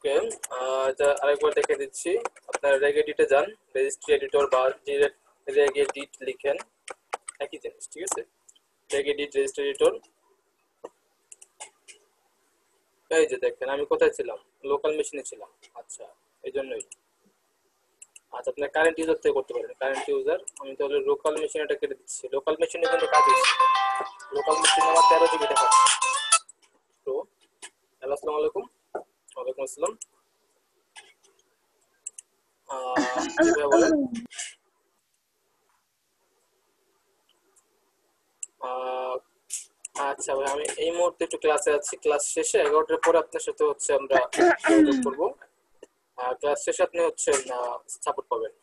ওকে, আরেকবার দেখে দিচ্ছি। আপনার রেগেডিটে যান, রেজিস্ট্রি এডিটর বা রেগেডিট লিখেন, একই জিনিস, ঠিক আছে। রেগেডিট রেজিস্ট্রি এডিটর, এই যে দেখেন আমি কোথায় ছিলাম, লোকাল মেশিনে ছিলাম। আচ্ছা, এই জন্যই। আচ্ছা, আপনার কারেন্ট ইউজার থেকে করতে পারেন, কারেন্ট ইউজার। আমি তাহলে লোকাল মেশিন এটা কেটে দিচ্ছি। লোকাল মেশিনে কিন্তু কাজ হচ্ছে। লোকাল মেশিনে আমার 13 জিবি দেখাচ্ছে। তো হ্যালো, আসসালামু আলাইকুম। ওয়ালাইকুম আসসালাম। জি ভাই বলেন। আচ্ছা ভাই, আমি এই মুহূর্তে একটু ক্লাসে আছি। ক্লাস শেষে 11টার পরে আপনার সাথে হচ্ছে আমরা যোগাযোগ করবো। ক্লাস শেষে আপনি হচ্ছে সাপোর্ট পাবেন।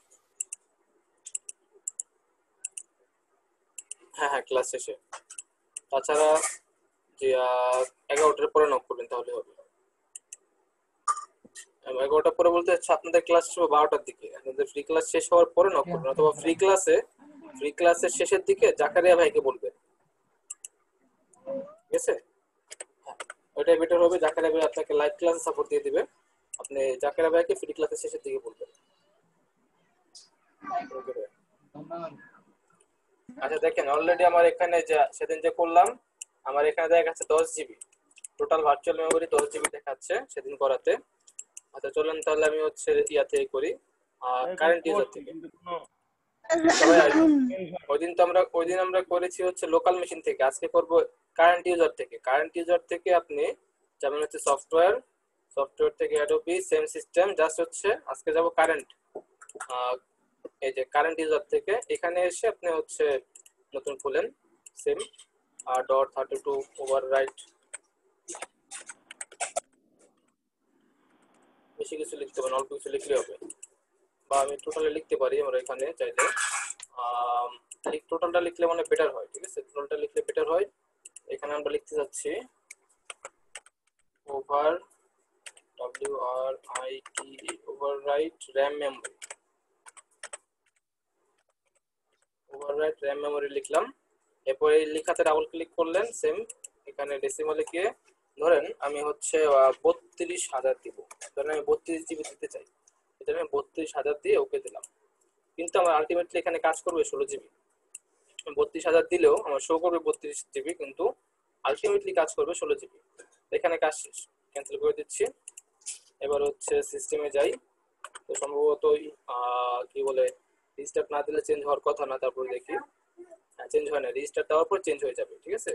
হ্যাঁ হ্যাঁ, ক্লাস শেষে। তাছাড়া যে 11টার পরে নক করবেন তাহলে হবে। 11টার পরে বলতে হচ্ছে আপনাদের ক্লাস শেষ হবে 12টার দিকে। আপনাদের ফ্রি ক্লাস শেষ হওয়ার পরে নক করবেন, অথবা ফ্রি ক্লাসের শেষের দিকে জাকারিয়া ভাইকে বলবেন, ঠিক আছে। হ্যাঁ, ওইটাই বেটার হবে। জাকারিয়া ভাই আপনাকে লাইভ ক্লাসে সাপোর্ট দিয়ে দিবে। আপনি জাকারিয়া ভাইকে ফ্রি ক্লাসের শেষের দিকে বলবেন। ওকে ভাই। আচ্ছা দেখেন, অলরেডি আমার এখানে সেদিন যে করলাম, আমার এখানে দেখা যাচ্ছে 10 GB total virtual memory, 10 GB দেখাচ্ছে সেদিন করাতে। আচ্ছা চলেন তাহলে আমি হচ্ছে ইয়া থেকে করি, কারেন্ট ইউজার থেকে। ওই দিন আমরা করেছি হচ্ছে লোকাল মেশিন থেকে, আজকে করব কারেন্ট ইউজার থেকে। কারেন্ট ইউজার থেকে আপনি যেমন হচ্ছে সফটওয়্যার থেকে অ্যাডোবি সেম সিস্টেম, জাস্ট হচ্ছে আজকে যাব কারেন্ট। এই যে কারেন্ট ইউজার থেকে এখানে এসে আপনি হচ্ছে নতুন খুলেন সেম .32 ওভাররাইট। বেশি কিছু লিখতে পারেন, অল্প কিছু লিখলে হবে, বা আমি টোটালে লিখতে পারি। আমরা এখানে চাইলে টোটালটা লিখলে মানে বেটার হয়, ঠিক আছে। টোটালটা লিখলে বেটার হয়। এখানে আমরা লিখতে যাচ্ছি over WRITE overwrite RAM memory. Overwrite RAM memory লিখলাম। এরপর এই লেখাতে ডাবল ক্লিক করলেন, সেম এখানে ডেসিমালে গিয়ে ধরেন আমি হচ্ছে 32,000 দিব। ধরেন আমি 32 জিবি দিতে চাই, এটা আমি 32,000 দিয়ে ওকে দিলাম। কিন্তু আমার আলটিমেটলি এখানে কাজ করবে 16 জিবি। 32,000 দিলেও আমার শো করবে 32 জিবি, কিন্তু আলটিমেটলি কাজ করবে 16 জিবি। এখানে কাজ শেষ, ক্যান্সেল করে দিচ্ছি। এবার হচ্ছে সিস্টেমে যাই। তো সম্ভবত কি বলে, রিস্টার্ট না দিলে চেঞ্জ হওয়ার কথা না। তারপর দেখি, চেঞ্জ হয় না। রিস্টার্ট দেওয়ার পর চেঞ্জ হয়ে যাবে, ঠিক আছে।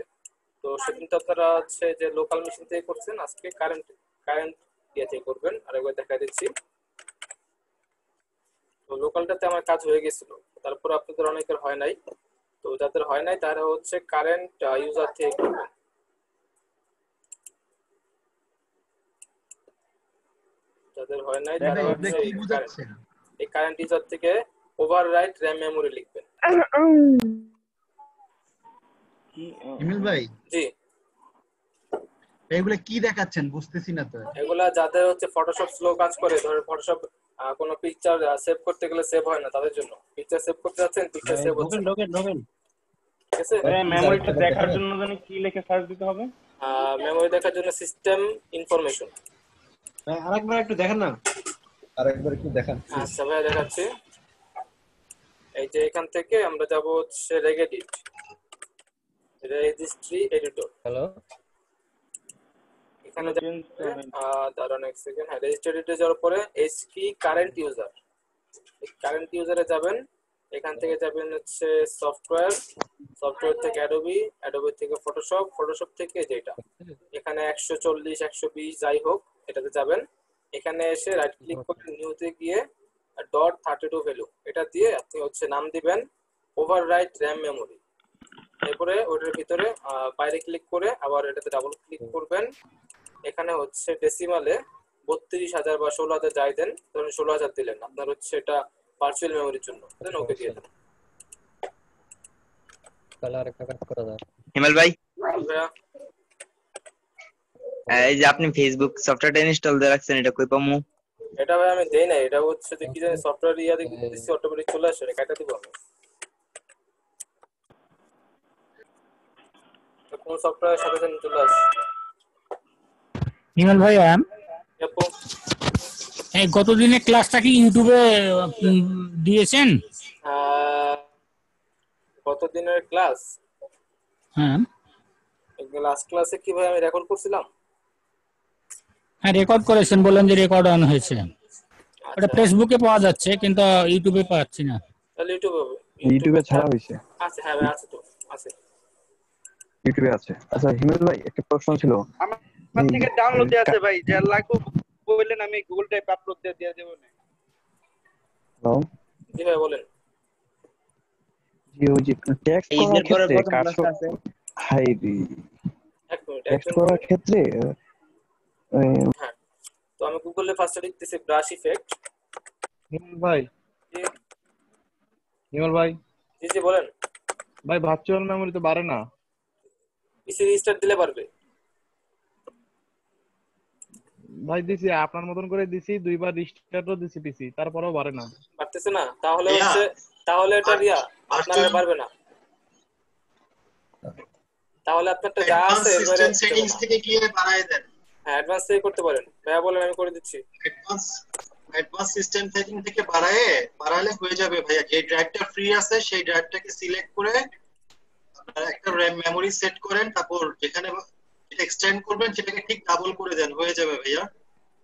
তো সেদিন তো আপনারা হচ্ছে যে লোকাল মেশিন থেকে করছেন, আজকে কারেন্ট ইয়ে থেকে করবেন। আরেকবার দেখা দিচ্ছি। তো লোকালটাতে আমার কাজ হয়ে গেছিল, তারপর আপনাদের অনেকের হয় নাই। তো যাদের হয় নাই তারা হচ্ছে কারেন্ট ইউজার থেকে করবেন। যাদের হয় নাই তারা হচ্ছে এই কারেন্ট ইউজার থেকে ওভাররাইট র্যাম মেমোরি লিখবেন। ইমিল ভাই, জি, এগুলা কি দেখাচ্ছেন বুঝতেছি না তো। এগুলা যাদের হচ্ছে ফটোশপ স্লো কাজ করে, ধরেন ফটোশপ কোনো পিকচার সেভ করতে গেলে সেভ হয় না, তাদের জন্য। পিকচার সেভ করতে যাচ্ছেন, পিকচার সেভ হচ্ছে না, ঠিক আছে। মেমোরিটা দেখার জন্য জানি কি লিখে সার্চ দিতে হবে? মেমোরি দেখার জন্য সিস্টেম ইনফরমেশন। আরেকবার একটু দেখেন না। আরেকবার একটু দেখান। আচ্ছা ভাই দেখাচ্ছি। এই যে এখান থেকে আমরা যাব হচ্ছে রেগেডিট রেজিস্ট্রি এডিটর। হ্যালো, এখানে দাঁড়ান এক সেকেন্ড। হ্যাঁ, রেজিস্ট্রি এডিটরে যাওয়ার পরে এইচকি কারেন্ট ইউজার, কারেন্ট ইউজারে যাবেন। এখান থেকে যাবেন হচ্ছে সফটওয়্যার থেকে অ্যাডোবি থেকে ফটোশপ থেকে যেটা এখানে 140 120 যাই হোক এটাতে যাবেন। এখানে এসে রাইট ক্লিক করে নিউতে গিয়ে .32 ভ্যালু এটা দিয়ে আপনি হচ্ছে নাম দিবেন ওভাররাইট র্যাম মেমোরি। এরপরে ওটার ভিতরে বাইরে ক্লিক করে আবার এটাতে ডাবল ক্লিক করবেন। এখানে হচ্ছে ডেসিমালে 32,000 বা 16,000 যাই দেন, ধরুন 16,000 দিলেন, আপনার হচ্ছে এটা ভার্চুয়াল মেমোরির জন্য, দেন ওকে দিয়ে দেন। তাহলে আরেকটা কাজ করা যায়। হিমেল ভাই, ভাইয়া এই যে আপনি ফেসবুক সফটওয়্যারটা ইনস্টল দিয়ে রাখছেন, এটা কই পামু? এটা ভাই আমি দেই না, এটা হচ্ছে যে কি জানি সফটওয়্যার ইয়া দিচ্ছি অটোমেটিক চলে আসে, এটা কাটা দিব আমি। কোন সফটওয়্যার সাথে চলে আসে হিমেল ভাই, আপু এই গতদিনের ক্লাসটা কি ইউটিউবে দিয়েছেন? গতদিনের ক্লাস হ্যাঁ লাস্ট ক্লাসে কি ভাই আমি রেকর্ড করছিলাম? হ্যাঁ রেকর্ড করেছেন, বললেন যে রেকর্ড অন হয়েছে। ওটা আচ্ছা, ফেসবুকে পাওয়া যাচ্ছে কিন্তু ইউটিউবে পাচ্ছি না। তাহলে ইউটিউবে ছাড়া হয়েছে, আছে। হ্যাঁ ভাই আছে তো, আছে। ইউটিউবে আছে। আচ্ছা হিমেল ভাই, একটা প্রশ্ন ছিল। আমার থেকে ডাউনলোডে আছে ভাই, যা লাগবে বললেন আমি গুগল ড্রাইভ আপলোড দিয়ে দেব না। হ্যালো, জি ভাই বলেন। জি ওই যে টেক্সট এই করার এর পরে ক্ষেত্রে প্রথম ক্লাসটা আছে। হাই রি এক মিনিট, টেক্সট করার ক্ষেত্রে হ্যাঁ, তো আমি গুগলে ফার্স্টে লিখতেছি ব্রাশ ইফেক্ট। হিমেল ভাই, জি হিমেল ভাই, জি জি বলেন। ভাই ভার্চুয়াল মেমোরি তো বাড়ে না। পিসি রিস্টার্ট দিলে পারবে। ভাই দিছি, আপনার মতন করে দিছি, দুইবার রিস্টার্টও দিছি পিসি, তারপরেও বাড়ে না। পারতেছে না? তাহলে এটা রিয়া আপনার আর পারবে না। তাহলে আপনারটা যা আছে এবারে সেটিংস থেকে কিভাবে বাড়ায় দেন? হ্যাঁ অ্যাডভান্স থেকে করতে পারেন ভাইয়া, বলেন আমি করে দিচ্ছি। অ্যাডভান্স সিস্টেম সেটিং থেকে বাড়ালে হয়ে যাবে ভাইয়া। যে ড্রাইভটা ফ্রি আছে সেই ড্রাইভটাকে সিলেক্ট করে আপনারা একটা র‍্যাম মেমোরি সেট করেন, তারপর যেখানে এক্সটেন্ড করবেন সেটাকে ঠিক ডাবল করে দেন, হয়ে যাবে ভাইয়া।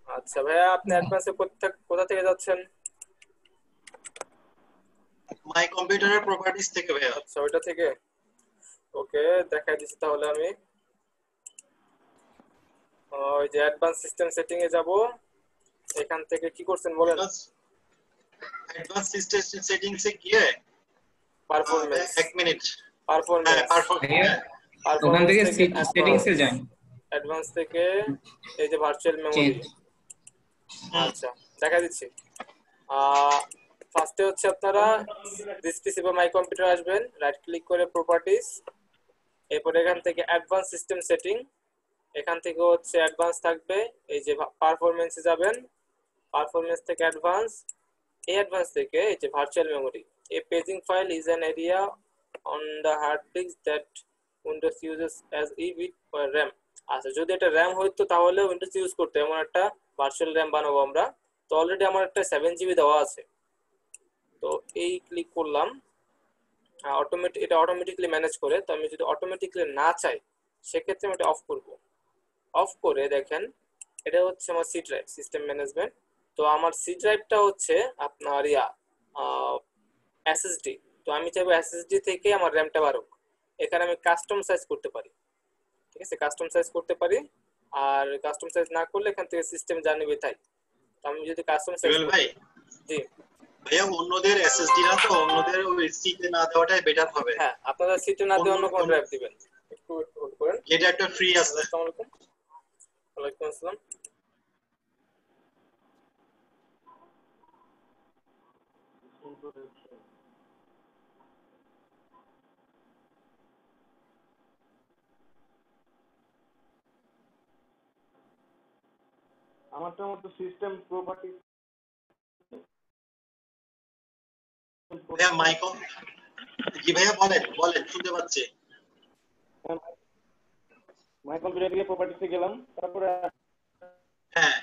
আচ্ছা ভাইয়া, আপনি অ্যাডভান্সে কোথা থেকে যাচ্ছেন? মাই কম্পিউটারের প্রপার্টিজ থেকে ভাইয়া। আচ্ছা ওইটা থেকে, ওকে দেখাই দিচ্ছি তাহলে আমি। ওই যে অ্যাডভান্স সিস্টেম সেটিং এ যাব, এখান থেকে কি করছেন বলেন? অ্যাডভান্স সিস্টেম সেটিংস এ গিয়ে পারফরম্যান্স, এক মিনিট, পারফরম্যান্স ওখান থেকে সেটিংস এ যান। অ্যাডভান্স থেকে এই যে ভার্চুয়াল মেমোরি। আচ্ছা দেখা দিচ্ছি। ফার্স্টে হচ্ছে আপনারা দিস পিসি বা মাই কম্পিউটার আসবেন, রাইট ক্লিক করে প্রপার্টিজ, এরপর এখান থেকে অ্যাডভান্স সিস্টেম সেটিং, এখান থেকে হচ্ছে অ্যাডভান্স থাকবে, এই যে পারফরম্যান্সে যাবেন, পারফরম্যান্স থেকে অ্যাডভান্স, এই অ্যাডভান্স থেকে এই যে virtual memory. A paging file is an area on the hard disk that Windows uses as it RAM। আচ্ছা যদি এটা RAM হইতো তাহলে উইন্ডোজ ইউজ করতে এমন একটা ভার্চুয়াল RAM বানাবো আমরা। তো অলরেডি আমার একটা 7GB দেওয়া আছে, তো এই ক্লিক করলাম। এটা অটোমেটিক্যালি ম্যানেজ করে। তো আমি যদি অটোমেটিক্যালি না চাই সেক্ষেত্রে আমি এটা অফ করব। অফ করে দেখেন এটা হচ্ছে আমার সি ড্রাইভ, সিস্টেম ম্যানেজমেন্ট। তো আমার সি ড্রাইভটা হচ্ছে আপনার SSD। তো আমি চাইবো SSD থেকে আমার র্যামটা বাড়ুক। এখানে আমি কাস্টম সাইজ করতে পারি, ঠিক আছে, কাস্টম সাইজ করতে পারি। আর কাস্টম সাইজ না করলে এখান থেকে সিস্টেম জানিবে তাই। তো আমি যদি কাস্টম সাইজ ভাই, জি ভাইয়া অন্যদের এসএসডি না, তো অন্যদের ওই সিতে না দেওয়াটাই বেটার হবে। হ্যাঁ আপনারা সিটে না দিয়ে অন্য কোন ড্রাইভ দিবেন। একটু হোল্ড করেন, এটা একটা ফ্রি আছে। আসসালামু আলাইকুম। ওয়ালাইকুম আসসালাম। আমারটা মতো সিস্টেম প্রপার্টি ভাইয়া মাইকম, জি ভাইয়া বলেন শুনতে পাচ্ছি। মাই কম্পিউটার থেকে প্রপার্টিতে গেলাম, তারপরে হ্যাঁ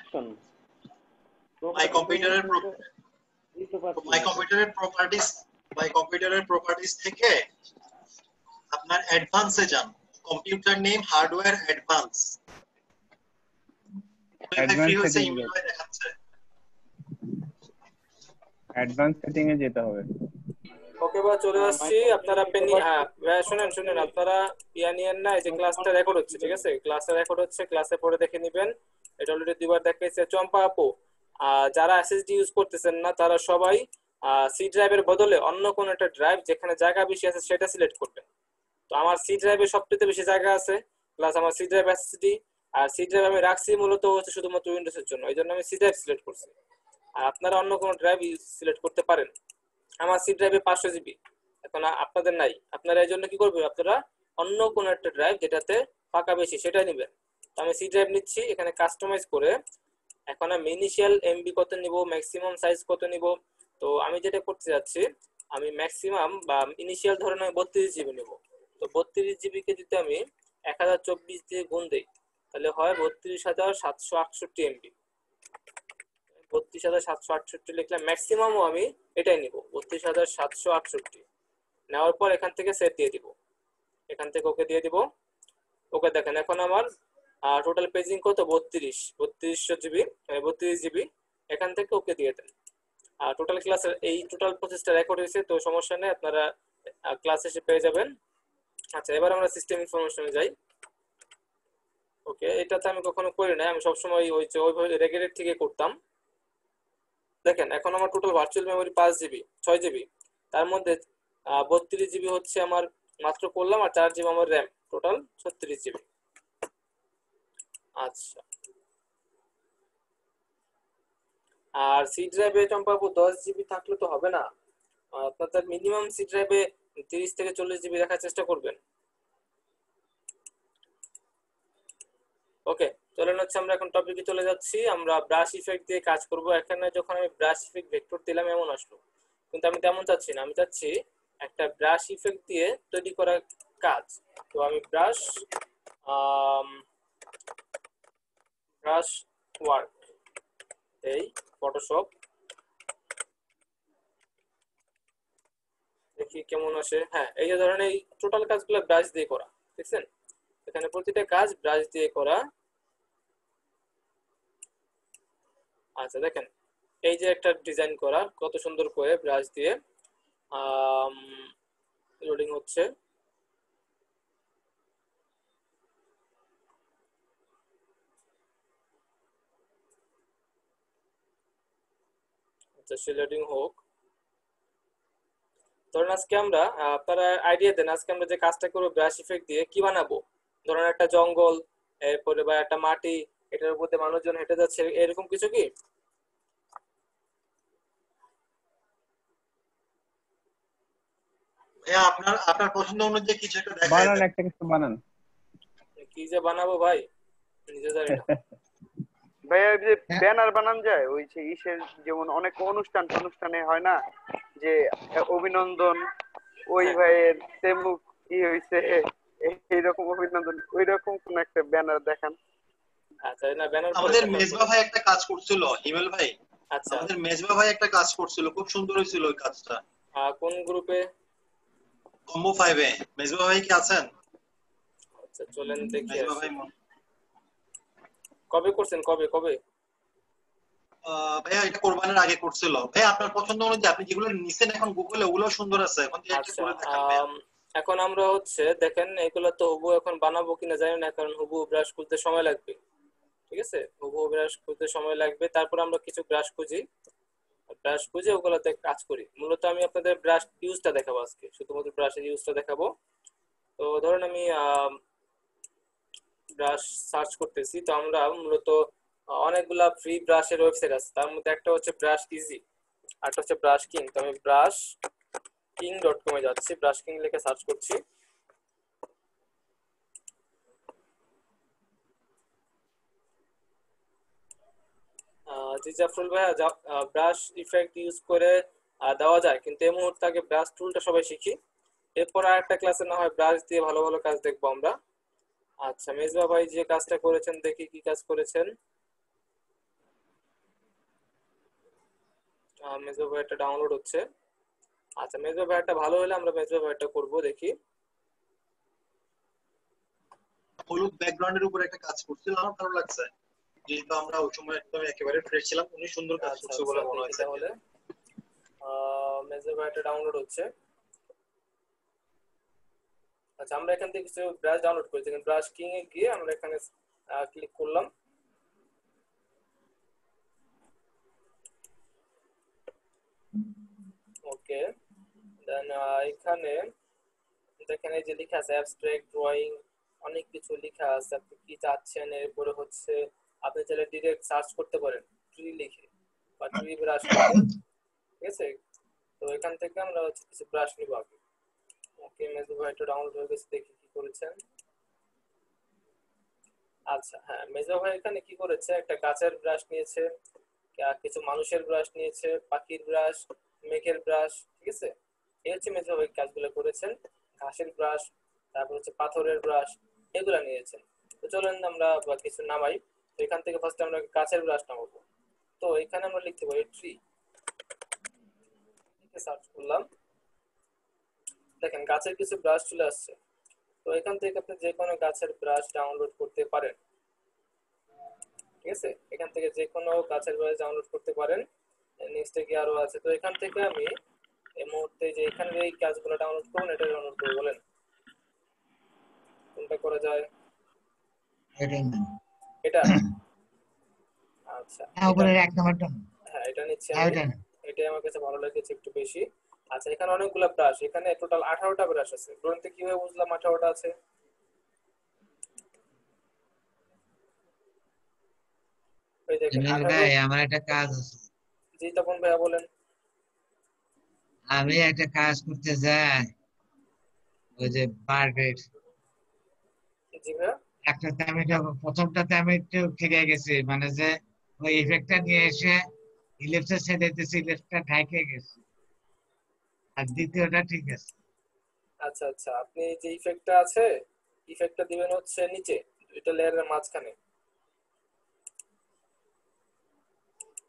মাই কম্পিউটারের প্রপার্টিজ থেকে আপনার অ্যাডভান্সে যান, computer name hardware advance. Advance setting এ যেতে হবে। ওকে বা চলে আসছি। আপনারা শুনেন আপনারা নিয়েন না, এই যে ক্লাসটা রেকর্ড হচ্ছে, ঠিক আছে, ক্লাসটা রেকর্ড হচ্ছে, ক্লাসে পরে দেখে নেবেন। এটা অলরেডি দুবার দেখাইছে। চম্পা আপু, যারা এসএসডি ইউজ করতেছেন না তারা সবাই সি ড্রাইভের বদলে অন্য কোন একটা ড্রাইভ যেখানে জায়গা বেশি আছে সেটা সিলেক্ট করবেন। তো আমার সি ড্রাইভে সবচেয়ে বেশি জায়গা আছে, প্লাস আমার সি ড্রাইভ এসএসডি, আর সি ড্রাইভ আমি রাখছি মূলত হচ্ছে শুধুমাত্র উইন্ডোজের জন্য, এই জন্য আমি সি ড্রাইভ সিলেক্ট করছি। আর আপনারা অন্য কোনো ড্রাইভ সিলেক্ট করতে পারেন। আমার সি ড্রাইভে 500GB, এখন আপনাদের নাই, আপনারা এই জন্য কি করবেন, আপনারা অন্য কোনো একটা ড্রাইভ যেটাতে ফাঁকা বেশি সেটাই নেবেন। তো আমি সি ড্রাইভ নিচ্ছি, এখানে কাস্টমাইজ করে এখন আমি ইনিশিয়াল এমবি কত নিব, ম্যাক্সিমাম সাইজ কত নিব। তো আমি যেটা করতে যাচ্ছি, আমি ম্যাক্সিমাম বা ইনিশিয়াল ধরেন আমি 32GB নেব। তো 32GB কে যদি আমি 1024 দিয়ে গুণ দেই তাহলে হয় 32,768 MB। 32,768 লিখলাম, ম্যাক্সিমামও আমি এটাই নিব 32,768। নেওয়ার পর এখান থেকে সেট দিয়ে দিব, এখান থেকে ওকে দিয়ে দিব। ওকে দেখেন এখন আমার টোটাল পেজিং কত 32 জিবি, 32 জিবি। এখান থেকে ওকে দিয়ে দেন। টোটাল ক্লাসের এই টোটাল প্রসেসটা রেকর্ড হয়েছে, তো সমস্যা নেই, আপনারা ক্লাস এসে পেয়ে যাবেন। আচ্ছা এবার আমরা সিস্টেম ইনফরমেশনে যাই। ওকে, এটাতে আমি কখনো করি না, আমি সবসময় ওইভাবে রেগুলার থেকে করতাম। দেখেন এখন আমার total virtual memory 5 GB 6 GB, তার মধ্যে 32 জিবি হচ্ছে আমার মাত্র করলাম, আর 4 জিবি আমার র্যাম, টোটাল 36 জিবি। আচ্ছা, আর সি ড্রাইভে চম্পাবু 10 জিবি থাকলে তো হবে না, আপনাদের মিনিমাম সি ড্রাইভে 30 থেকে 40 জিবি রাখার চেষ্টা করবেন। ওকে, চলেন হচ্ছে আমরা এখন টপিকে চলে যাচ্ছি। আমরা ব্রাশ ইফেক্ট দিয়ে কাজ করব। এখানে যখন আমি ব্রাশ ইফেক্ট ভেক্টর দিলাম এমন আসলো, কিন্তু আমি তেমন চাচ্ছি না, আমি চাচ্ছি একটা ব্রাশ ইফেক্ট দিয়ে তৈরি করা কাজ। তো আমি ব্রাশ ওয়ার্ক এই ফটোশপ দেখি কেমন আসে। হ্যাঁ, এই যে ধরেন এই টোটাল কাজগুলো ব্রাশ দিয়ে করা, দেখছেন এখানে প্রতিটা কাজ ব্রাশ দিয়ে করা। আচ্ছা দেখেন এই যে একটা ডিজাইন করা কত সুন্দর করে ব্রাশ দিয়ে লোডিং হচ্ছে। আচ্ছা সে লোডিং হোক। ধরেন আজকে আমরা আপনারা আইডিয়া দেন, আজকে আমরা যে কাজটা করবো ব্রাশ ইফেক্ট দিয়ে কি বানাবো। ধরেন একটা জঙ্গল, এরপরে বা একটা মাটি, এটার উপর দিয়ে মানুষজন হেঁটে যাচ্ছে, এরকম কিছু কি? আপনার আপনার পছন্দ অনুযায়ী কিছু একটা দেখায় বানান, দেন। একটা কিছু বানান। কি যে বানাবো ভাই নিজে জানি না। ভাইয়া ওই যে ব্যানার বানান যায় ওই যে ইসের, যেমন অনেক অনুষ্ঠানে হয় না যে অভিনন্দন ওই ভাইয়ের তেমুক ই হইছে, এইরকম অভিনন্দন, ওই রকম কোন একটা ব্যানার দেখান। আচ্ছা না ব্যানার আমাদের মেজবা ভাই একটা কাজ করছিল, হিমেল ভাই। আচ্ছা আমাদের মেজবা ভাই একটা কাজ করছিল, খুব সুন্দর হয়েছিল ওই কাজটা। কোন গ্রুপে? কম্বো 5 এ মেজবা ভাই কি আছেন? আচ্ছা চলেন দেখি মেজবা আসি। ভাই কবে করছেন? কবে ভাইয়া এটা কোরবানির আগে করছিল। ভাই আপনার পছন্দ অনুযায়ী আপনি যেগুলো নিছেন এখন গুগলে ওগুলো সুন্দর আছে, এখন যে একটা করে দেখান ভাইয়া। এখন আমরা হচ্ছে দেখেন এগুলো তো হুবু এখন বানাবো কিনা জানি না, কারণ হুবু ব্রাশ খুলতে সময় লাগবে। ঠিক আছে, হুবু ব্রাশ খুলতে সময় লাগবে, তারপর আমরা কিছু ব্রাশ খুঁজে ওগুলোতে কাজ করি। মূলত আমি আপনাদের ব্রাশ ইউজটা দেখাবো আজকে, শুধুমাত্র ব্রাশের ইউজটা দেখাবো। তো ধরুন আমি ব্রাশ সার্চ করতেছি, তো আমরা মূলত অনেকগুলা ফ্রি ব্রাশের ওয়েবসাইট আছে, তার মধ্যে একটা হচ্ছে ব্রাশ ইজি, আরটা হচ্ছে ব্রাশ কিং। তো আমি brushking.com এ যাচ্ছি, ব্রাশ কিং লিখে সার্চ করছি। জি জাফরুল ভাইয়া, ব্রাশ ইফেক্ট ইউজ করে দেওয়া যায়, কিন্তু এই মুহূর্তে আগে ব্রাশ টুলটা সবাই শিখি, এরপর আর একটা ক্লাসে না হয় ব্রাশ দিয়ে ভালো ভালো কাজ দেখবো আমরা। আচ্ছা মেজবা ভাই যে কাজটা করেছেন দেখি কি কাজ করেছেন। মেজবা ভাই একটা ডাউনলোড হচ্ছে। আচ্ছা মেজবা ভাই একটা ভালো হলে আমরা মেজবা ভাই একটা করবো, দেখি। হলুদ ব্যাকগ্রাউন্ডের উপর একটা কাজ করছিল, আমার ভালো লাগছে, যেহেতু আমরা ওই সময় একদম একেবারে ফ্রেশ ছিলাম। উনি সুন্দর কাজ করছে বলে মনে হয়েছে। তাহলে মেজবা ভাই একটা ডাউনলোড হচ্ছে। আচ্ছা আমরা এখান থেকে কিছু ব্রাশ ডাউনলোড করেছি, ব্রাশ কিং এ গিয়ে আমরা এখানে ক্লিক করলাম। ওকে, দেন এখানে দেখেন এই যে লেখা আছে অ্যাবস্ট্রাক্ট ড্রয়িং, অনেক কিছু লেখা আছে, আপনি কি চাচ্ছেন। এরপরে হচ্ছে আপনি চাইলে ডিরেক্ট সার্চ করতে পারেন ট্রি লিখে বা ট্রি ব্রাশ লিখে, ঠিক আছে। তো এখান থেকে আমরা হচ্ছে কিছু ব্রাশ নিব আগে। ওকে মেজবা ভাই এটা ডাউনলোড হয়ে গেছে, দেখি কি করেছেন। আচ্ছা হ্যাঁ, মেজবা ভাই এখানে কি করেছে, একটা গাছের ব্রাশ নিয়েছে, কিছু মানুষের ব্রাশ নিয়েছে, পাখির ব্রাশ, মেঘের ব্রাশ, ঠিক আছে। এই হচ্ছে মেজবা ভাই কাজগুলো করেছেন। ঘাসের ব্রাশ, তারপর হচ্ছে পাথরের ব্রাশ, এগুলা নিয়েছেন। তো চলেন আমরা কিছু নামাই। তো এখান থেকে ফার্স্টে আমরা গাছের ব্রাশ নামাবো। তো এখানে আমরা লিখতে পারি ট্রি, লিখে সার্চ করলাম, দেখেন গাছের কিছু ব্রাশ চলে আসছে। তো এখান থেকে আপনি যে কোনো গাছের ব্রাশ ডাউনলোড করতে পারেন, ঠিক আছে? এখান থেকে যে কোনো গাছের ব্রাশ ডাউনলোড করতে পারেন। নেক্সটে কি আরো আছে? তো এখান থেকে আমি এই মুহূর্তে যে এখানে এই কাজগুলো ডাউনলোড করুন, এটা ডাউনলোড করবো, বলেন কোনটা করা যায়? এটা, আচ্ছা হ্যাঁ এটা নিচ্ছি আমি, এটাই আমার কাছে ভালো লেগেছে একটু বেশি। আচ্ছা এখানে অনেকগুলো ব্রাশ, এখানে টোটাল 18টা ব্রাশ আছে। ড্রয়িংতে কিভাবে বুঝলাম 18টা আছে? এই দেখেন 18। আমার একটা কাজ আছে, জি তপন ভাইয়া বলেন। আমি একটা কাজ করতে যাই, ওই যে বার্গেট জি ভাইয়া। একটাতে আমি প্রথমটাতে আমি একটু খেয়ে গেছি, মানে যে ওই ইফেক্টটা নিয়ে এসে ইলেফটে ছেড়ে দিয়েছি, ইলেফটটা ঢাকে গেছে, আর দ্বিতীয়টা ঠিক আছে। আচ্ছা আচ্ছা, আপনি যে ইফেক্টটা আছে, ইফেক্টটা দিবেন হচ্ছে নিচে দুইটা লেয়ারের মাঝখানে।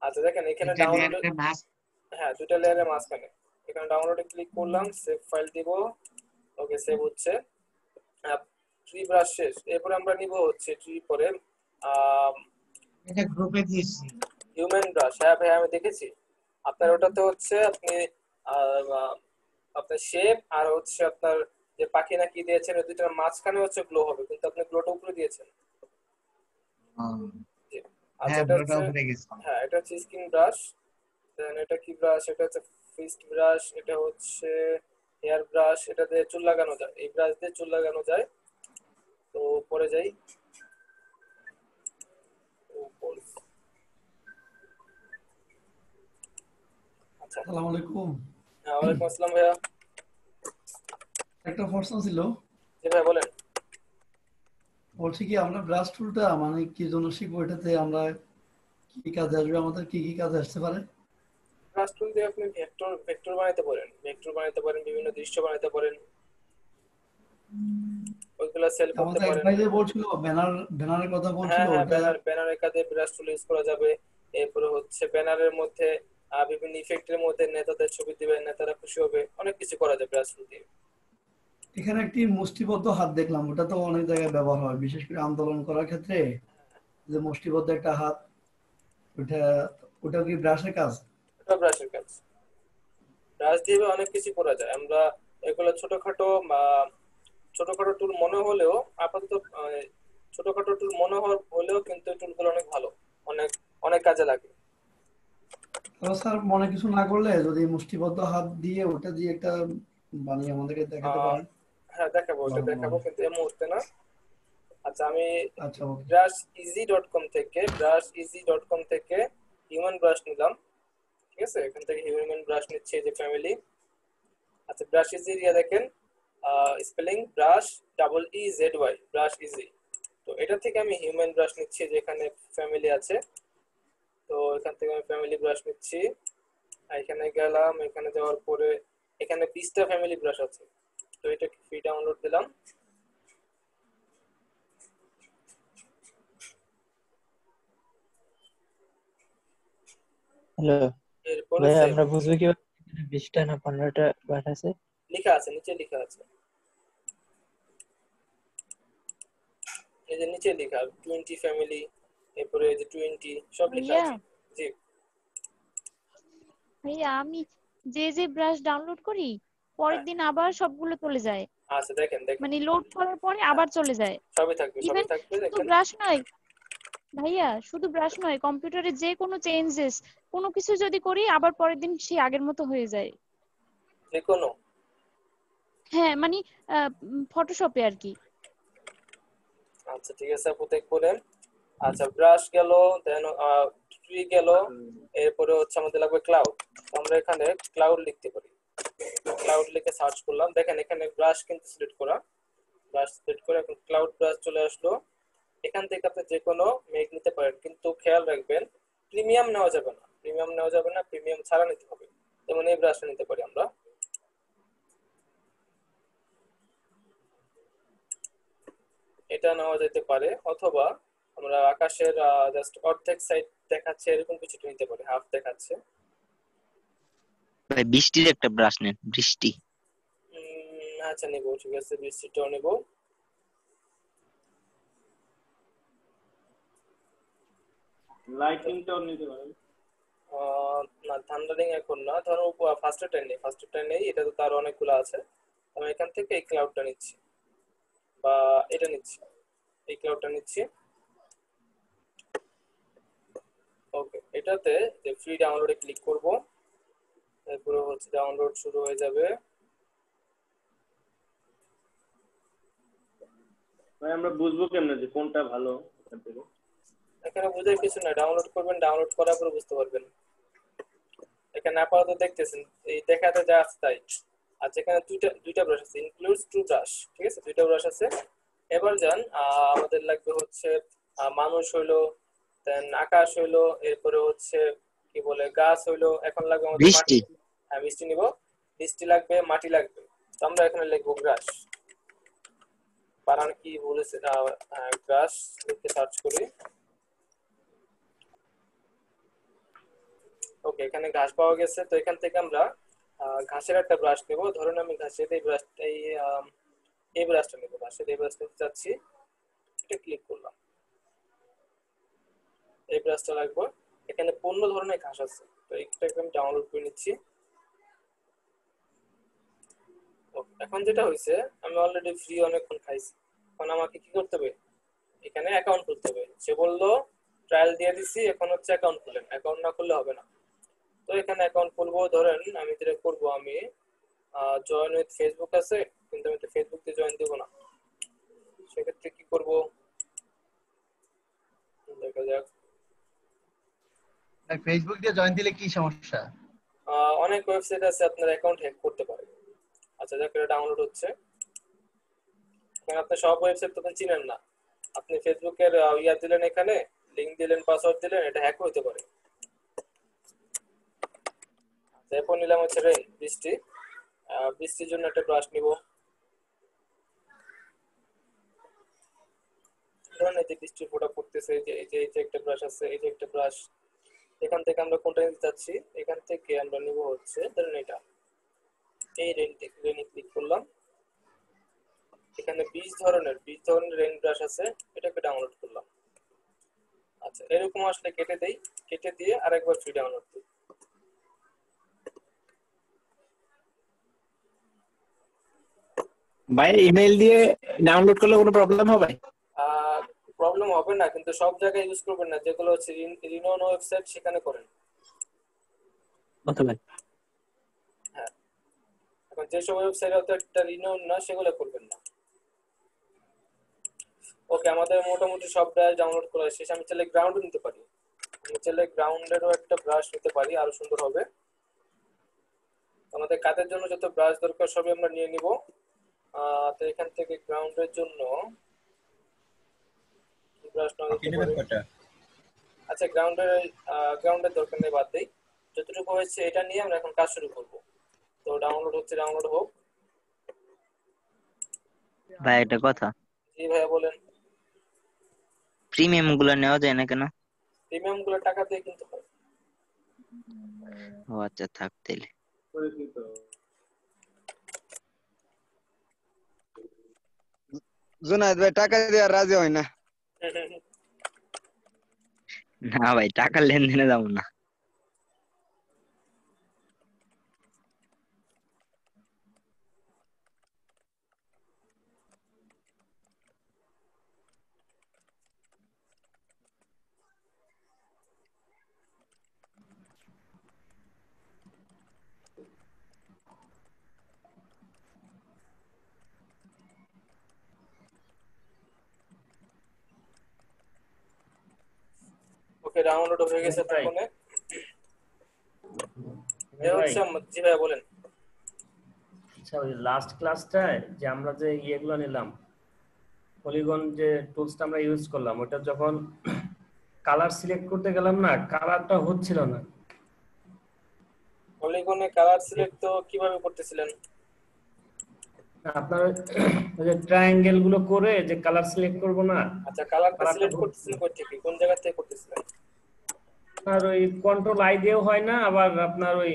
আচ্ছা দেখেন এখানে ডাউনলোড, হ্যাঁ দুইটা লেয়ারের মাঝখানে, এখানে ডাউনলোডে ক্লিক করলাম, সেভ ফাইল দিব, ওকে সেভ হচ্ছে। ট্রি ব্রাশ শেষ, এরপর আমরা নিব হচ্ছে ট্রি পরে এটা গ্রুপে দিয়েছি হিউম্যান ব্রাশ। হ্যাঁ ভাই আমি দেখেছি আপনার ওটাতে হচ্ছে আপনি আপনার শেপ আর হচ্ছে আপনার যে পাখি না কি দিয়েছেন, ওই দুইটার মাঝখানে হচ্ছে গ্লো হবে, কিন্তু আপনি গ্লোটা উপরে দিয়েছেন। আচ্ছা এটা হচ্ছে, হ্যাঁ এটা হচ্ছে স্কিন ব্রাশ। দেন এটা কি ব্রাশ? এটা হচ্ছে ফিস্ট ব্রাশ। এটা হচ্ছে হেয়ার ব্রাশ, এটা দিয়ে চুল লাগানো যায়, এই ব্রাশ দিয়ে চুল লাগানো যায়। তো পরে যাই, আচ্ছা আসসালামু আলাইকুম। হ্যাঁ ওয়ালাইকুম আসসালাম ভাইয়া। একটা প্রশ্ন ছিল। জি ভাই বলেন। বলছি কি আমরা ব্রাশ টুলটা মানে কি জন্য শিখবো, এটাতে আমরা কি কাজে আসবে, আমাদের কি কি কাজে আসতে পারে? ব্রাশ টুল দিয়ে আপনি ভেক্টর বানাতে পারেন, বিভিন্ন দৃশ্য বানাতে পারেন, ওইগুলা সেল করতে আমাদের এক পারেন। ভাই যে বলছিল ব্যানারের কথা বলছিল, হ্যাঁ ওটা ব্যানারের কাজে ব্রাশ টুল ইউজ করা যাবে। এরপরে হচ্ছে ব্যানারের মধ্যে বিভিন্ন ইফেক্টের মধ্যে নেতাদের ছবি দিবেন, নেতারা খুশি হবে, অনেক কিছু করা যায় ব্রাশ টুল দিয়ে। এখানে একটি মুষ্টিবদ্ধ হাত দেখলাম, ওটা তো অনেক জায়গায় ব্যবহার হয়, বিশেষ করে আন্দোলন করার ক্ষেত্রে যে মুষ্টিবদ্ধ একটা হাত, ওটা ওটা কি ব্রাশের কাজ? ওটা ব্রাশের কাজ। ব্রাশ দিয়ে অনেক কিছু করা যায়। আমরা এগুলো ছোটখাটো টুল মনে হলেও আপাতত ছোটখাটো টুল মনে হলেও কিন্তু এই টুলগুলো অনেক ভালো, অনেক অনেক কাজে লাগে। স্যার মনে কিছু না করলে যদি মুষ্টিবদ্ধ হাত দিয়ে ওটা দিয়ে একটা বানিয়ে আমাদেরকে দেখাতে পারেন? হ্যাঁ দেখাবো, ওটা দেখাবো, কিন্তু এই মুহূর্তে না। আচ্ছা আমি আচ্ছা brushEasy.com থেকে হিউম্যান ব্রাশ নিলাম, ঠিক আছে? এখান থেকে হিউম্যান ব্রাশ নিচ্ছে, যে ফ্যামিলি। আচ্ছা ব্রাশ ইজি দিয়ে দেখেন, spelling brush EEZY, brush easy. তো এটা থেকে আমি হিউম্যান ব্রাশ নিচ্ছি, যেখানে ফ্যামিলি আছে। তো এখান থেকে আমি ফ্যামিলি ব্রাশ নিচ্ছি, এখানে গেলাম, এখানে যাওয়ার পরে এখানে 20টা ফ্যামিলি ব্রাশ আছে। তো এটা ফ্রি ডাউনলোড দিলাম। হ্যালো এরপরে ভাই, আমরা বুঝবো কিভাবে 20টা না 15টা ব্রাশ আছে? লেখা আছে, নিচে লেখা আছে, এই যে নিচে লেখা 20 ফ্যামিলি, এরপরে এই যে 20 সব লেখা আছে। জি ভাইয়া, আমি যে ব্রাশ ডাউনলোড করি পরের দিন আবার সবগুলো চলে যায়, আচ্ছা দেখেন মানে লোড করার পরে আবার চলে যায়। সবই থাকবে ইভেন শুধু দেখেন। ব্রাশ নয় ভাইয়া, শুধু ব্রাশ নয়, কম্পিউটারে যে কোনো চেঞ্জেস কোনো কিছু যদি করি আবার পরের দিন সেই আগের মতো হয়ে যায়। যে কোনো, হ্যাঁ মানে ফটোশপে আর কি। আচ্ছা ঠিক আছে আপু দেখবেন। আচ্ছা ব্রাশ গেল, দেন ট্রি গেল, এরপরে হচ্ছে আমাদের লাগবে ক্লাউড। আমরা এখানে ক্লাউড লিখতে পারি, ক্লাউড লিখে সার্চ করলাম, দেখেন এখানে ব্রাশ কিন্তু সিলেক্ট করা, ব্রাশ সিলেক্ট করে এখন ক্লাউড ব্রাশ চলে আসলো। এখান থেকে আপনি যে কোনো মেঘ নিতে পারেন, কিন্তু খেয়াল রাখবেন প্রিমিয়াম নেওয়া যাবে না, প্রিমিয়াম ছাড়া নিতে হবে। যেমন এই ব্রাশটা নিতে পারি আমরা, এটা নেওয়া যেতে পারে, অথবা আমরা আকাশের জাস্ট অর্ধেক সাইড দেখাচ্ছে এরকম কিছু নিতে পারি, হাফ দেখাচ্ছে। ভাই বৃষ্টির একটা ব্রাশ নেন, বৃষ্টি। আচ্ছা নিব, ঠিক আছে, বৃষ্টিটাও নিব। লাইটিংটাও নিতে পারেন। না থান্ডারিং এখন না, ধরো ফার্স্টটা নেই, ফার্স্টটা নেই, এটা তো তার অনেকগুলো আছে। আমি এখান থেকে এই ক্লাউডটা নিচ্ছি বা এটা নিচ্ছি, এই ক্লাউডটা নিচ্ছি। ওকে, এটাতে যে ফ্রি ডাউনলোডে ক্লিক করব, এরপরে হচ্ছে ডাউনলোড শুরু হয়ে যাবে। ভাই আমরা বুঝবো কেমনে যে কোনটা ভালো এখান থেকে? এখানে বুঝার কিছু না, ডাউনলোড করবেন, ডাউনলোড করার পরে বুঝতে পারবেন। এখানে আপাতত দেখতেছেন এই দেখাতে যা আছে তাই। আচ্ছা, এখানে দুইটা ব্রাশ আছে, ইনক্লুডস টু ব্রাশ, ঠিক আছে, দুইটা ব্রাশ আছে। এবার যান, আমাদের লাগবে হচ্ছে মানুষ হইলো, দেন আকাশ হইলো, এরপরে হচ্ছে কি বলে গাছ হইলো, এখন লাগবে আমাদের বৃষ্টি। মাটি। হ্যাঁ বৃষ্টি নিব, বৃষ্টি লাগবে, মাটি লাগবে। তো আমরা এখানে লিখবো গ্রাস। বানান কি বলেছে, গ্রাস লিখে সার্চ করি। ওকে, এখানে ঘাস পাওয়া গেছে। তো এখান থেকে আমরা ঘাসের একটা ব্রাশ নেব। ধরুন আমি ঘাসের এই ব্রাশটা নেব, ঘাসের এই ব্রাশটা নিতে চাচ্ছি, এটা ক্লিক করলাম। এই ব্রাশটা লাগবে। এখানে 15 ধরনের ঘাস আছে, তো এইটাকে আমি ডাউনলোড করে নিচ্ছি। এখন যেটা হয়েছে, আমি অলরেডি ফ্রি অনেকক্ষণ খাইছি, এখন আমাকে কি করতে হবে, এখানে অ্যাকাউন্ট খুলতে হবে। সে বললো ট্রায়াল দিয়ে দিছি, এখন হচ্ছে অ্যাকাউন্ট খুলেন, অ্যাকাউন্ট না খুললে হবে না। তো এখানে অ্যাকাউন্ট খুলবো। ধরেন আমি যেটা করবো, আমি জয়েন উইথ ফেসবুক আছে, কিন্তু আমি তো ফেসবুক দিয়ে জয়েন দেবো না। সেক্ষেত্রে কি করবো দেখা যাক। ফেসবুক দিয়ে জয়েন দিলে কি সমস্যা? অনেক ওয়েবসাইট আছে আপনার অ্যাকাউন্ট হ্যাক করতে পারে। আচ্ছা যাক, এটা ডাউনলোড হচ্ছে। আপনি সব ওয়েবসাইট তো চিনেন না, আপনি ফেসবুকের ইয়া দিলেন, এখানে লিংক দিলেন, পাসওয়ার্ড দিলেন, এটা হ্যাক হতে পারে। এরপর নিলাম হচ্ছে রেইন, বৃষ্টি। বৃষ্টির জন্য একটা ব্রাশ নিব। ধরুন এই যে বৃষ্টির ফোঁটা পড়তেছে, এই যে একটা ব্রাশ আছে, এই যে একটা ব্রাশ। এখান থেকে আমরা কোনটা নিতে চাচ্ছি, এখান থেকে আমরা নিব হচ্ছে ধরুন এটা, এই রেইনে ক্লিক করলাম। এখানে 20 ধরনের রেইন ব্রাশ আছে, এটাকে ডাউনলোড করলাম। আচ্ছা এরকম আসলে কেটে দেই, কেটে দিয়ে আরেকবার ফ্রি ডাউনলোড দিই। ভাই ইমেল দিয়ে ডাউনলোড করলে কোনো প্রবলেম হবে? প্রবলেম হবে না, কিন্তু সব জায়গায় ইউজ করবেন না, যেগুলো হচ্ছে রিনোন ওয়েবসাইট সেখানে করেন। ওকে ভাই। হ্যাঁ, এখন যেসব ওয়েবসাইট হয়তো একটা রিনোন না, সেগুলো করবেন না। ওকে, আমাদের মোটামুটি সব ব্রাশ ডাউনলোড করা শেষ। আমি চাইলে গ্রাউন্ডও নিতে পারি, আমি চাইলে গ্রাউন্ডেরও একটা ব্রাশ নিতে পারি, আরো সুন্দর হবে। আমাদের কাজের জন্য যত ব্রাশ দরকার সবই আমরা নিয়ে নিব। তো এখান থেকে গ্রাউন্ডের জন্য ব্রাশ নাও নিতে পারি। আচ্ছা গ্রাউন্ডের দরকার নেই, বাদ দেই। যতটুকু হয়েছে এটা নিয়ে আমরা এখন কাজ শুরু করব। তো ডাউনলোড হচ্ছে, ডাউনলোড হোক। ভাই একটা কথা, জি ভাইয়া বলেন। প্রিমিয়াম গুলো নেওয়া যায় না কেন? প্রিমিয়াম গুলো টাকা দিয়ে কিনতে হয়। ও আচ্ছা, থাক তাইলে। জুনায়েদ ভাই টাকা দিয়ে রাজি হয় না। না ভাই, টাকার লেনদেনে যাবো না। ওকে, ডাউনলোড হয়ে গেছে ফোনে। জি ভাইয়া বলেন। আচ্ছা, ওই লাস্ট ক্লাসটায় যে আমরা যে ইয়েগুলো নিলাম, পলিগন যে টুলসটা আমরা ইউজ করলাম, ওটা যখন কালার সিলেক্ট করতে গেলাম না, কালারটা হচ্ছিল না। পলিগনে কালার সিলেক্ট তো কিভাবে করতেছিলেন? আপনার ওই যে ট্রায়াঙ্গেল গুলো করে যে কালার সিলেক্ট করব না, আচ্ছা কালারটা সিলেক্ট করতেছেন কই থেকে, কোন জায়গা থেকে করতেছেন? আপনার ওই কন্ট্রোল আই দিয়েও হয় না, আবার আপনার ওই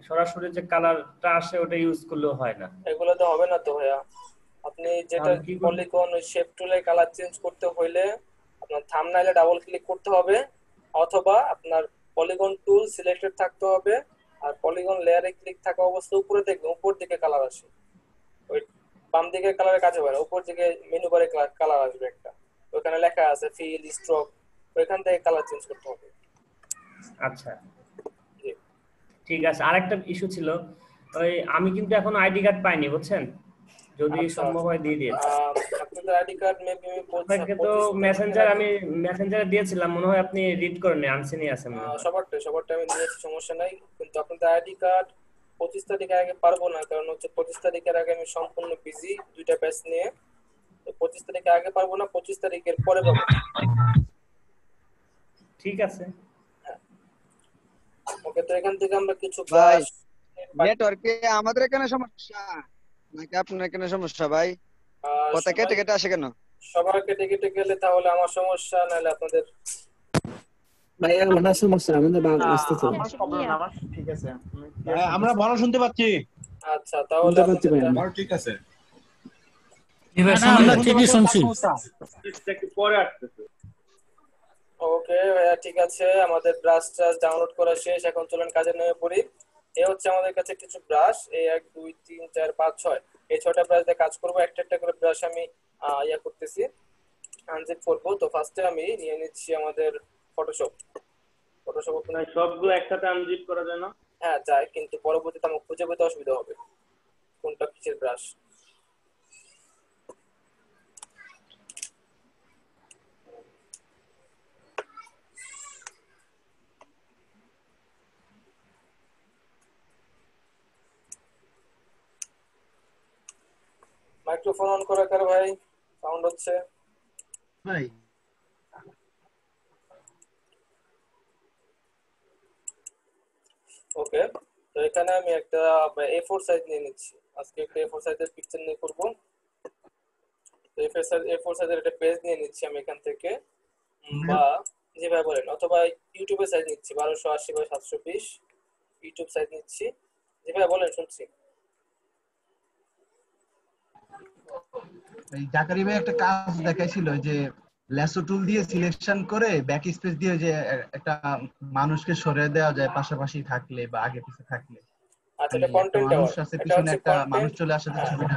সরাসরি যে কালারটা আসে ওটা ইউজ করলেও হয় না। এগুলো তো হবে না তো ভাইয়া। আপনি যেটা পলিগন ওই শেপ টুলে কালার চেঞ্জ করতে হইলে আপনার থাম্বনেইলে ডাবল ক্লিক করতে হবে, অথবা আপনার পলিগন টুল সিলেক্টেড থাকতে হবে, আর পলিগন লেয়ারে ক্লিক থাকা অবস্থায় উপরে দেখবেন উপর দিকে কালার আসে, ওই বাম দিকে কালারের কাজ হবে না, উপর দিকে মেনু বারে কালার আসবে একটা, ওখানে লেখা আছে ফিল স্ট্রোক, ওইখান থেকে কালার চেঞ্জ করতে হবে। আচ্ছা ঠিক আছে। আরেকটা ইস্যু ছিল, ওই আমি কিন্তু এখন আইডি কার্ড পাইনি বুঝছেন, যদি সম্ভব হয় দিয়ে দিন। আপনাদের আইডি কার্ড মেবি আমি বলছি আপনাকে তো মেসেঞ্জারে দিয়েছিলাম, মনে হয় আপনি রিড করেননি, আনসিনই আছে মনে হয়। সবারটা আমি নিয়েছি, সমস্যা নাই, কিন্তু আপনাদের আইডি কার্ড 25 তারিখের আগে পারবো না, কারণ হচ্ছে 25 তারিখের আগে আমি সম্পূর্ণ বিজি দুইটা ব্যাচ নিয়ে, তো 25 তারিখের আগে পারবো না, 25 তারিখের পরে পাবো। ঠিক আছে ওকে, তো এখান থেকে আমরা কিছু ভাই নেটওয়ার্কে আমাদের এখানে সমস্যা নাকি আপনার এখানে সমস্যা ভাই? কথা কেটে কেটে আসে কেন? সবার কেটে কেটে গেলে তাহলে আমার সমস্যা, নাহলে আপনাদের ভাই আমার সমস্যা, আমাদের আসতে তো আমার প্রবলেম না, আমার ঠিক আছে। আমরা ভালো শুনতে পাচ্ছি। আচ্ছা তাহলে আমার ঠিক আছে। আমরা ঠিকই শুনছি। একটু পরে আসতেছে। ওকে ভাইয়া ঠিক আছে, আমাদের ব্রাশ টাশ ডাউনলোড করা শেষ, এখন চলেন কাজে নেমে পড়ি। এই হচ্ছে আমাদের কাছে কিছু ব্রাশ, এই 1 2 3 4 5 6, এই 6টা ব্রাশ দিয়ে কাজ করব। একটা একটা করে ব্রাশ আমি করতেছি, আনজিপ করব। তো ফার্স্টে আমি নিয়ে নিচ্ছি আমাদের ফটোশপ। আপনার সবগুলো একসাথে আনজিপ করা যায় না? হ্যাঁ যায়, কিন্তু পরবর্তীতে আমার খুঁজে পেতে অসুবিধা হবে কোনটা কিসের ব্রাশ। মাইক্রোফোন অন করা কার ভাই? সাউন্ড হচ্ছে ভাই। ওকে, তো এখানে আমি একটা A4 সাইজ নিয়ে নিচ্ছি, আজকে একটা A4 সাইজের পিকচার নিয়ে করব। তো A4 সাইজের একটা পেজ নিয়ে নিচ্ছি আমি এখান থেকে, বা যেভাবে বলেন, অথবা ইউটিউবে সাইজ নিচ্ছি 1280 বাই 720 ইউটিউব সাইজ নিচ্ছি, যেভাবে বলেন শুনছি। এই জাকারি ভাই একটা কাজ দেখাইছিল যে ল্যাসো টুল দিয়ে সিলেকশন করে ব্যাক স্পেস দিয়ে যে একটা মানুষকে সরিয়ে দেওয়া যায় পাশাপাশি থাকলে বা আগে পিছে থাকলে। আচ্ছা এটা কন্টেন্ট মানুষ আছে পিছনে একটা মানুষ চলে আসে ছবিটা।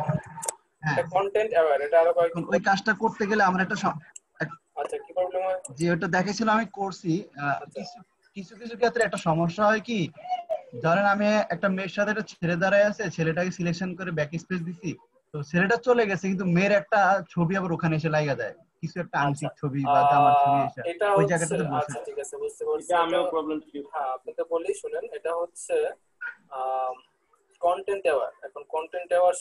এটা কন্টেন্ট অ্যাওয়ার, এটা আরো কয়েকদিন ওই কাজটা করতে গেলে আমরা একটা আচ্ছা কি প্রবলেম হয় যে ওটা দেখাইছিল আমি করছি, কিছু কিছু ক্ষেত্রে একটা সমস্যা হয় কি, ধরেন আমি একটা মেয়ের সাথে একটা ছেলে দাঁড়ায় আছে, ছেলেটাকে সিলেকশন করে ব্যাক স্পেস দিছি, তো ছেলেটা চলে গেছে কিন্তু মেয়ের একটা ছবি আবার ওখানে এসে লাগা যায়, কিছু একটা আংশিক ছবি বা জামার ছবি এসে ওই জায়গাটাতে বসে। আচ্ছা ঠিক আছে, বুঝতে পারছি, এটা আমিও প্রবলেম ছিল। হ্যাঁ আপনাকে বলি শুনেন, এটা হচ্ছে কন্টেন্ট অ্যাওয়ার। এখন কন্টেন্ট অ্যাওয়ার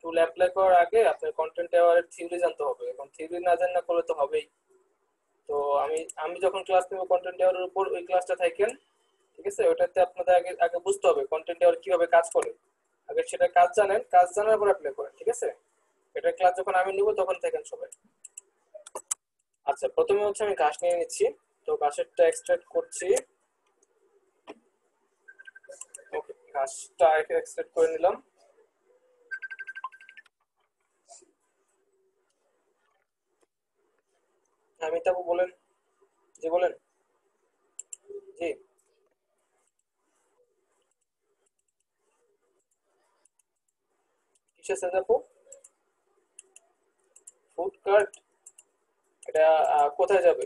টুল অ্যাপ্লাই করার আগে আপনার কন্টেন্ট অ্যাওয়ারের থিওরি জানতে হবে, এখন থিওরি না জানা করলে তো হবেই। তো আমি যখন ক্লাস নেব কন্টেন্ট অ্যাওয়ারের উপর, ওই ক্লাসটা থাকেন, ঠিক আছে, ওটাতে আপনাদের আগে বুঝতে হবে কন্টেন্ট অ্যাওয়ার কিভাবে কাজ করে, আগে সেটা কাজ জানেন, কাজ জানার পর অ্যাপ্লাই করেন, ঠিক আছে। এটা ক্লাস যখন আমি নিব তখন থাকেন সবাই। আচ্ছা প্রথমে হচ্ছে আমি ঘাস নিয়ে নিচ্ছি, তো ঘাসেরটা এক্সট্রাক্ট করছি। ওকে, ঘাসটা এক্সট্রাক্ট করে নিলাম। আমি তাবু বলেন, জি বলেন। জি কিসের সাথে আপু? ফুড কার্ট, এটা কোথায় যাবে?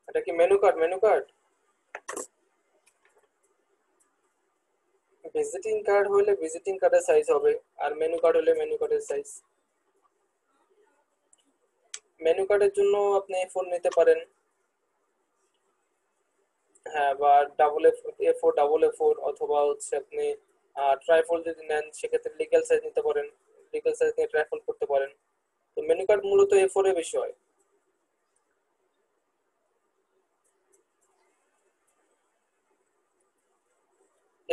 এটা কি menu card? Menu card, visiting card হলে ভিজিটিং কার্ডের সাইজ হবে, আর মেনু কার্ড হলে মেনু কার্ডের সাইজ। মেনু কার্ডের জন্য আপনি A4 নিতে পারেন, হ্যাঁ, বা A4 ডাবল A4, অথবা হচ্ছে আপনি ট্রাইফোল্ড যদি নেন সেক্ষেত্রে লিগ্যাল সাইজ নিতে পারেন, লিগ্যাল সাইজ নিয়ে ট্রাইফোল্ড করতে পারেন। তো মেনু কার্ড মূলত A4 এ বেশি হয়।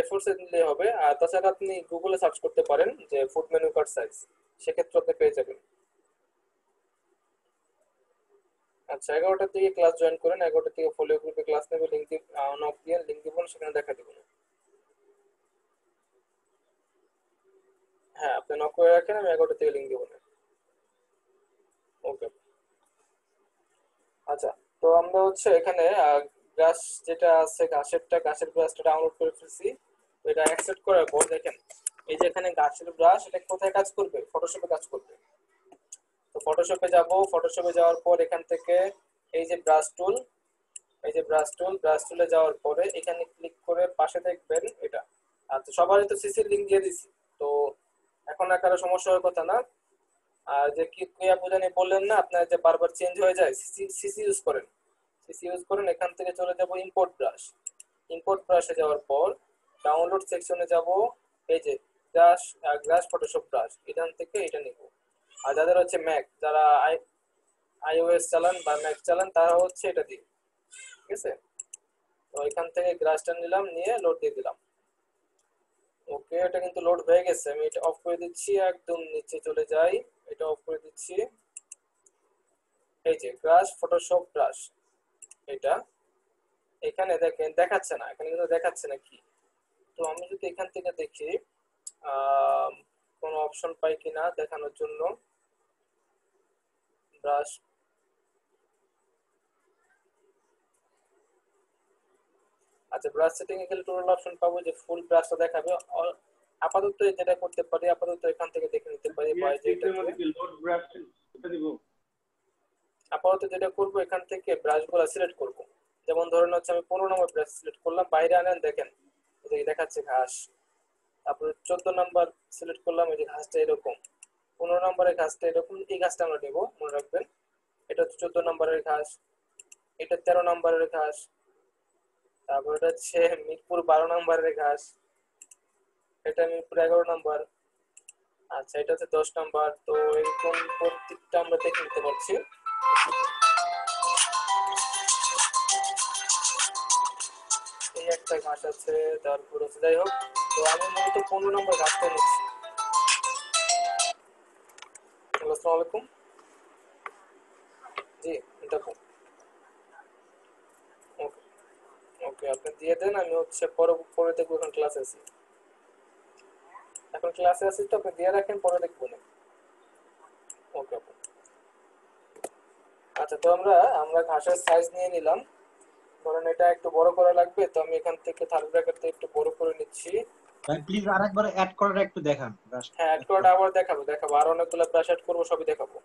A4 সাইজ নিলে হবে। আর তাছাড়া আপনি গুগলে সার্চ করতে পারেন যে ফুড মেনু কার্ড সাইজ, সেক্ষেত্রে আপনি পেয়ে যাবেন। আচ্ছা 11টার দিকে ক্লাস জয়েন করেন, 11টার থেকে ফলো গ্রুপে ক্লাস নেবে, লিংক নক দিয়ে লিংক দিব, সেখানে দেখা দিব না। হ্যাঁ আপনি নক করে রাখেন, আমি 11টা থেকে লিংক দিব না। ওকে আচ্ছা, তো আমরা হচ্ছে এখানে গ্রাস যেটা আছে ঘাসের ব্রাশটা ডাউনলোড করে ফেলছি। এটা অ্যাকসেপ্ট করার পর দেখেন এই যে এখানে ঘাসের ব্রাশ, এটা কোথায় কাজ করবে? ফটোশপে কাজ করবে। তো ফটোশপে যাব, ফটোশপে যাওয়ার পর এখান থেকে এই যে ব্রাশ টুল, এই যে ব্রাশ টুলে যাওয়ার পরে এখানে ক্লিক করে পাশে দেখবেন এটা। আচ্ছা সবারই তো সিসির লিংক দিয়ে দিছি, তো এখন আর কারো সমস্যা হওয়ার কথা না। আর যে কি আপনি জানি বললেন না আপনার যে বারবার চেঞ্জ হয়ে যায়, সিসি ইউজ করেন, এখান থেকে চলে যাব ইম্পোর্ট ব্রাশে যাওয়ার পর ডাউনলোড সেকশনে যাব, এই যে গ্রাস ফটোশপ ব্রাশ, এখান থেকে এটা নিব। আর যাদের হচ্ছে ম্যাক, যারা আইওএস চালান বা ম্যাক চালান, তারা হচ্ছে এটা দিন, ঠিক আছে। তো এখান থেকে গ্রাসটা নিলাম, নিয়ে লোড দিয়ে দিলাম। ওকে এটা কিন্তু লোড হয়ে গেছে, আমি এটা অফ করে দিচ্ছি, একদম নিচে চলে যাই, এটা অফ করে দিচ্ছি। এই যে গ্রাস ফটোশপ ব্রাশ, এটা এখানে দেখেন দেখাচ্ছে না, এখানে কিন্তু দেখাচ্ছে না কি। তো আমি যদি এখান থেকে দেখি কোনো অপশন পাই কিনা দেখানোর জন্য, ব্রাশ আচ্ছা ব্রাশ সেটিং এ গেলে টোটাল অপশন পাবো, যে ফুল ব্রাশটা দেখাবে। আপাতত যেটা করতে পারি, আপাতত এখান থেকে দেখে নিতে পারি, আপাতত যেটা করবো এখান থেকে ব্রাশগুলো সিলেক্ট করব। যেমন ধরেন হচ্ছে আমি 15 নম্বর ব্রাশ সিলেক্ট করলাম, বাইরে আনেন দেখেন এদিকে দেখাচ্ছে ঘাস। তারপরে 14 নাম্বার সিলেক্ট করলাম, এই যে ঘাসটা এরকম। 15 নম্বরের ঘাসটা এরকম, এই ঘাসটা আমরা নেব, মনে রাখবেন। এটা হচ্ছে 14 নম্বরের ঘাস, এটা 13 নম্বরের ঘাস, তারপর এটা হচ্ছে মিরপুর 12 নম্বরের ঘাস, এটা মিরপুর 11 নম্বর, আচ্ছা এটা হচ্ছে 10 নম্বর। তো এরকম প্রত্যেকটা আমরা দেখে নিতে পারছি। এই একটা ঘাস আছে, তারপর হচ্ছে যাই হোক, তো আমি মূলত 15 নম্বর ঘাসটা নিচ্ছি। আসসালামু আলাইকুম, জি দেখো ওকে ওকে আপনি দিয়ে দেন, আমি হচ্ছে পরে দেখবো। এখন ক্লাসে আছি, তো আপনি দিয়ে রাখেন, পরে দেখবো না। ওকে ওকে আচ্ছা, তো আমরা ঘাসের সাইজ নিয়ে নিলাম। ধরেন এটা একটু বড় করা লাগবে, তো আমি এখান থেকে থার্ড ব্র্যাকেট থেকে একটু বড় করে নিচ্ছি। ভাই প্লিজ আরেকবার অ্যাড করাটা একটু দেখান। হ্যাঁ অ্যাড করাটা আবার দেখাবো, আর অনেকগুলো ব্রাশ অ্যাড করবো, সবই দেখাবো।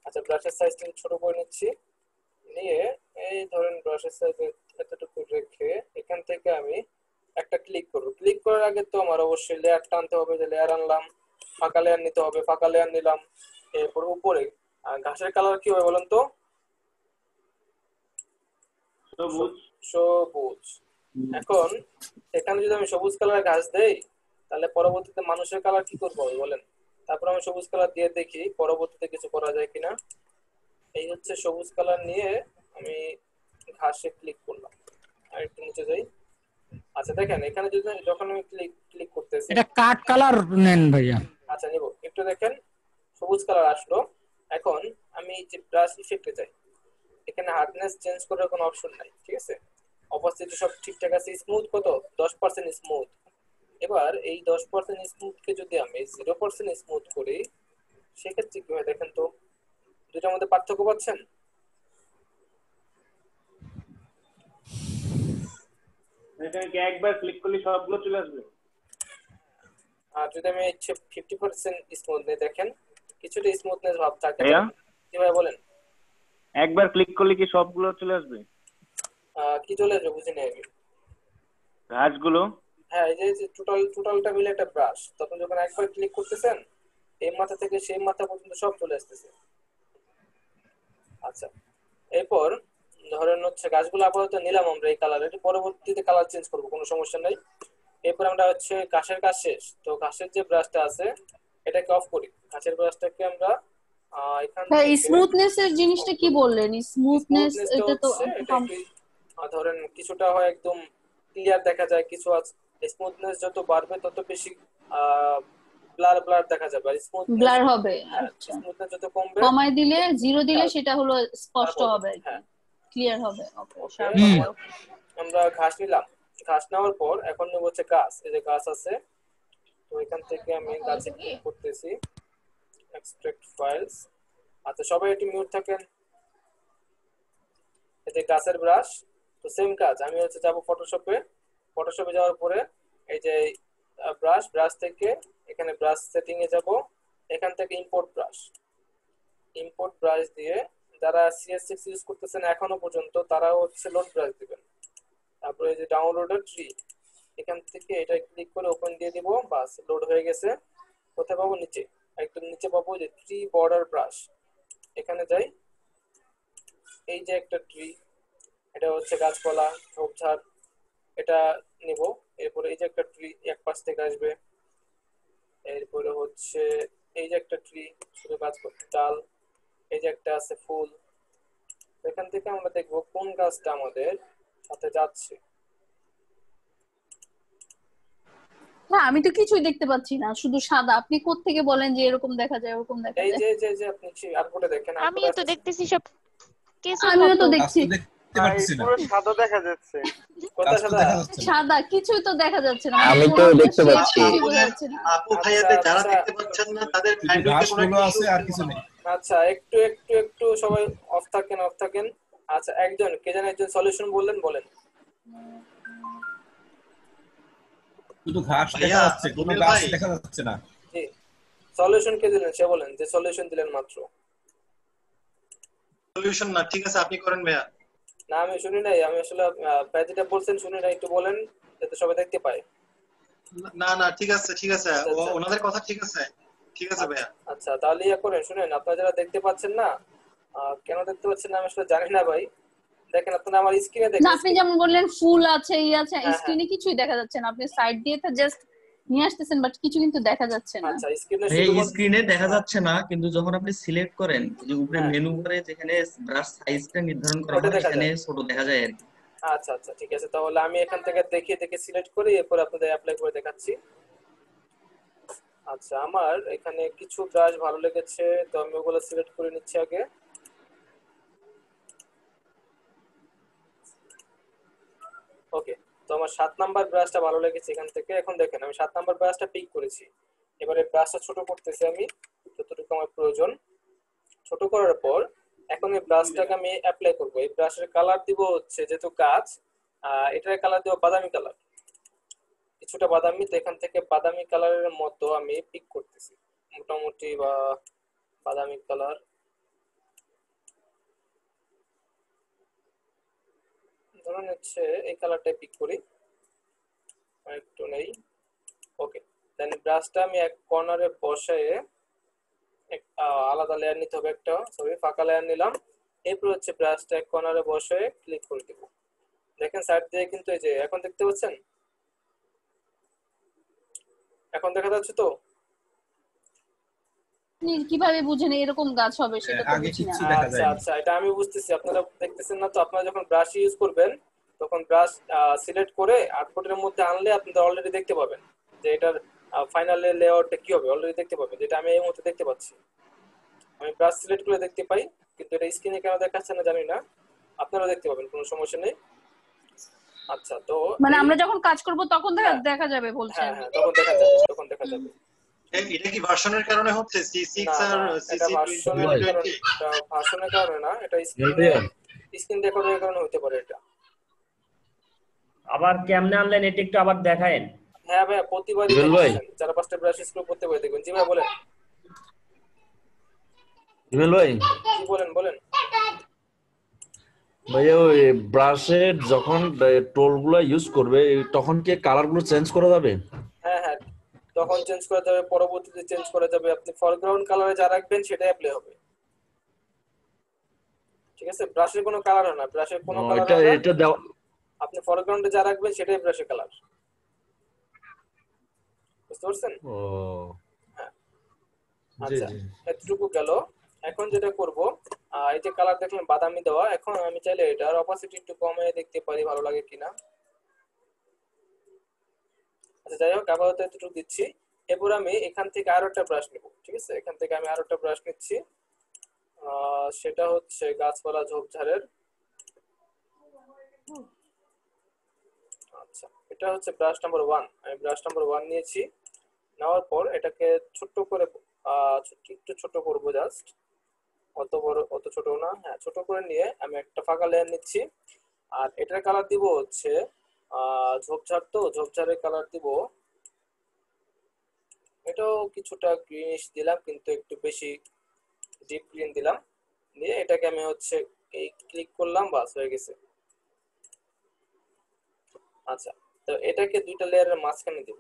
আচ্ছা ব্রাশের সাইজটা ছোট করে নিচ্ছি, নিয়ে এই ধরেন ব্রাশের সাইজ এতটুকু রেখে এখান থেকে আমি একটা ক্লিক করব। ক্লিক করার আগে তো আমার অবশ্যই লেয়ার টানতে হবে, যে লেয়ার আনলাম, ফাঁকা লেয়ার নিতে হবে, ফাঁকা লেয়ার নিলাম। এরপর উপরে ঘাসের কালার কি হবে বলেন তো? সবুজ। এখন এখানে যদি আমি সবুজ কালার ঘাস দেই, তাহলে পরবর্তীতে মানুষের কালার কি করবো বলেন? তারপর আমি সবুজ কালার দিয়ে দেখি পরবর্তীতে কিছু করা যায় কিনা। এই হচ্ছে সবুজ কালার নিয়ে আমি ঘাসে ক্লিক করলাম, আর একটু নিচে যাই। আচ্ছা দেখেন এখানে যখন আমি ক্লিক করতেছি, এটা কাট কালার নেন ভাইয়া। আচ্ছা নিব, একটু দেখেন সবুজ কালার আসলো। এখন আমি যে ব্রাশ ইফেক্টে যাই, এখানে হার্ডনেস চেঞ্জ করার কোনো অপশন নাই, ঠিক আছে। অপাসিটি সব ঠিকঠাক আছে, স্মুথ কত 10% স্মুথ। এবার এই 10% স্মুথ কে যদি আমি 0% স্মুথ করি, সেক্ষেত্রে কি হয় দেখেন তো, দুটার মধ্যে পার্থক্য পাচ্ছেন? এখানে কি একবার ক্লিক করলে সবগুলো চলে আসবে? আর যদি আমি 50% স্মুথ নেই, দেখেন কিছুটা স্মুথনেস ভাব থাকে। কি ভাই বলেন? একবার ক্লিক করলে কি সবগুলো চলে আসবে? কি চলে আসবে বুঝিনি আমি। ঘাসগুলো? হ্যাঁ এই যে টোটালটা মিলে একটা ব্রাশ, তখন যখন একবার ক্লিক করতেছেন এই মাথা থেকে সেই মাথা পর্যন্ত সব চলে আসতেছে। আচ্ছা এরপর ধরেন হচ্ছে গাছগুলো আপাতত নিলাম আমরা এই কালারের, পরবর্তীতে কালার চেঞ্জ করব, কোনো সমস্যা নাই। এরপর আমরা হচ্ছে ঘাসের কাজ শেষ, তো ঘাসের যে ব্রাশটা আছে এটাকে অফ করি। ঘাসের ব্রাশটাকে আমরা এখান থেকে স্মুথনেস এর জিনিসটা কি বললেন? স্মুথনেস এটা তো ধরেন কিছুটা হয় একদম ক্লিয়ার দেখা যায়, কিছু স্মুথনেস যত বাড়বে তত বেশি ব্লার ব্লার দেখা যাবে, আর স্মুথনেস ব্লার হবে। আচ্ছা, স্মুথনেস যত কমবে কমাই দিলে, জিরো দিলে সেটা হলো স্পষ্ট হবে আর কি, হ্যাঁ ক্লিয়ার হবে। ওকে, শার্প তাহলে হবে। আমরা ঘাস নিলাম, ঘাস নেওয়ার পর এখন নেব হচ্ছে গাছ। এই যে গাছ আছে, তো এখান থেকে আমি গাছে ক্লিক করতেছি, এক্সট্রাক্ট ফাইলস। আচ্ছা সবাই একটু মিউট থাকেন। এই যে গাছের ব্রাশ, তো সেম কাজ, আমি হচ্ছে যাব ফটোশপে। ফটোশপে যাওয়ার পরে এই যে ব্রাশ, ব্রাশ থেকে এখানে ব্রাশ সেটিং এ যাব, এখান থেকে ইম্পোর্ট ব্রাশ। ইম্পোর্ট ব্রাশ দিয়ে যারা CS6 ইউজ করতেছেন এখনো পর্যন্ত তারা হচ্ছে লোড ব্রাশ দিবেন। তারপরে এই যে ডাউনলোডের ট্রি, এখান থেকে এটা ক্লিক করে ওপেন দিয়ে দিব, বাস লোড হয়ে গেছে। কোথায় পাবো? নিচে, একদম নিচে পাবো যে ট্রি বর্ডার ব্রাশ। এখানে যাই, এই যে একটা ট্রি, এটা হচ্ছে গাছপালা ঝোপঝাড়, এটা নিব। এরপরে এই যে একটা ট্রি এক পাশ থেকে আসবে, এরপরে হচ্ছে এই যে একটা ট্রি শুধু গাছপালা ডাল, এই যে একটা আছে ফুল। এখান থেকে আমরা দেখবো কোন গাছটা আমাদের সাথে যাচ্ছে। না, আমি তো কিছুই দেখতে পাচ্ছি না, শুধু সাদা। আপনি কোত্থেকে বলেন যে এরকম দেখা যায়, ওরকম দেখা এই যায়? যে আপনি আরপরে দেখেন, আমিও তো দেখতেছি সব কেসের আমিও তো মতো। দেখছি পুরো সাদা দেখা যাচ্ছে। কোথা সাদা? সাদা, কিছুই তো দেখা যাচ্ছে না। আমি তো কোনো দেখতে shape পাচ্ছি। কিছুই বোঝা যাচ্ছে না। আপু ভাইয়াদের যারা দেখতে পাচ্ছেন না তাদের ব্যান্ডউইথে কোনো একটা আছে আর কিছু নেই। আচ্ছা একটু একটু একটু সবাই অফ থাকেন, অফ থাকেন। আচ্ছা একজন কে জানেন, একজন সলিউশন বললেন, বলেন। শুধু ঘাস দেখা ভাইয়া, যাচ্ছে, কোনো সুনীল গাছ ভাই। দেখা যাচ্ছে না। জি সলিউশন কে দিলেন সে বলেন, যে সলিউশন দিলেন মাত্র। সলিউশন না, ঠিক আছে আপনি করেন ভাইয়া। না আমি শুনি নাই, আমি আসলে যেটা বলছেন শুনি নাই, একটু বলেন যাতে সবাই দেখতে পায়। না না ঠিক আছে ঠিক আছে, ওনাদের কথা ঠিক আছে, ঠিক আছে ভাইয়া। আচ্ছা তাহলে ইয়া করেন, শুনেন আপনারা যারা দেখতে পাচ্ছেন না, কেন দেখতে পাচ্ছেন না আমি আসলে জানি না ভাই। দেখেন আপনারা আমার স্ক্রিনে না, দেখেন, আপনি যেমন বললেন ফুল আছে, আছে, হ্যাঁ। স্ক্রিনে কিছুই দেখা যাচ্ছে না। আপনি সাইড দিয়ে তো জাস্ট নিয়ে আসতেছেন, বাট কিছু কিন্তু দেখা যাচ্ছে না। আচ্ছা স্ক্রিনে এই স্ক্রিনে দেখা যাচ্ছে না, কিন্তু যখন আপনি সিলেক্ট করেন যে উপরে হ্যাঁ। মেনু বারে যেখানে ব্রাশ সাইজটা নির্ধারণ করা ওটা হয় দেখা এখানে যায়। ছোট দেখা যায় আর কি। আচ্ছা আচ্ছা ঠিক আছে, তাহলে আমি এখান থেকে দেখে দেখে সিলেক্ট করি, এরপর আপনাদের অ্যাপ্লাই করে দেখাচ্ছি। আচ্ছা আমার এখানে কিছু ব্রাশ ভালো লেগেছে, তো আমি ওগুলো সিলেক্ট করে নিচ্ছি আগে। ওকে, তো আমার 7 নাম্বার ব্রাশটা ভালো লেগেছে এখান থেকে। এখন দেখেন আমি 7 নাম্বার ব্রাশটা পিক করেছি, এবারে ব্রাশটা ছোট করতেছি আমি যতটুকু আমার প্রয়োজন। ছোট করার পর এখন এই ব্রাশটাকে আমি অ্যাপ্লাই করব। এই ব্রাশের কালার দিব হচ্ছে যেহেতু কাজ, এটার কালার দেব বাদামি কালার, কিছুটা বাদামি। তো এখান থেকে বাদামি কালারের মতো আমি পিক করতেছি মোটামুটি, বা বাদামি কালার ধরুন হচ্ছে এই কালারটা পিক করি, একটু নেই। ওকে, দেন ব্রাশটা আমি এক কর্নারে বসায় আলাদা লেয়ার নিতে হবে একটা, সরি ফাঁকা লেয়ার নিলাম। এরপর হচ্ছে ব্রাশটা এক কর্নারে বসায় ক্লিক করে দিব। দেখেন সাইড দিয়ে কিন্তু এই যে এখন দেখতে পাচ্ছেন, এখন দেখা যাচ্ছে তো। আপনি কিভাবে বুঝেন এরকম গাছ হবে সেটা তো বুঝি না। আচ্ছা আচ্ছা এটা আমি বুঝতেছি, আপনারা দেখতেছেন না তো। আপনারা যখন ব্রাশ ইউজ করবেন তখন ব্রাশ সিলেক্ট করে আউটপুটের মধ্যে আনলে আপনারা অলরেডি দেখতে পাবেন যে এটার ফাইনাল লেআউটটা কি হবে, অলরেডি দেখতে পাবেন, যেটা আমি এই মুহূর্তে দেখতে পাচ্ছি। আমি ব্রাশ সিলেক্ট করে দেখতে পাই, কিন্তু এটা স্ক্রিনে কেন দেখাচ্ছে না জানি না, আপনারাও দেখতে পাবেন, কোনো সমস্যা নেই। আচ্ছা তো মানে আমরা যখন কাজ করব তখন দেখা যাবে বলছেন? হ্যাঁ তখন দেখা যাবে, তখন দেখা যাবে। এটা কি ভার্সনের কারণে হচ্ছে C6 আর এটা ভার্সনের কারণে না, এটা স্ক্রিন রেকর্ডের কারণে হতে পারে এটা। আবার কেমনে আনলেন এটা একটু আবার দেখায়েন। হ্যাঁ ভাই প্রতিবারই যারা 5টা ব্রাশ ইউজ করে প্রত্যেকবার দেখবেন। জি ভাই বলেন। ইমেল ভাই, জি বলেন বলেন। ভাইয়া ওই ব্রাশের যখন টোলগুলো ইউজ করবে তখন কি কালারগুলো চেঞ্জ করা যাবে? হ্যাঁ হ্যাঁ তখন চেঞ্জ করা যাবে, পরবর্তীতে চেঞ্জ করা যাবে। আপনি ফরগ্রাউন্ড কালারে যা রাখবেন সেটাই অ্যাপ্লাই হবে, ঠিক আছে? ব্রাশের কোনো কালার হয় না, ব্রাশের কোনো কালার হয় না, এটা দাও। আপনি ফরগ্রাউন্ডে যা রাখবেন সেটাই ব্রাশের কালার, বুঝতে পারছেন? ও হ্যাঁ আচ্ছা এতটুকু গেল। এখন যেটা করব, এই যে কালার দেখলেন বাদামি দেওয়া, এখন আমি চাইলে এটার অপাসিটি একটু কমিয়ে দেখতে পারি ভালো লাগে কিনা। আচ্ছা যাই হোক আপাতত এতটুকু দিচ্ছি। এরপর আমি এখান থেকে আরো একটা ব্রাশ নেব, ঠিক আছে? এখান থেকে আমি আরো একটা ব্রাশ নিচ্ছি, সেটা হচ্ছে গাছপালা ঝোপঝাড়ের। আচ্ছা এটা হচ্ছে ব্রাশ নাম্বার 1। আমি ব্রাশ নাম্বার 1 নিয়েছি। নেওয়ার পর এটাকে ছোট্ট করে একটু ছোট করবো, জাস্ট অত বড় অত ছোট না, হ্যাঁ ছোট করে নিয়ে আমি একটা ফাঁকা লেয়ার নিচ্ছি। আর এটার কালার দিব হচ্ছে ঝোপঝাড়, তো ঝোপঝাড়ের কালার দিব, এটাও কিছুটা গ্রিনিশ দিলাম কিন্তু একটু বেশি ডিপ গ্রিন দিলাম। দিয়ে এটাকে আমি হচ্ছে এই ক্লিক করলাম, বাস হয়ে গেছে। আচ্ছা তো এটাকে দুইটা লেয়ারের মাঝখানে দিব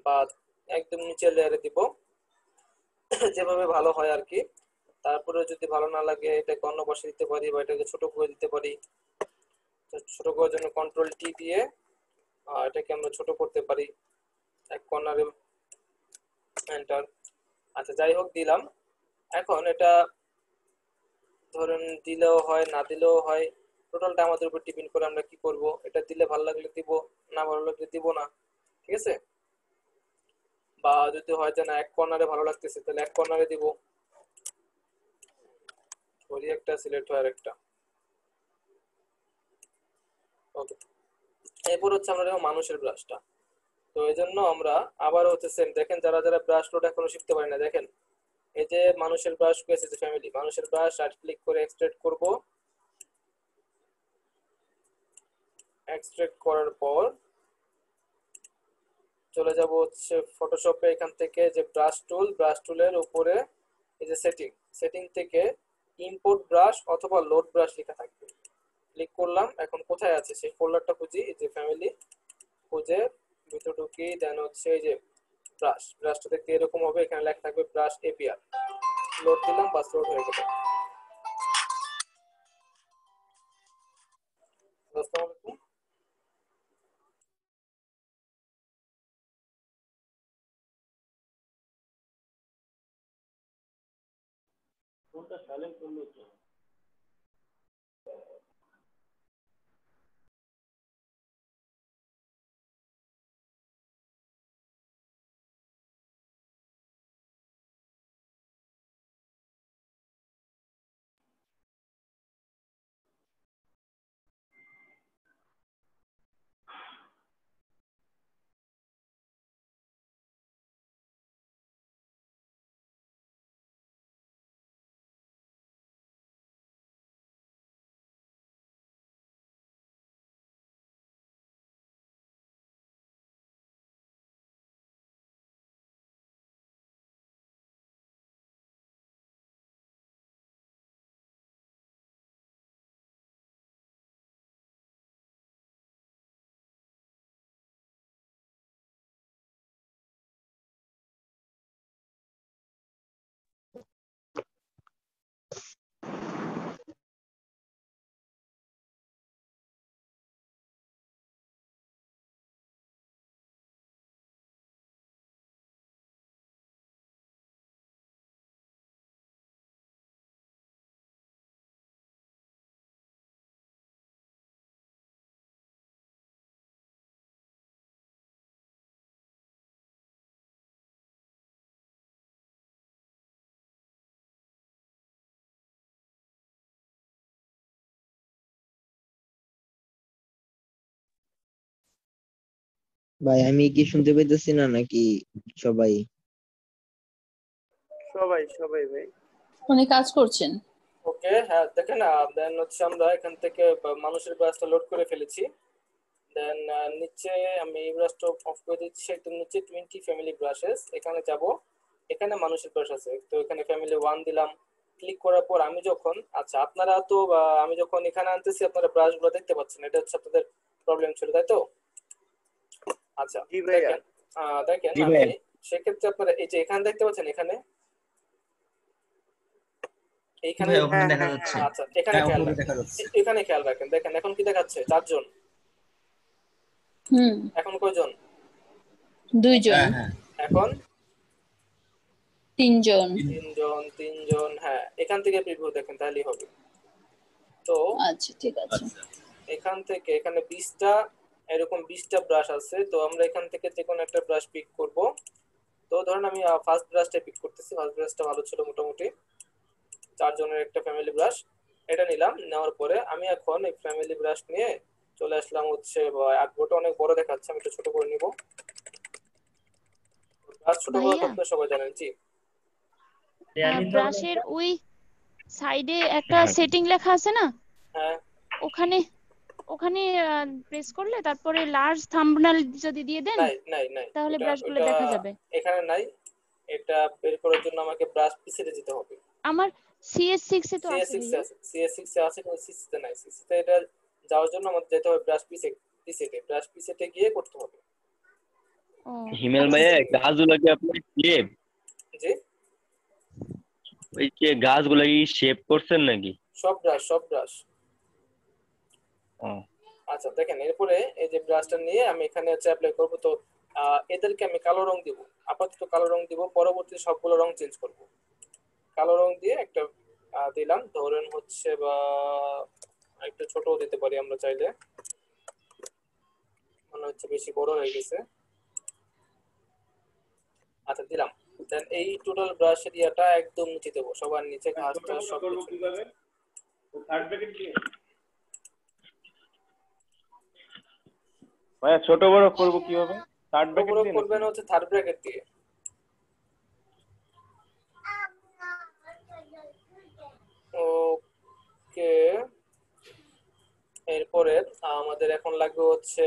বা একদম নিচের লেয়ারে দিব, যেভাবে ভালো হয় আর কি। তারপরে যদি ভালো না লাগে এটাকে অন্য পাশে দিতে পারি বা এটাকে ছোট করে দিতে পারি। ছোট করার জন্য কন্ট্রোল টি দিয়ে এটাকে আমরা ছোট করতে পারি, এক কর্নারে এন্টার। আচ্ছা যাই হোক দিলাম। এখন এটা ধরেন দিলেও হয় না দিলেও হয়, টোটালটা আমাদের উপর ডিপেন্ড করে আমরা কি করব। এটা দিলে ভালো লাগলে দিব, না ভালো লাগলে দিব না, ঠিক আছে? বা যদি হয় যে না এক কর্নারে ভালো লাগতেছে তাহলে এক কর্নারে দিব, ধরি একটা সিলেক্ট হয় আরেকটা। ওকে এরপর হচ্ছে আমরা দেখো মানুষের ব্রাশটা। তো এই জন্য আমরা আবার হচ্ছে সেম, দেখেন যারা যারা ব্রাশ লোড এখনো শিখতে পারে না, দেখেন এই যে মানুষের ব্রাশ পেয়েছে যে ফ্যামিলি, মানুষের ব্রাশ রাইট ক্লিক করে এক্সট্রাক্ট করব। এক্সট্রাক্ট করার পর চলে যাব হচ্ছে ফটোশপে, এখান থেকে যে ব্রাশ টুল, ব্রাশ টুলের উপরে এই যে সেটিং থেকে ইম্পোর্ট ব্রাশ অথবা লোড ব্রাশ লেখা থাকবে, ক্লিক করলাম। এখন কোথায় আছে সেই ফোল্ডারটা খুঁজি, এই যে ফ্যামিলি খুঁজে ভিতর ঢুকি, দেন হচ্ছে এই যে ব্রাশটা দেখতে এরকম হবে, এখানে লেখা থাকবে ব্রাশ এপিআর, লোড দিলাম, বাস লোড হয়ে গেল। আসসালামু আলাইকুম। ফোনটা সাইলেন্ট করলো তো। ভাই আমি কি শুনতে পাইতেছি না নাকি সবাই? সবাই সবাই ভাই উনি কাজ করছেন। ওকে হ্যাঁ দেখেন, দেন হচ্ছে আমরা এখান থেকে মানুষের ব্রাশটা লোড করে ফেলেছি। দেন নিচে আমি এই ব্রাশটা অফ করে দিচ্ছি, একদম নিচে 20 ফ্যামিলি ব্রাশেস, এখানে যাব, এখানে মানুষের ব্রাশ আছে, তো এখানে ফ্যামিলি 1 দিলাম। ক্লিক করার পর আমি যখন, আচ্ছা আপনারা তো আমি যখন এখানে আনতেছি আপনারা ব্রাশগুলো দেখতে পাচ্ছেন, এটা হচ্ছে আপনাদের প্রবলেম ছিল তাই তো? আচ্ছা দেখেন দেখেন আমি সেক্ষেত্রে আপনারা এই যে এখানে দেখতে পাচ্ছেন, এখানে এইখানে আচ্ছা এখানে খেয়াল রাখেন, এখানে খেয়াল রাখেন, দেখেন এখন কি দেখাচ্ছে 4 জন, এখন কয়জন? 2 জন, এখন 3 জন, 3 জন, হ্যাঁ এখান থেকে প্রিভিউ দেখেন তাহলেই হবে। তো আচ্ছা ঠিক আছে, এখান থেকে এখানে 20টা এরকম 20টা ব্রাশ আছে। তো আমরা এখান থেকে যে কোনো একটা ব্রাশ পিক করব। তো ধরুন আমি ফার্স্ট ব্রাশটা পিক করতেছি। ফার্স্ট ব্রাশটা ভালো ছিল মোটামুটি, 4 জনের একটা ফ্যামিলি ব্রাশ। এটা নিলাম, নেওয়ার পরে আমি এখন এই ফ্যামিলি ব্রাশ নিয়ে চলে আসলাম হচ্ছে আঁকবোটা অনেক বড় দেখাচ্ছে, আমি একটু ছোট করে নিব। ব্রাশ ছোট বড় ভাইয়া করতে সবাই জানেন। জি ব্রাশের ওই সাইডে একটা সেটিং লেখা আছে না, হ্যাঁ ওখানে ওখানে প্রেস করলে তারপরে লার্জ থাম্বনেল যদি দিয়ে দেন নাই নাই নাই তাহলে ওটা ব্রাশগুলো ওটা দেখা যাবে। এখানে নাই। এটা বের করার জন্য আমাকে ব্রাশ পিসিতে যেতে হবে। আমার CS6 এ তো আছে CS6 এ ভাইয়া। আছে, CS6 এ আছে কিন্তু CS তে নাই। CS তে এটা যাওয়ার জন্য আমাদের যেতে হবে ব্রাশ পিসিতে। ব্রাশ পিসিতে গিয়ে করতে হবে। ও হিমেল ভাইয়া গাছগুলো কি আপনি শেপ জি ওই যে গাছগুলো কি শেপ করছেন নাকি? সব ব্রাশ। আচ্ছা দেখেন, এরপরে এই যে ব্রাশটা নিয়ে আমি এখানে হচ্ছে অ্যাপ্লাই করব। তো এদেরকে আমি কালো রং দিব, আপাতত কালো রং দিব, পরবর্তীতে সবগুলো রং চেঞ্জ করব। কালো রং দিয়ে একটা দিলাম, ধরেন হচ্ছে বা একটু ছোটও দিতে পারি আমরা চাইলে, মনে হচ্ছে বেশি বড় হয়ে গেছে। আচ্ছা দিলাম। দেন এই টোটাল ব্রাশ এরিয়াটা একদম নিচে দেবো, সবার নিচে ঘাসটা সব ভাইয়া ছোট বড় করব কিভাবে? থার্ড ব্র্যাকেট বড় দিয়ে করবেন হচ্ছে থার্ড ব্র্যাকেট দিয়ে। ওকে, এরপরে আমাদের এখন লাগবে হচ্ছে,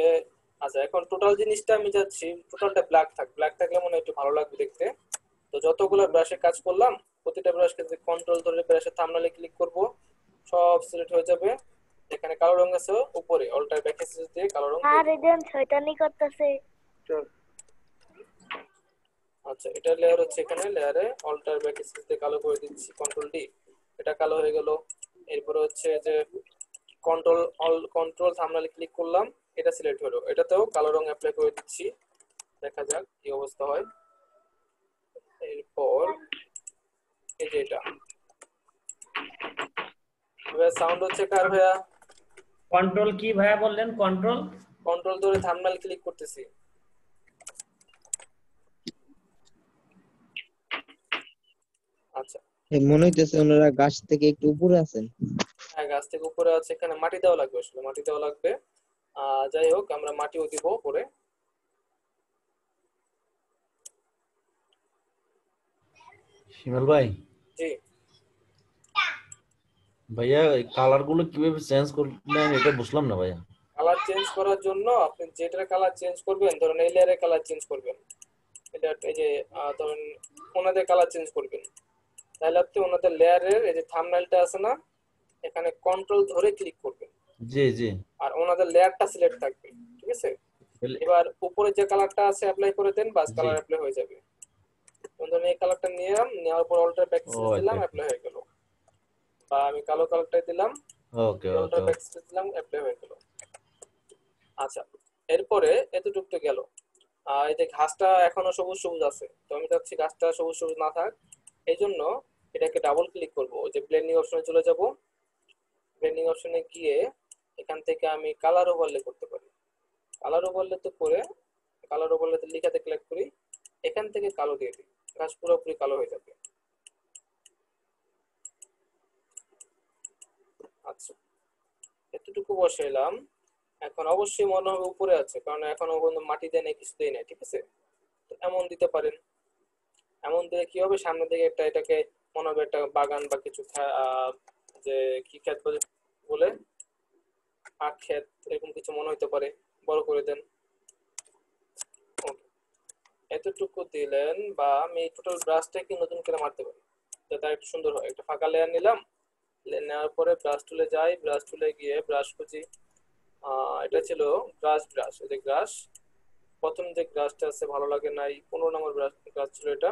আচ্ছা এখন টোটাল জিনিসটা আমি যাচ্ছি টোটালটা ব্ল্যাক থাকলে মনে হয় একটু ভালো লাগবে দেখতে। তো যতগুলো ব্রাশে কাজ করলাম প্রতিটা ব্রাশকে কন্ট্রোল ধরে ব্রাশের থাম্বনেলে ক্লিক করব, সব সিলেক্ট হয়ে যাবে। এখানে কালো রং আছে উপরে, অল্টার ব্যাক স্পেস দিয়ে কালো রং দিয়ে আর এজন শয়তানি করতেছে। চল আচ্ছা এটা লেয়ার হচ্ছে, এখানে লেয়ারে অল্টার ব্যাক স্পেস দিয়ে কালো করে দিচ্ছি, কন্ট্রোল ডি, এটা কালো হয়ে গেল। এরপর হচ্ছে যে কন্ট্রোল থাম্বনেলে ক্লিক করলাম, এটা সিলেক্ট হলো, এটাতেও কালো রং অ্যাপ্লাই করে দিচ্ছি, দেখা যাক কি অবস্থা হয়। এরপর এই যে এটা সাউন্ড হচ্ছে কার ভাইয়া? কন্ট্রোল কি ভাইয়া বললেন? কন্ট্রোল ধরে থাম্বনেল ক্লিক করতেছি। আচ্ছা মনে হইতেছে ওনারা গাছ থেকে একটু উপরে আছেন। হ্যাঁ গাছ থেকে উপরে আছে, এখানে মাটি দেওয়া লাগবে, আসলে মাটি দেওয়া লাগবে। যাই হোক আমরা মাটিও দিব পরে। হিমেল ভাই, জি ভাইয়া কালার গুলো কিভাবে চেঞ্জ করলেন এটা বুঝলাম না ভাইয়া। কালার চেঞ্জ করার জন্য আপনি যেটার কালার চেঞ্জ করবেন, ধরুন এই লেয়ারের কালার চেঞ্জ করবেন, এটা এই যে ধরুন ওনাদের কালার চেঞ্জ করবেন, তাহলে আপনি ওনাদের লেয়ারের এই যে থাম্বনেলটা আছে না, এখানে কন্ট্রোল ধরে ক্লিক করবেন। জি জি। আর ওনাদের লেয়ারটা সিলেক্ট থাকবে, ঠিক আছে? এবার উপরে যে কালারটা আছে অ্যাপ্লাই করে দেন, বাস কালার অ্যাপ্লাই হয়ে যাবে। ধরুন এই কালারটা নেওয়ার পর অল্টার ব্যাক স্পেস দিলাম, অ্যাপ্লাই হয়ে গেল। বা আমি কালো কালারটাই দিলাম, ওকে অল্টার ব্যাক স্পেস দিলাম, অ্যাপ্লাই হয়ে গেল। আচ্ছা এরপরে এতটুকু তো গেল। এই যে ঘাসটা এখনো সবুজ আছে, তো আমি চাচ্ছি ঘাসটা সবুজ না থাক, এই জন্য এটাকে ডাবল ক্লিক করব, ওই যে ব্লেন্ডিং অপশনে চলে যাব। ব্লেন্ডিং অপশনে গিয়ে এখান থেকে আমি কালার ওভারলে করতে পারি। কালার ওভারলে তো করে কালার ওভারলেতে লেখাতে ক্লিক করি, এখান থেকে কালো দিয়ে দিই, ঘাস পুরোপুরি কালো হয়ে যাবে। আচ্ছা এতটুকু বসাইলাম। এখন অবশ্যই মনে হবে উপরে আছে, কারণ এখনো পর্যন্ত মাটি দেয় নাই, কিছু দেয় নাই, ঠিক আছে? তো এমন দিতে পারেন। এমন দিলে কি হবে, সামনে দিকে এটাকে মনে হবে একটা বাগান বা কিছু যে কি ক্ষেত বলে আখ ক্ষেত, এরকম কিছু মনে হতে পারে, বড় করে দেন। এতটুকু দিলেন, বা আমি টোটাল ব্রাশটাকে নতুন করে মারতে পারি যাতে একটু সুন্দর হয়। একটা ফাঁকা লেয়ার নিলাম, নেওয়ার পরে ব্রাশ টুলে যাই, ব্রাশ টুলে গিয়ে ব্রাশ খুঁজি। এটা ছিল ব্রাশ, এই যে ব্রাশ, প্রথম যে ব্রাশটা আছে ভালো লাগে নাই, 15 নম্বর ব্রাশ ছিল এটা,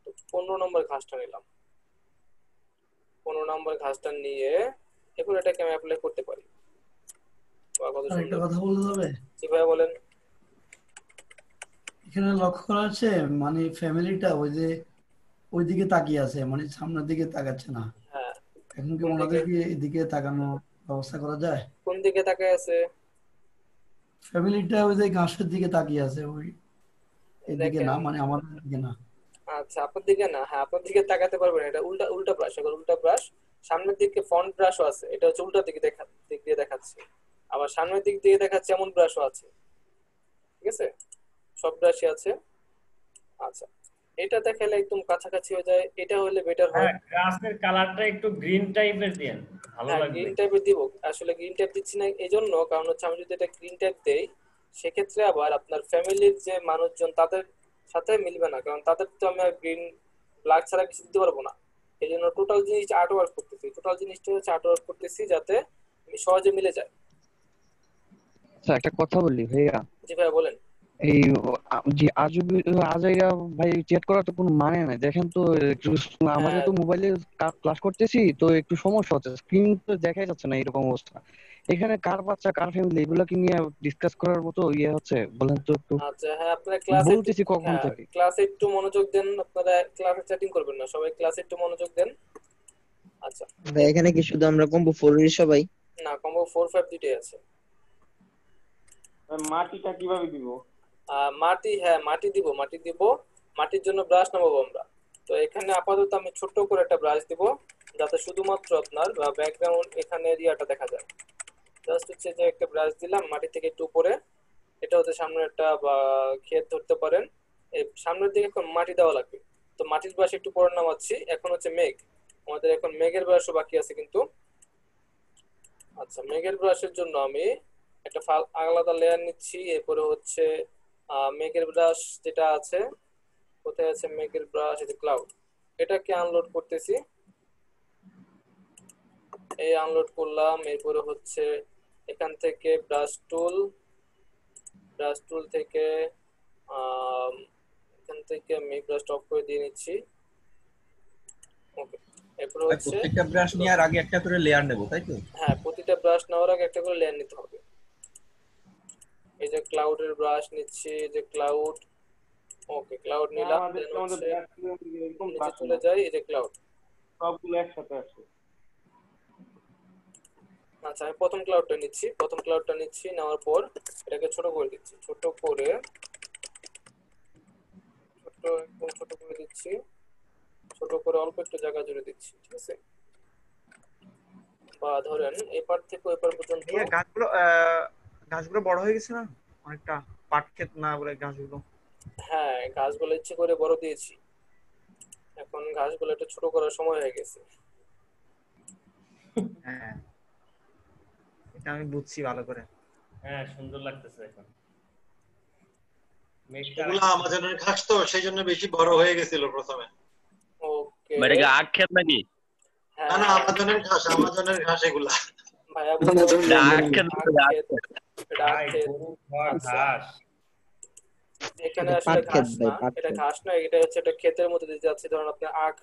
তো 15 নম্বর ঘাসটা নিলাম। 15 নম্বর ঘাসটা নিয়ে এখন এটাকে আমি অ্যাপ্লাই করতে পারি। একটা কথা বলতে হবে, জি ভাই বলেন। এখানে লক্ষ্য করা যাচ্ছে মানে ফ্যামিলিটা ওই দিকে তাকিয়ে আছে, মানে সামনের দিকে তাকাচ্ছে না। হ্যাঁ এখন কি ওনাদেরকে এদিকে তাকানোর ব্যবস্থা করা যায়? কোন দিকে তাকায় আছে? ফ্যামিলিটা ওই যে ঘাসের দিকে তাকিয়ে আছে, ওই এদিকে না, দেখেন মানে আমাদের দিকে না। আচ্ছা আপনার দিকে না, হ্যাঁ আপনার দিকে তাকাতে পারবেন, এটা উল্টা উল্টা ব্রাশ, এখন উল্টা ব্রাশ। সামনের দিকে ফ্রন্ট ব্রাশও আছে, এটা হচ্ছে উল্টা দিক দিয়ে দেখাচ্ছে। আবার সামনের দিক দিয়ে দেখাচ্ছে এমন ব্রাশও আছে, ঠিক আছে? সব ব্রাশই আছে। আচ্ছা এটা দেখালে একদম কাছাকাছি হয়ে যায়, এটা হলে বেটার হয়। হ্যাঁ গ্রাসের কালারটা একটু গ্রিন টাইপের দেন, ভালো হ্যাঁ লাগবে। গ্রিন টাইপের দিব, আসলে গ্রিন টাইপ দিচ্ছি না এই জন্য, কারণ হচ্ছে আমি যদি এটা গ্রিন টাইপ দেই সেক্ষেত্রে আবার আপনার ফ্যামিলির যে মানুষজন তাদের সাথে মিলবে না, কারণ তাদের তো আমি গ্রিন ব্ল্যাক ছাড়া কিছু দিতে পারবো না। এই জন্য টোটাল জিনিস আর্ট ওয়ার্ক করতেছি, টোটাল জিনিসটা হচ্ছে আর্ট ওয়ার্ক করতেছি যাতে সহজে মিলে যায়। আচ্ছা একটা কথা বলি ভাইয়া, জি ভাই বলেন। এই যে আজাইরা ভাই চ্যাট করার তো কোনো মানে নাই। দেখেন তো একটু, আমাদের তো মোবাইলে ক্লাস করতেছি তো একটু সমস্যা হচ্ছে, স্ক্রিন তো দেখাই যাচ্ছে না, এরকম অবস্থা। এখানে কার বাচ্চা কার ফ্যামিলি এগুলো কি নিয়ে ডিসকাস করার মতো ইয়ে হচ্ছে বলেন তো একটু। আচ্ছা হ্যাঁ আপনারা ক্লাসে বলতেছি কখন থেকে। ক্লাসে একটু মনোযোগ দেন, আপনারা ক্লাসে চ্যাটিং করবেন না, সবাই ক্লাসে একটু মনোযোগ দেন। আচ্ছা ভাই এখানে কি শুধু আমরা কম্বো 4 এর সবাই? না কম্বো 4 5 দুটোই আছে। মাটিটা কিভাবে দিব? মাটি, হ্যাঁ মাটি দিব, মাটি দিব। মাটির জন্য ব্রাশ নামাবো আমরা। তো এখানে আপাতত আমি ছোট্ট করে একটা ব্রাশ দিব যাতে শুধুমাত্র আপনার ব্যাকগ্রাউন্ড এখানে এরিয়াটা দেখা যায়। জাস্ট হচ্ছে যে একটা ব্রাশ দিলাম মাটি থেকে একটু উপরে, এটা হচ্ছে সামনে একটা ক্ষেত ধরতে পারেন, এই সামনের দিকে এখন মাটি দেওয়া লাগবে। তো মাটির ব্রাশ একটু পরে নামাচ্ছি। এখন হচ্ছে মেঘ, আমাদের এখন মেঘের ব্রাশও বাকি আছে কিন্তু। আচ্ছা মেঘের ব্রাশের জন্য আমি একটা আলাদা লেয়ার নিচ্ছি। এরপরে হচ্ছে মেঘের ব্রাশ যেটা আছে, কোথায় আছে মেঘের ব্রাশ, এই যে ক্লাউড, এটাকে আনলোড করতেছি। এই আনলোড করলাম। এরপরে হচ্ছে এখান থেকে ব্রাশ টুল থেকে এখান থেকে আমি ব্রাশটা অফ করে দিয়ে নিচ্ছি। ওকে এরপরে হচ্ছে প্রত্যেকটা ব্রাশ নেওয়ার আগে একটা করে লেয়ার নেব, তাই তো? হ্যাঁ প্রতিটা ব্রাশ নেওয়ার আগে একটা করে লেয়ার নিতে হবে। এই যে ক্লাউডের ব্রাশ নিচ্ছি, এই যে ক্লাউড, ওকে ক্লাউড নিলাম। দেন হচ্ছে নিচে চলে যাই, এই যে ক্লাউড সবগুলো একসাথে আছে। আচ্ছা আমি প্রথম ক্লাউডটা নিচ্ছি, নেওয়ার পর এটাকে ছোট করে দিচ্ছি, ছোট করে দিচ্ছি, ছোট করে অল্প একটু জায়গা জুড়ে দিচ্ছি, ঠিক আছে? বা ধরেন এপার থেকে ওপার পর্যন্ত। গাছগুলো বড় হয়ে গেছে না অনেকটা, পাট ক্ষেত না বলে গাছগুলো। হ্যাঁ গাছগুলো ইচ্ছে করে বড় দিয়েছি, এখন ঘাসগুলো একটু ছোট করার সময় হয়ে গেছে। হ্যাঁ এটা আমি বুঝছি ভালো করে। হ্যাঁ সুন্দর লাগতেছে এখন। এগুলো আমাজনের ঘাস তো সেই জন্য বেশি বড় হয়ে গেছিল প্রথমে। ওকে মানে কি আখ ক্ষেত নাকি? না না আমাজনের ঘাস এগুলা। ভাইয়া আখ ক্ষেত ঘাস এখানে আসলে ঘাস না, এটা ঘাস না, এটা হচ্ছে একটা ক্ষেতের মধ্যে দিয়ে যাচ্ছে। ধরুন আপনি আখ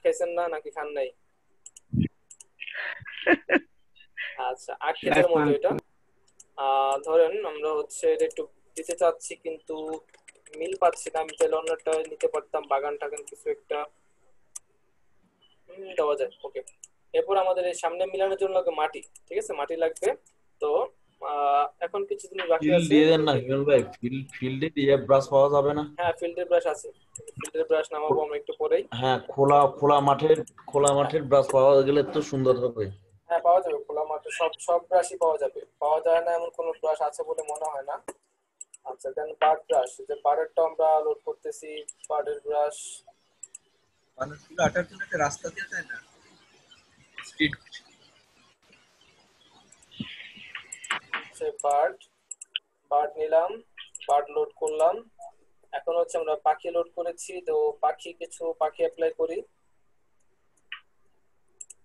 খাইছেন না নাকি খান নাই? আচ্ছা আখ ক্ষেতের মতো এটা। ধরেন আমরা হচ্ছে এটা একটু দিতে চাচ্ছি কিন্তু মিল পাচ্ছি না, আমি চাইলে অন্যটা নিতে পারতাম, বাগান টাগান কিছু একটা দেওয়া যায়। ওকে এরপর আমাদের এই সামনে মিলানোর জন্য লাগবে মাটি, ঠিক আছে? মাটি লাগবে। তো এখন কিছু জিনিস বাকি ফিল্ড আছে। দিয়ে দেন না হিমেল ভাই, ফিল্ডে দিয়ে ব্রাশ পাওয়া যাবে না? হ্যাঁ ফিল্টার ব্রাশ আছে, ফিল্টার ব্রাশ নামাবো আমরা একটু পরেই। হ্যাঁ খোলা মাঠের ব্রাশ পাওয়া গেলে তো সুন্দর হবে। হ্যাঁ পাওয়া যাবে, খোলা মাঠে সব ব্রাশই পাওয়া যাবে, পাওয়া যায় না এমন কোনো ব্রাশ আছে বলে মনে হয় না। আচ্ছা দেন বার্ড ব্রাশ, যে বার্ডেরটা আমরা লোড করতেছি, বার্ডের ব্রাশ। মানুষগুলো আটার জন্য একটা রাস্তা দিয়ে যায় না, স্ট্রিট। বার্ড নিলাম, বার্ড লোড করলাম। এখন হচ্ছে আমরা পাখি লোড করেছি, তো কিছু পাখি অ্যাপ্লাই করি।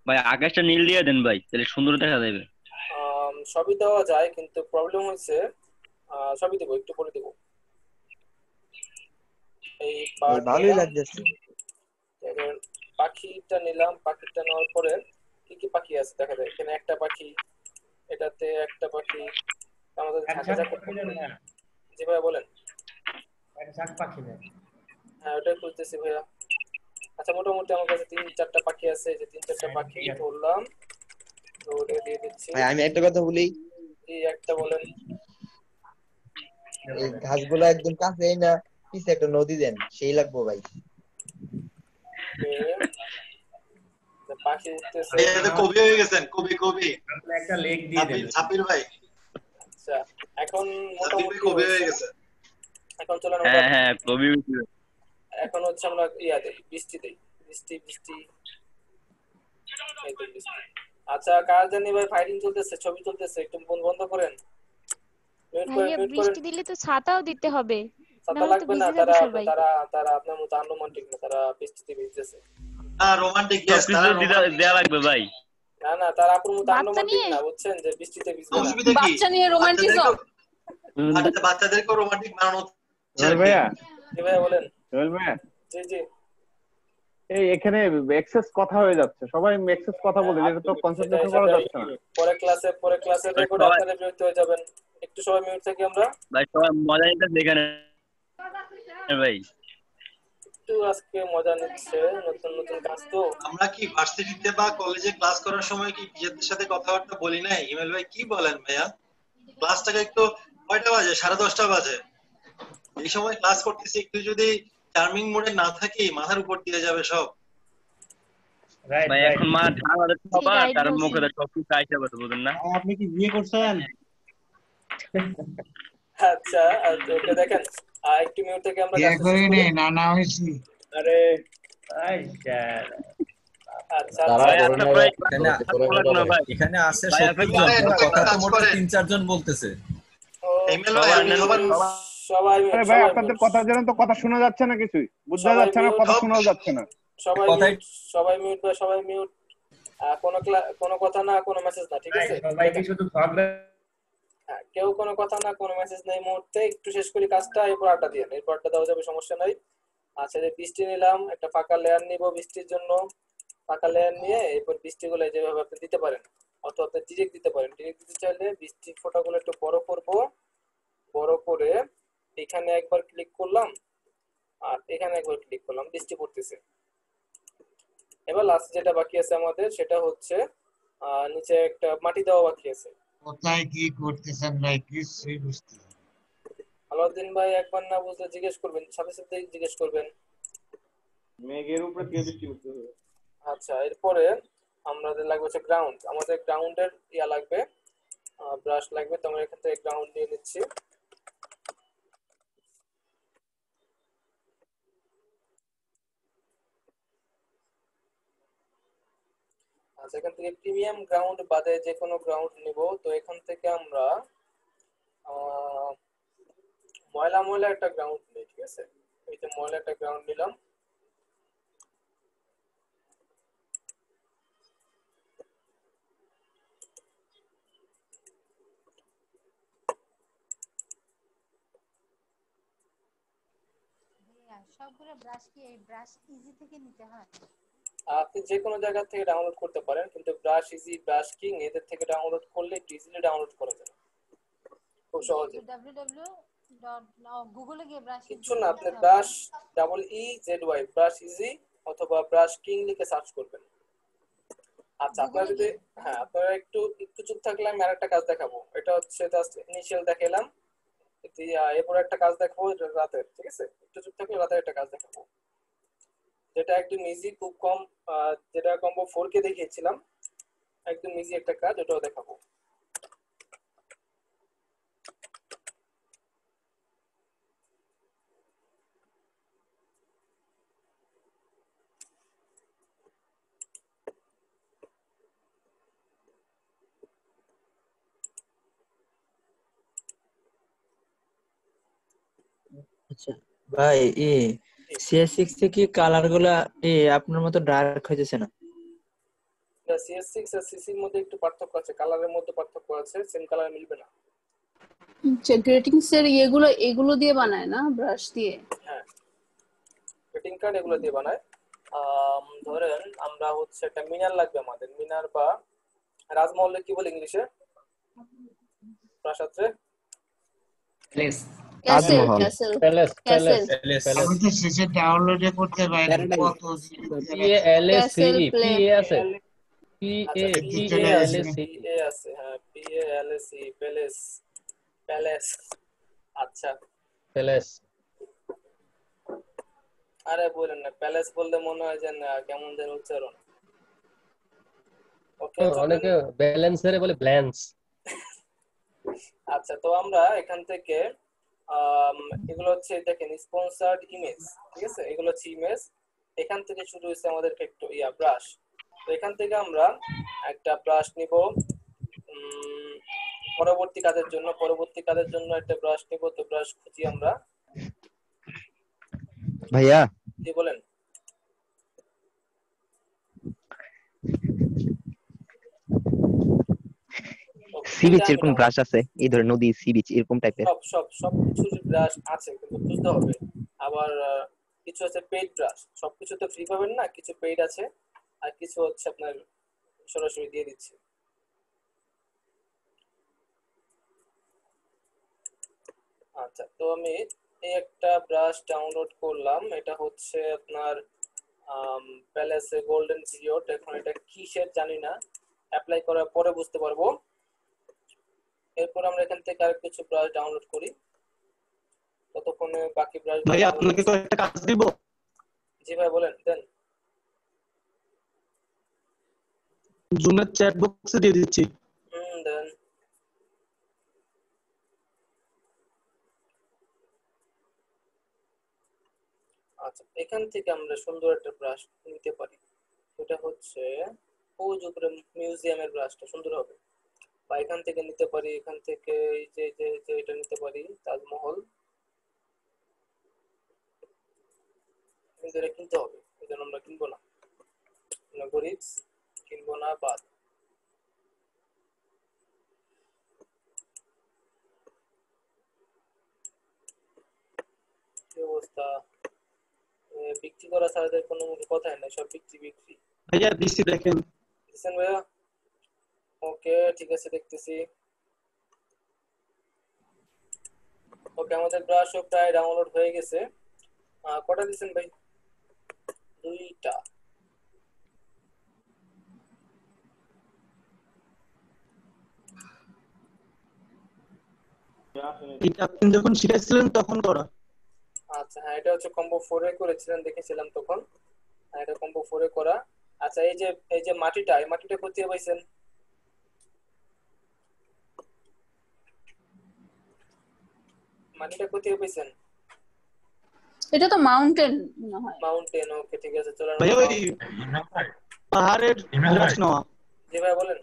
ভাই আকাশটা নীল দিয়ে দেন ভাই, তাহলে সুন্দর দেখা যাবে। সবই দেওয়া যায় কিন্তু প্রবলেম হয়েছে, সবই দেবো, একটু করে দেবো। এই ভালোই লাগতেছে। পাখিটা নিলাম, পাখিটা নেওয়ার পরে কি কি পাখি আছে দেখা যায় এখানে। একটা পাখি, এটাতে একটা পাখি, আমাদের জি ভাইয়া বলেন। হ্যাঁ ওটাই খুঁজতেছি ভাইয়া। আচ্ছা মোটামুটি আমার কাছে 3-4টা পাখি আছে, যে 3-4টা পাখি ধরলাম, তো ওটা দিয়ে দিচ্ছি। ভাই আমি একটা কথা বলি। জি একটা বলেন। এই ঘাসগুলো একদম কাছেই না, পিছে একটা নদী দেন, সেই লাগবো ভাই। পাখি উঠতেছে। ভাইয়া এটা কবি হয়ে গেছেন, কবি কবি। আপনি একটা লেক দিয়ে দেন। ছাপির ভাই। আচ্ছা এখন ছাপির ভাই মোটামুটি কবি হয়ে হয়েছে। গেছে। এখন চলেন হ্যাঁ আমরা হ্যাঁ কবি এখন হচ্ছে আমরা ইয়া দেই, বৃষ্টি দেই, বৃষ্টি বৃষ্টি এই তো বৃষ্টি। আচ্ছা কার জানি ভাই ফাইটিং চলতেছে, ছবি চলতেছে, একটু ফোন বন্ধ করেন, মিউট করেন, ভাইয়া মিউট করেন। বৃষ্টি দিলে তো ছাতাও দিতে হবে, ছাতা নাহলে তো লাগবে না, ভিজে যাবে তারা সবাই। তারা তারা আপনার মতো আনরোমান্টিক না, তারা বৃষ্টিতে ভিজতেছে। রোমান্টিক ইয়েস, সবকিছু দেয়া লাগবে ভাই। না না তারা আপনার মতো বাচ্চা আনরোমান্টিক নিয়ে না, বুঝছেন, যে বৃষ্টিতে ভিজবে না। অসুবিধা কি? বাচ্চা নিয়ে রোমান্টিজম। বাচ্চাদেরকে রোমান্টিক বানানো সোহেল ভাইয়া, জি ভাইয়া বলেন। সোহেল ভাইয়া, জি জি এই এখানে এক্সেস কথা হয়ে যাচ্ছে, সবাই এক্সেস কথা বলে, এটা তো কনসেন্ট্রেশন করা যাচ্ছে না। পরে ক্লাসে রেকর্ড আপনারা বিরক্ত হয়ে যাবেন, একটু সবাই মিউট থাকি আমরা। ভাই সবাই মজা নিতে এখানে ভাই, একটু আজকে মজা নিচ্ছে, নতুন নতুন কাজ তো। আমরা কি ভার্সিটিতে বা কলেজে ক্লাস করার সময় কি টিচারদের সাথে কথাবার্তা বলি নাই? ইমেল ভাই কি বলেন ভাইয়া? ক্লাসটাকে একটু কয়টা বাজে? 10:30 বাজে। এই সময় ক্লাস করতেছি, একটু যদি চার্মিং মোডে না থাকি মাথার উপর দিয়ে যাবে সব। ভাই এখন মা ঢাকাতে সবা তার মুখে সব কিছু আইসা বসে বুঝেন না। আপনি কি বিয়ে করছেন? আচ্ছা ওকে দেখেন, একটু মিউট থেকে আমরা বিয়ে করিনি, নানা হইছি। আরে আচ্ছা আচ্ছা এখানে আছে 70 জন, কথা তো মোট 3-4 জন বলতেছে। সবাই আরে ভাই আপনাদের কথা জানেন তো, কথা শোনা যাচ্ছে না, কিছুই বোঝা যাচ্ছে না, কথা শোনা যাচ্ছে না। সবাই মিউট বা সবাই মিউট। কোনো কথা না, কোনো মেসেজ না, ঠিক আছে? সবাই কি শুধু ঝগড়া? কেউ কোনো কথা না, কোনো মেসেজ নেই মুহূর্তে। একটু শেষ করি কাজটা, এরপর আড্ডা দিয়ে, এরপর আড্ডা দেওয়া যাবে, সমস্যা নাই। আচ্ছা যে বৃষ্টি নিলাম, একটা ফাঁকা লেয়ার নিব বৃষ্টির জন্য। ফাঁকা লেয়ার নিয়ে এরপর বৃষ্টিগুলো যেভাবে আপনি দিতে পারেন, অথবা আপনি ডিরেক্ট দিতে পারেন। ডিরেক্ট দিতে চাইলে বৃষ্টির ফোঁটাগুলো একটু বড় করব, বড় করে এখানে একবার ক্লিক করলাম আর এখানে একবার ক্লিক করলাম, বৃষ্টি পড়তেছে। এবার লাস্ট যেটা বাকি আছে আমাদের, সেটা হচ্ছে নিচে একটা মাটি দেওয়া বাকি আছে। কোথায় কি করতেছেন ভাই, কিছুই বুঝতে পারি না। আলাউদ্দিন ভাই একবার না বুঝলে জিজ্ঞেস করবেন, সাথে সাথে জিজ্ঞেস করবেন। মেঘের উপরে দিয়ে বৃষ্টি পড়তেছে। আচ্ছা এরপরে আমাদের লাগবে হচ্ছে গ্রাউন্ড। আমাদের গ্রাউন্ডের ইয়া লাগবে, ব্রাশ লাগবে। তো আমরা এখান থেকে গ্রাউন্ড নিয়ে নিচ্ছি। আচ্ছা এখান থেকে প্রিমিয়াম গ্রাউন্ড বাদে যে কোনো গ্রাউন্ড নিব। তো এখান থেকে আমরা ময়লা ময়লা একটা গ্রাউন্ড নিই, ঠিক আছে? এই যে ময়লা একটা গ্রাউন্ড নিলাম। সবগুলো ব্রাশ কি এই ব্রাশ ইজি থেকে নিতে হয়? আপনি যে কোনো জায়গা থেকে ডাউনলোড করতে পারেন, কিন্তু ব্রাশ ইজি, ব্রাশ কিং এদের থেকে ডাউনলোড করলে ইজিলি ডাউনলোড করা যায় খুব সহজে। গুগলে গিয়ে ব্রাশ কিছু না, আপনি ব্রাশ EZY ব্রাশ ইজি অথবা ব্রাশ কিং লিখে সার্চ করবেন। আচ্ছা আপনারা যদি আপনারা একটু চুপ থাকলে আমি আরেকটা কাজ দেখাবো। এটা হচ্ছে জাস্ট ইনিশিয়াল দেখালাম, এরপর একটা কাজ দেখাবো রাতের, ঠিক আছে? একটু চুপ থাকলে রাতের একটা কাজ দেখাবো, যেটা একদম ইজি, খুব কম, যেটা কম্বো 4K দেখিয়েছিলাম, একদম ইজি একটা কাজ, ওটাও দেখাবো। আচ্ছা ভাই, CS6 এ কি কালার গুলা আপনার মতো ডার্ক হইতেছে না? CS6 আর CC এর মধ্যে একটু পার্থক্য আছে, কালারের মধ্যে পার্থক্য আছে, সেম কালার মিলবে না। আচ্ছা গ্রেটিংস এর এগুলো দিয়ে বানায় না, ব্রাশ দিয়ে? হ্যাঁ গ্রেটিং কার্ড এগুলো দিয়ে বানায়। ধরেন আমরা হচ্ছে একটা মিনার লাগবে আমাদের, মিনার বা রাজমহলে কি বলে ইংলিশে? প্রাসাদে আমি তো শেষে ডাউনলোড করতে পারি কত আছে। হ্যাঁ প্যালেস। আচ্ছা প্যালেস। আরে বলেন না, প্যালেস বলতে মনে হয় যে না কেমন যেন উচ্চারণ। ওকে চলেন। অনেকে ব্যালেন্সের বলে ব্ল্যান্স। আচ্ছা তো আমরা এখান থেকে এগুলো হচ্ছে দেখেন স্পন্সর্ড ইমেজ, ঠিক আছে, এগুলো হচ্ছে ইমেজ। এখান থেকে শুরু হয়েছে আমাদের একটু ব্রাশ। তো এখান থেকে আমরা একটা ব্রাশ নিব পরবর্তী কাজের জন্য একটা ব্রাশ নিব। তো ব্রাশ খুঁজি আমরা। ভাইয়া জি বলেন। সি বিচ এরকম ব্রাশ আছে, এই ধরনের নদী সি বিচ এরকম টাইপের সব কিছুর ব্রাশ আছে, কিন্তু বুঝতে হবে। আবার কিছু আছে পেইড ব্রাশ, সবকিছু তো ফ্রি পাবেন না, কিছু পেইড আছে আর কিছু হচ্ছে আপনার সরাসরি দিয়ে দিচ্ছে। আচ্ছা তো আমি এই একটা ব্রাশ ডাউনলোড করলাম, এটা হচ্ছে আপনার প্যালেসে গোল্ডেন পিরিয়ড। এখন এটা কিসের জানি না, অ্যাপ্লাই করার পরে বুঝতে পারবো। এরপর আমরা এখান থেকে আর কিছু ব্রাশ ডাউনলোড করি, ততক্ষণে বাকি ব্রাশ। ভাই আপনাকে কয়েকটা কাজ দিব। জি ভাই বলেন। দেন জুমের চ্যাট বক্সে দিয়ে দিচ্ছি। দেন আচ্ছা এখান থেকে আমরা সুন্দর একটা ব্রাশ নিতে পারি, এটা হচ্ছে ওই যে উপরে মিউজিয়ামের ব্রাশটা সুন্দর হবে। বা এখান থেকে নিতে পারি, এখান থেকে এই যে যে যে এটা নিতে পারি তাজমহল, কিন্তু এটা কিনতে হবে, এই জন্য আমরা কিনবো না, নাগরিক কিনবো না। বাদ কি অবস্থা, বিক্রি করা ছাড়া কোনো কথাই নাই, সব বিক্রি। ভাইয়া দিছি দেখেন। দিছেন ভাইয়া? ওকে ঠিক আছে দেখতেছি। ওকে আমাদের ব্রাশও প্রায় ডাউনলোড হয়ে গেছে। কটা দিছেন ভাই? 2টা। এটা আপনি যখন শিখাইছিলেন তখন করা। আচ্ছা হ্যাঁ এটা হচ্ছে কম্বো 4 এ করেছিলেন, দেখেছিলাম তখন। এটা কম্বো 4 এ করা। আচ্ছা এই যে মাটিটা, এই মাটিটা কোথায় পাইছেন? মাটিটা কোথায় পাইছেন? এটা তো মাউন্টেন মনে হয়। মাউন্টেন, ওকে ঠিক আছে চলেন। ভাই ওই পাহাড়ের ব্রাশ নেওয়া। জি ভাই বলেন।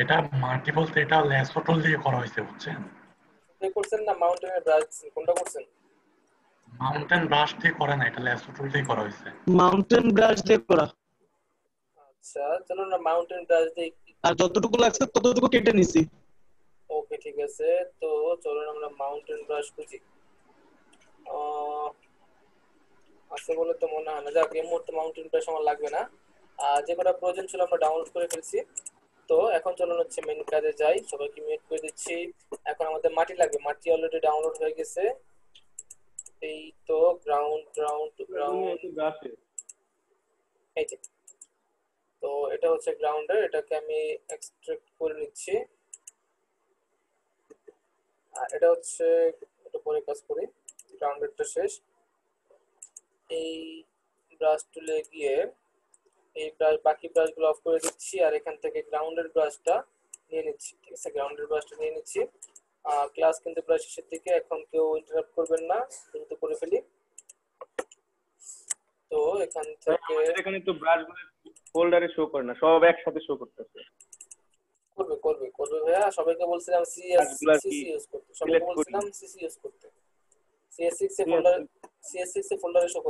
এটা মাটি বলতে এটা লেসোটল দিয়ে করা হয়েছে বুঝছেন? কি করছেন না মাউন্টেনের ব্রাশ কোনটা করছেন? মাউন্টেন ব্রাশ দিয়ে করে না, এটা লেসোটল দিয়ে করা হয়েছে। মাউন্টেন ব্রাশ দিয়ে করা। আচ্ছা চলো না মাউন্টেন ব্রাশ দিয়ে। আর যতটুকু লাগছে ততটুকু কেটে নিছি। ওকে ঠিক আছে, তো চলুন আমরা মাউন্টেন ব্রাশ খুঁজি। আছে বলে তো মনে হয় না, যাক এই মুহূর্তে মাউন্টেন ব্রাশ আমার লাগবে না। যে কটা প্রয়োজন ছিল আমরা ডাউনলোড করে ফেলছি। তো এখন চলুন হচ্ছে মেন কাজে যাই, সবাইকে মিউট করে দিচ্ছি। এখন আমাদের মাটি লাগবে, মাটি অলরেডি ডাউনলোড হয়ে গেছে। এই তো গ্রাউন্ড এই যে, তো এটা হচ্ছে গ্রাউন্ডের, এটাকে আমি এক্সট্রাক্ট করে নিচ্ছি। আর এটা হচ্ছে এটা পরে কাজ করি, গ্রাউন্ডেরটা শেষ। এই ব্রাশ টুলে গিয়ে এই ব্রাশ বাকি ব্রাশগুলো অফ করে দিচ্ছি, আর এখান থেকে গ্রাউন্ডের ব্রাশটা নিয়ে নিচ্ছি। ঠিক আছে গ্রাউন্ডের ব্রাশটা নিয়ে নিচ্ছি। ক্লাস কিন্তু প্রায় শেষের দিকে, এখন কেউ ইন্টারাপ্ট করবেন না, দ্রুত করে ফেলি। তো এখান থেকে এখানে তো ব্রাশগুলো ফোল্ডারে শো করে না, সব একসাথে শো করতেছে। করবে ভাইয়া, সবাইকে বলছিলাম সিসি ইউজ করতে, সবাইকে বলছিলাম সিসি ইউজ করতে। CS6 এ ফোল্ডারে শো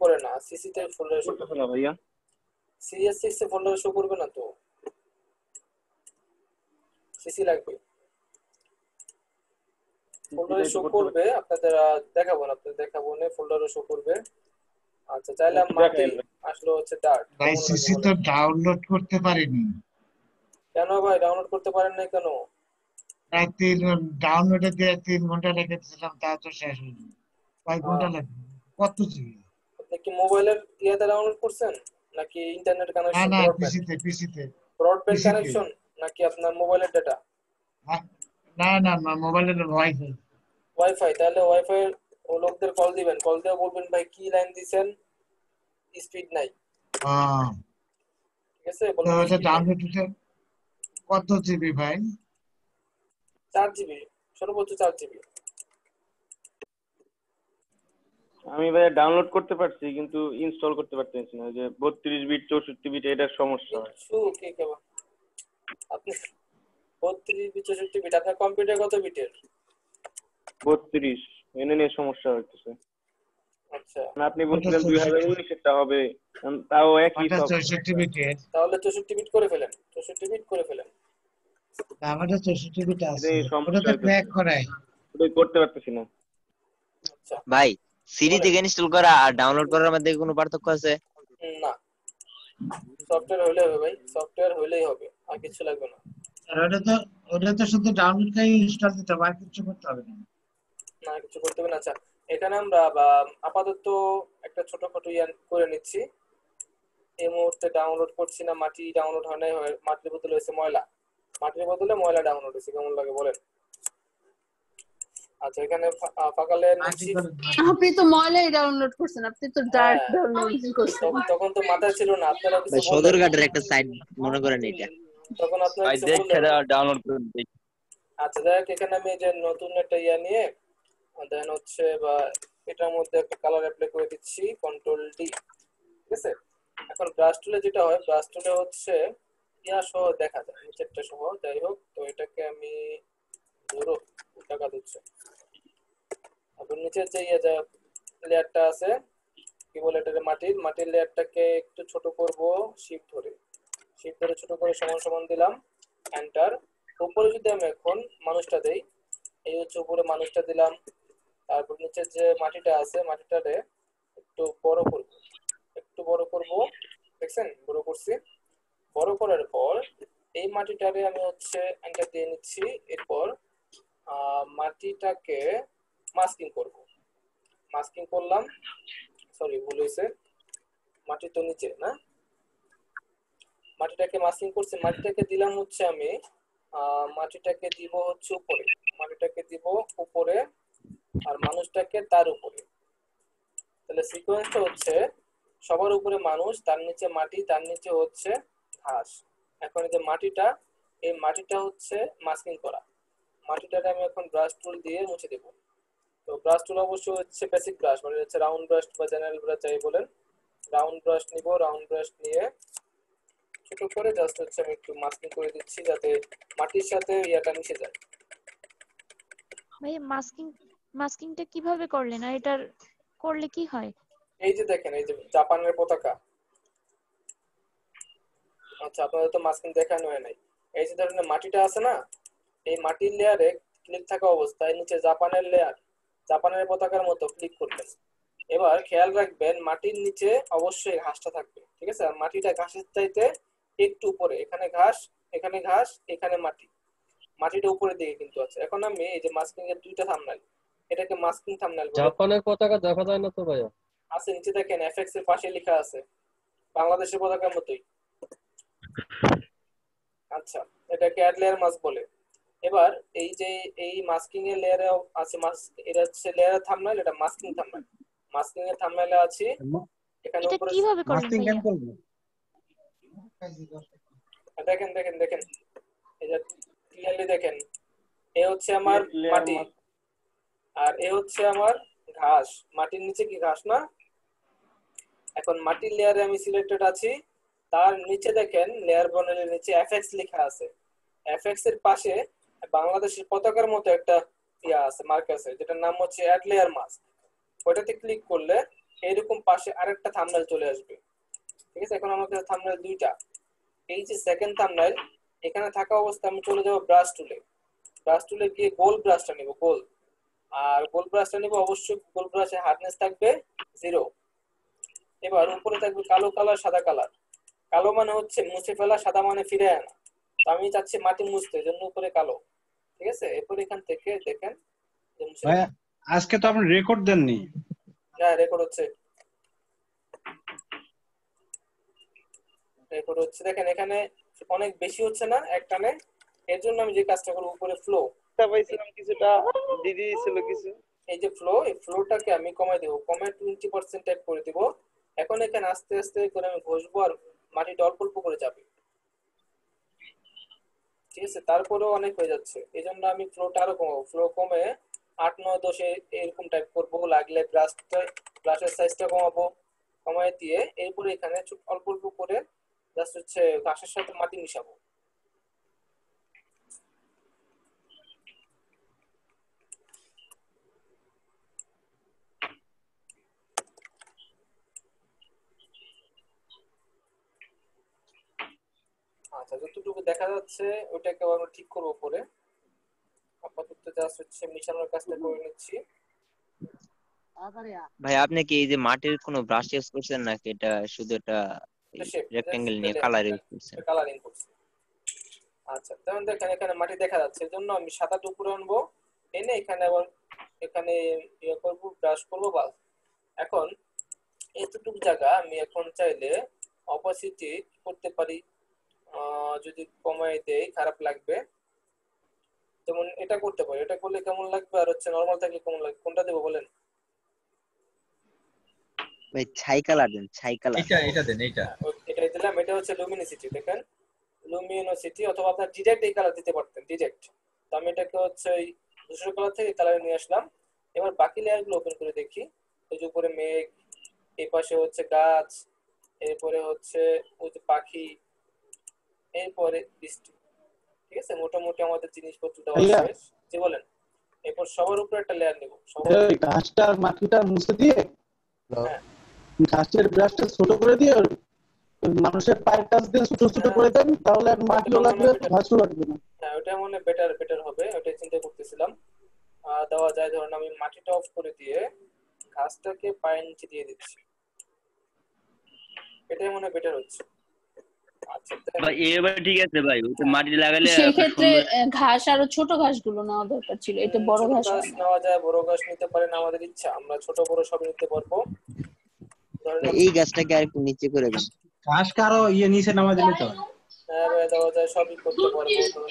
করে না, সিসি তে ফোল্ডারে শো করতে না ভাইয়া। CS6 এ ফোল্ডারে শো করবে না, তো সিসি লাগবে। ফোল্ডারে শো করবে, আপনাদের দেখাবো না, ফোল্ডারে শো করবে। আচ্ছা চাইলাম মাটি আসলো হচ্ছে ডার্ট। ভাই সিসি তো ডাউনলোড করতে পারিনি। কেন ভাই ডাউনলোড করতে পারেন নাই কেন? ডাউনলোডে দিয়ে 3 ঘন্টা রেখেছিলাম, তা তো শেষ হয়নি। কয় ঘন্টা লাগবে? কত জিবি? আপনি কি মোবাইলের ইয়াতে ডাউনলোড করছেন নাকি ইন্টারনেট কানেকশন? না পিসিতে ব্রডব্যান্ড কানেকশন নাকি আপনার মোবাইলের ডাটা? না মোবাইলের ওয়াইফাই। ওয়াইফাই, তাহলে ওয়াইফাই ও লোকদের কল দিবেন, কল দিয়ে বলবেন ভাই কি লাইন দিছেন, স্পিড নাই, ঠিক আছে? তো বলবেন এটা ডাউনলোড হতে কত জিবি ভাই? 4 জিবি, সর্বোচ্চ 4 জিবি। আমি ভাই ডাউনলোড করতে পারছি কিন্তু ইনস্টল করতে পারতেছি না, যে 32 বিট 64 বিট এটার সমস্যা হয়। কি কেবা আপনি 32 বিট 64 বিট, আপনার কম্পিউটার কত বিটের? 32, এনে নিয়ে সমস্যা হচ্ছে। আচ্ছা, আপনি বলছিলেন 2019 এরটা হবে, তাও একই সব। 64 বিটের, তাহলে 64 বিট করে ফেলেন, 64 বিট করে ফেলেন। আমাদের 64 বিট আছে, এই ওটা সমস্যা তো ক্র্যাক করায়, ওটাই করতে পারতেছি না। ভাই সিডি থেকে ইনস্টল করা আর ডাউনলোড করার মধ্যে কোনো পার্থক্য আছে? না, সফটওয়্যার হইলে হবে ভাই, সফটওয়্যার হইলেই হবে, আর কিছু লাগবে না। আর ওটা তো শুধু ডাউনলোড করে ইনস্টল দিতে হবে, আর কিছু করতে হবে না। না কিছু করতে হবে না। আচ্ছা, এখানে আমরা আপাতত একটা ছোটখাটো করে নিচ্ছি। এই মুহূর্তে ডাউনলোড করছি না, মাটি ডাউনলোড হয় নাই, মাটির বদলে হয়েছে ময়লা, মাটির বদলে ময়লা ডাউনলোড হয়েছে, কেমন লাগে বলেন? আচ্ছা, এখানে ফাঁকা লেয়ার নিচ্ছি। আপনি তো ময়লাই ডাউনলোড করছেন, আপনি তো ডার্ক ডাউনলোড করছেন। তখন তো মাথায় ছিল না, আপনারা কিছু ভাই সদরঘাটের একটা সাইট মনে করেন এটা, তখন আপনারা ভাই কিছু দেখে বললেন। ডাউনলোড করে দিই। আচ্ছা, দেখ এখানে আমি যে নতুন একটা নিয়ে দেন হচ্ছে বা এটার মধ্যে একটা কালার অ্যাপ্লাই করে দিচ্ছি, কন্ট্রোল ডি, ঠিক আছে? এখন ব্রাশ টুলে যেটা হয়, ব্রাশ টুলে হচ্ছে সহ দেখা যায়, নিচেরটা সহ, যাই হোক। তো এটাকে আমি ধরো টাকা দিচ্ছি, এখন নিচের যে লেয়ারটা আছে, কি বলে এটাকে, মাটির লেয়ারটাকে একটু ছোট করব, শিফট ধরে ছোট করে সমান সমান দিলাম, এন্টার। উপরে যদি আমি এখন মানুষটা দেই, এই হচ্ছে উপরে মানুষটা দিলাম, তারপর নিচে যে মাটিটা আছে, মাটিটারে একটু বড় করব, দেখছেন? বড় করছি। বড় করার পর এই মাটিটারে আমি হচ্ছে এন্টার দিয়ে নিচ্ছি। এরপর মাটিটাকে মাস্কিং করলাম, সরি ভুল হয়েছে, মাটি তো নিচে না, মাটিটাকে মাস্কিং করছি। মাটিটাকে দিলাম হচ্ছে আমি মাটিটাকে দিব হচ্ছে উপরে, আর মানুষটাকে তার উপরে। তাহলে সিকোয়েন্সটা হচ্ছে সবার উপরে মানুষ, তার নিচে মাটি, তার নিচে হচ্ছে ঘাস। এখন এই যে মাটিটা হচ্ছে মাস্কিং করা, মাটিটাকে আমি এখন ব্রাশ টুল দিয়ে মুছে দেব। তো ব্রাশ টুল অবশ্যই হচ্ছে বেসিক ব্রাশ, মানে হচ্ছে রাউন্ড ব্রাশ বা জেনারেল ব্রাশ যাই বলেন। রাউন্ড ব্রাশ নিব, রাউন্ড ব্রাশ নিয়ে ছোট করে জাস্ট হচ্ছে আমি একটু মাস্কিং করে দিচ্ছি, যাতে মাটির সাথে ইয়াটা মিশে যায়। ভাই মাস্কিংটা কিভাবে করলেন, আর এটার করলে কি হয়? এই যে দেখেন, এই যে জাপানের পতাকা। আচ্ছা, আপনাদের তো মাস্কিং দেখানো হয় নাই। এই যে ধরেন মাটিটা আছে না, এই মাটির লেয়ারে ক্লিক থাকা অবস্থায় নিচে জাপানের লেয়ার, জাপানের পতাকার মতো ক্লিক করবেন। এবার খেয়াল রাখবেন মাটির নিচে অবশ্যই ঘাসটা থাকবে, ঠিক আছে? আর মাটিটা ঘাসের চাইতে একটু উপরে, এখানে ঘাস, এখানে মাটিটা উপরের দিকে কিন্তু আছে। এখন আমি এই যে মাস্কিং এর দুইটা থাম্বনেল, এটাকে মাস্কিং থাম্বনেল বলে। জাপানের পতাকা দেখা যায় না তো ভাইয়া? আছে, নিচে দেখেন এফএক্স এর পাশে লেখা আছে, বাংলাদেশের পতাকার মতোই। আচ্ছা, এটাকে অ্যাড লেয়ার মাস্ক বলে। এবার এই যে এই মাস্কিং এর লেয়ারে আছে, এটা হচ্ছে লেয়ারের থাম্বনেল, এটা মাস্কিং থাম্বনেল। মাস্কিং এর থাম্বনেলে আছে এখানে এটা উপরে। কিভাবে করলেন ভাইয়া? দেখেন এই যে ক্লিয়ারলি দেখেন, এই হচ্ছে আমার মাটি আর এই হচ্ছে আমার ঘাস। মাটির নিচে কি ঘাস না? এখন মাটির লেয়ারে আমি সিলেক্টেড আছি, তার নিচে দেখেন লেয়ার প্যানেলের নিচে এফএক্স লেখা আছে। এফএক্স এর পাশে বাংলাদেশের পতাকার মতো একটা আছে, মার্ক আছে, যেটার নাম হচ্ছে অ্যাড লেয়ার মাস্ক। ওটাতে ক্লিক করলে এরকম পাশে আরেকটা থাম্বনেল চলে আসবে, ঠিক আছে? এখন আমার কাছে থাম্বনেল দুইটা। এই যে সেকেন্ড থাম্বনেল, এখানে থাকা অবস্থায় আমি চলে যাব ব্রাশ টুলে গিয়ে গোল ব্রাশটা নিব, আর গোল ব্রাশটা নিব, অবশ্যই গোল ব্রাশের হার্ডনেস থাকবে 0। এবার উপরে থাকবে কালো কালার, সাদা কালার। কালো মানে হচ্ছে মুছে ফেলা, সাদা মানে ফিরে আনা। তো আমি চাচ্ছি মাটি মুছতে, জন্য উপরে কালো, ঠিক আছে? এরপর এখান থেকে দেখেন ভাই আজকে তো আপনি রেকর্ড দেননি। হ্যাঁ, রেকর্ড হচ্ছে। দেখেন এখানে অনেক বেশি হচ্ছে না একটানে, এর জন্য আমি যে কাজটা করব, উপরে ফ্লো দেখতে পাইছিলাম কিছুটা দিদি ছিল কিছু। এই যে ফ্লো, এই ফ্লোটাকে আমি কমাই দেবো, কমায় 20% টাইপ করে দিব। এখন এখানে আস্তে আস্তে করে আমি ঘষবো আর মাটিটা অল্প অল্প করে যাবে, ঠিক আছে? তারপরেও অনেক হয়ে যাচ্ছে, এই জন্য আমি ফ্লোটা আরো কমাবো। ফ্লো কমে 8 9 10 এরকম টাইপ করবো। লাগলে ব্রাশের সাইজটা কমাবো, কমায় দিয়ে এরপরে এখানে অল্প অল্প করে জাস্ট হচ্ছে ঘাসের সাথে মাটি মিশাবো। আচ্ছা, যতটুকু দেখা যাচ্ছে ওইটাকে আমরা ঠিক করবো পরে। আপাতত জাস্ট হচ্ছে মিশানোর কাজটা করে নিচ্ছি। ভাই আপনি কি এই যে মাটির কোনো ব্রাশ ইউজ করছেন নাকি এটা শুধু এটা রেক্টেঙ্গেল নিয়ে কালার ইউজ করছেন? কালারিং করছি। আচ্ছা, তখন দেখেন এখানে মাটি দেখা যাচ্ছে, এর জন্য আমি সাদাটা উপরে আনবো, এনে এখানে আবার এখানে ইয়ে করবো, ব্রাশ করবো, বাস। এখন এতটুকু জায়গা আমি এখন চাইলে অপাসিটি করতে পারি, যদি কমাই দেই খারাপ লাগবে, যেমন এটা করতে পারি। এটা করলে কেমন লাগবে আর হচ্ছে নরমাল থাকলে কেমন লাগবে, কোনটা দেবো বলেন? ভাই ছাই কালার দেন, ছাই কালার। এটা দেন, এটা দিলাম। এটা হচ্ছে লুমিনিসিটি, দেখেন লুমিনোসিটি, অথবা আপনার ডিরেক্ট এই কালার দিতে পারতেন, ডিরেক্ট। তো আমি এটাকে হচ্ছে ওই ধূসর কালার থেকে কালারে নিয়ে আসলাম। এবার বাকি লেয়ার গুলো ওপেন করে দেখি। এই যে উপরে মেঘ, এই পাশে হচ্ছে গাছ, এরপরে হচ্ছে ওই যে পাখি, এরপরে বৃষ্টি, ঠিক আছে? মোটামুটি আমাদের জিনিসপত্র দেওয়া শেষ। জি বলেন। এরপর সবার উপরে একটা লেয়ার নিব, ঘাসটা আর মাটিটা মুছে দিয়ে ঘাসের ব্রাশটা ছোট করে দিয়ে মানুষের পায়ের কাছ দিয়ে ছোট ছোট করে দেন, তাহলে আর মাটিও লাগবে ঘাসও লাগবে না। হ্যাঁ, ওটা মনে বেটার হবে, ওটাই চিন্তা করতেছিলাম। দেওয়া যায়। ধরুন আমি মাটিটা অফ করে দিয়ে ঘাসটাকে পায়ের নিচে দিয়ে দিচ্ছি, এটাই মনে বেটার হচ্ছে। আচ্ছা ভাই এবার ঠিক আছে ভাই, ওটা মাটি লাগালে সেক্ষেত্রে ঘাস আরো ছোট ঘাসগুলো নেওয়া দরকার ছিল, এটা বড় ঘাস হয় না। নেওয়া যায়, বড় ঘাস নিতে পারেন, আমাদের ইচ্ছা, আমরা ছোট বড় সব নিতে পারবো। এই গাছটাকে আর একটু নিচে করে দেন। ঘাস কারো ইয়ে নিচে নামা দিলে তো হ্যাঁ ভাই, দেওয়া যায়, সবই করতে পারবো।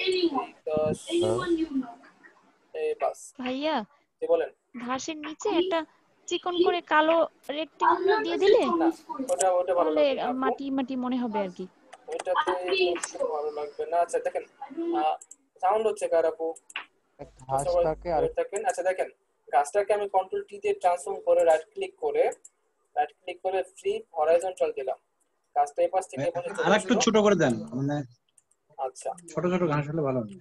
এই বাস ভাইয়া, কি বলেন? ঘাসের নিচে একটা চিকন করে কালো রেক্টেঙ্গুলার দিয়ে দিলে তাহলে মাটি মাটি মনে হবে আর কি। ওইটাতে ভালো লাগবে না। আচ্ছা দেখেন, সাউন্ড হচ্ছে কার আপু? দেখেন। আচ্ছা দেখেন, গাছটাকে আমি কন্ট্রোল টি দিয়ে ট্রান্সফর্ম করে রাইট ক্লিক করে ফ্লিপ হরাইজন্টাল দিলাম। গাছটা এই পাশ থেকে আরেকটু ছোট করে দেন, মানে আচ্ছা ছোট ছোট ঘাস হলে ভালো হবে।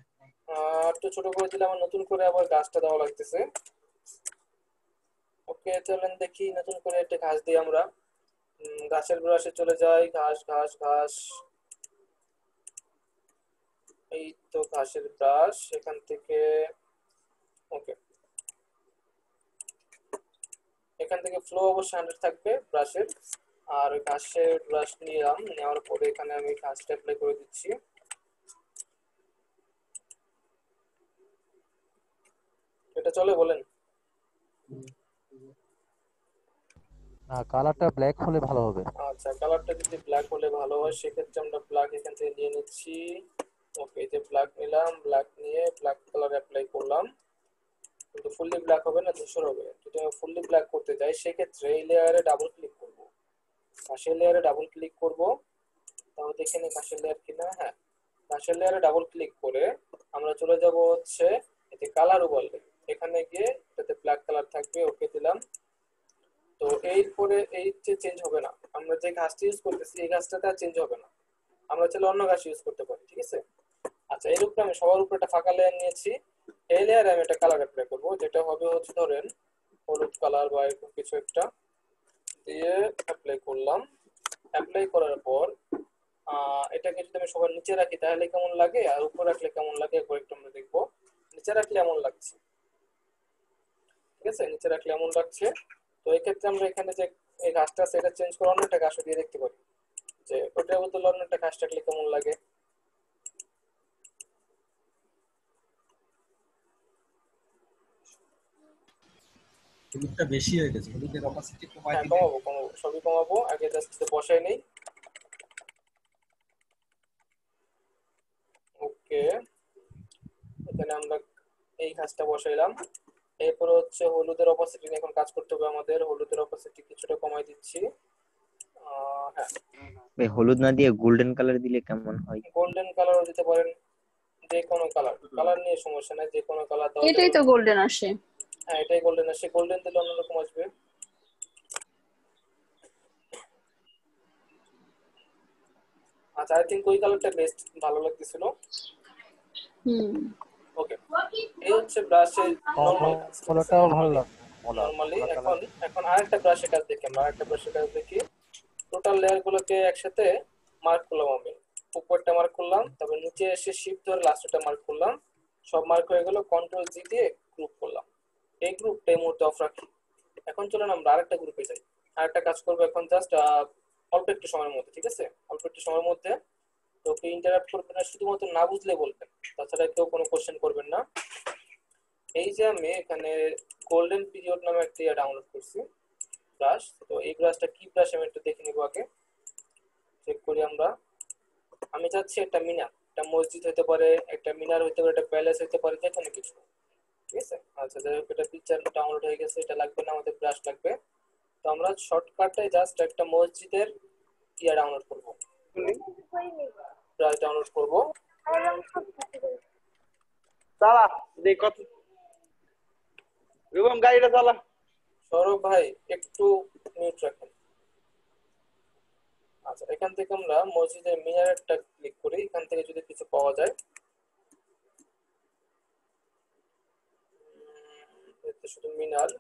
একটু ছোট করে দিলাম, নতুন করে আবার গাছটা দেওয়া লাগতেছে। ওকে, চলেন দেখি নতুন করে একটা ঘাস দিই আমরা। ঘাসের ব্রাশে চলে যাই, ঘাস ঘাস ঘাস, এই তো ঘাসের ব্রাশ, এখান থেকে ওকে, এখান থেকে ফ্লো অবশ্যই 100 থাকবে ব্রাশের। আর ঘাসের ব্রাশ নিলাম, নেওয়ার পরে এখানে আমি ঘাসটা অ্যাপ্লাই করে দিচ্ছি। এটা চলে বলেন? না, কালারটা ব্ল্যাক হলে ভালো হবে। আচ্ছা, কালারটা যদি ব্ল্যাক হলে ভালো হয়, সেক্ষেত্রে আমরা ব্ল্যাক এখান থেকে নিয়ে নিচ্ছি। ওকে, এই যে ব্ল্যাক নিলাম, ব্ল্যাক নিয়ে ব্ল্যাক কালার অ্যাপ্লাই করলাম। কিন্তু ফুললি ব্ল্যাক হবে না, ধূসর হবে। যদি আমি ফুললি ব্ল্যাক করতে যাই, সেক্ষেত্রে এই লেয়ারে ডাবল ক্লিক করব, ঘাসের লেয়ারে ডাবল ক্লিক করব। তাহলে দেখে নিই ঘাসের লেয়ার কিনা। হ্যাঁ, ঘাসের লেয়ারে ডাবল ক্লিক করে আমরা চলে যাব হচ্ছে এতে কালার ওভারলে, এখানে গিয়ে এটাতে ব্ল্যাক কালার থাকবে। ওকে দিলাম। তো এরপরে এই যে চেঞ্জ হবে না, আমরা যে ঘাসটা ইউজ করতেছি এই ঘাসটাতে আর চেঞ্জ হবে না, আমরা চাইলে অন্য ঘাস ইউজ করতে পারি, ঠিক আছে? আচ্ছা, এর উপরে আমি সবার উপরে একটা ফাঁকা লেয়ার নিয়েছি। এই লেয়ারে আমি একটা কালার অ্যাপ্লাই করবো, যেটা হবে হচ্ছে ধরেন হলুদ কালার বা এরকম কিছু একটা দিয়ে অ্যাপ্লাই করলাম। অ্যাপ্লাই করার পর এটাকে যদি আমি সবার নিচে রাখি তাহলে কেমন লাগে, আর উপরে রাখলে কেমন লাগে একটু আমরা দেখবো। নিচে রাখলে এমন লাগছে, ঠিক আছে? নিচে রাখলে এমন লাগছে। তো এই ক্ষেত্রে আমরা এখানে যে এই ঘাসটা আছে এটা চেঞ্জ করে অন্য একটা ঘাসও দিয়ে দেখতে পারি, যে ওটার বদলে অন্য একটা ঘাস রাখলে কেমন লাগে। হলুদটা বেশি হয়ে গেছে, হলুদের অপাসিটি কমাই দিলে। কমাবো, সবই কমাবো। আগে জাস্ট বসাই নেই। ওকে, এখানে আমরা এই কাজটা বসাইলাম। এরপর হচ্ছে হলুদের অপাসিটি নিয়ে এখন কাজ করতে হবে আমাদের। হলুদের অপাসিটি কিছুটা কমাই দিচ্ছি। হ্যাঁ, ভাই হলুদ না দিয়ে গোল্ডেন কালার দিলে কেমন হয়? গোল্ডেন কালারও দিতে পারেন, যে কোনো কালার নিয়ে সমস্যা নাই, যে কোনো কালার দেওয়া এটাই যাবে। তো গোল্ডেন আসে। হ্যাঁ, এটাই গোল্ডেন আসে, গোল্ডেন দিলে অন্যরকম আসবে। আচ্ছা, আই থিঙ্ক ওই কালারটা বেস্ট ভালো লাগতেছিল। ওকে, এই হচ্ছে ব্রাশের নরমাল কাজ। কলারটাও ভালো লাগছে। নরমালি এখন আরেকটা ব্রাশের কাজ দেখি আমরা। আরেকটা ব্রাশের কাজ দেখি। টোটাল লেয়ার গুলোকে একসাথে মার্ক করলাম আমি। উপরটা মার্ক করলাম, তারপর নিচে এসে শিফট ধরে লাস্টটা মার্ক করলাম। সব মার্ক হয়ে গেল, কন্ট্রোল জি দিয়ে গ্রুপ করলাম। এই গ্রুপটা এই মুহূর্তে অফ রাখি। এখন চলুন আমরা আরেকটা গ্রুপে যাই। আরেকটা কাজ করবো এখন জাস্ট অল্প একটু সময়ের মধ্যে, ঠিক আছে? অল্প একটু সময়ের মধ্যে। তো কেউ ইন্টারাপ্ট করবেন না, শুধুমাত্র না বুঝলে বলবেন, তাছাড়া কেউ কোনো কোশ্চেন করবেন না। এই যে আমি এখানে গোল্ডেন পিরিয়ড নামে একটা ডাউনলোড করছি ব্রাশ। তো এই ব্রাশটা কি ব্রাশ আমি একটু দেখে নিব আগে, চেক করি আমরা। আমি চাচ্ছি একটা মিনার, একটা মসজিদ হতে পারে, একটা মিনার হতে পারে, একটা প্যালেস হতে পারে, যে কোনো কিছু, ঠিক আছে? আচ্ছা, যাই হোক, এটা পিকচার ডাউনলোড হয়ে গেছে, এটা লাগবে না, আমাদের ব্রাশ লাগবে। তো আমরা শর্টকাটে জাস্ট একটা মসজিদের ডাউনলোড করব, ব্রাশ ডাউনলোড করব। চালা দেখ কত এবং গাড়িটা চালা। সৌরভ ভাই একটু মিউট রাখেন। আচ্ছা, এখান থেকে আমরা মসজিদের মিনারেরটা ক্লিক করি, এখান থেকে যদি কিছু পাওয়া যায়। এতে শুধু মিনার।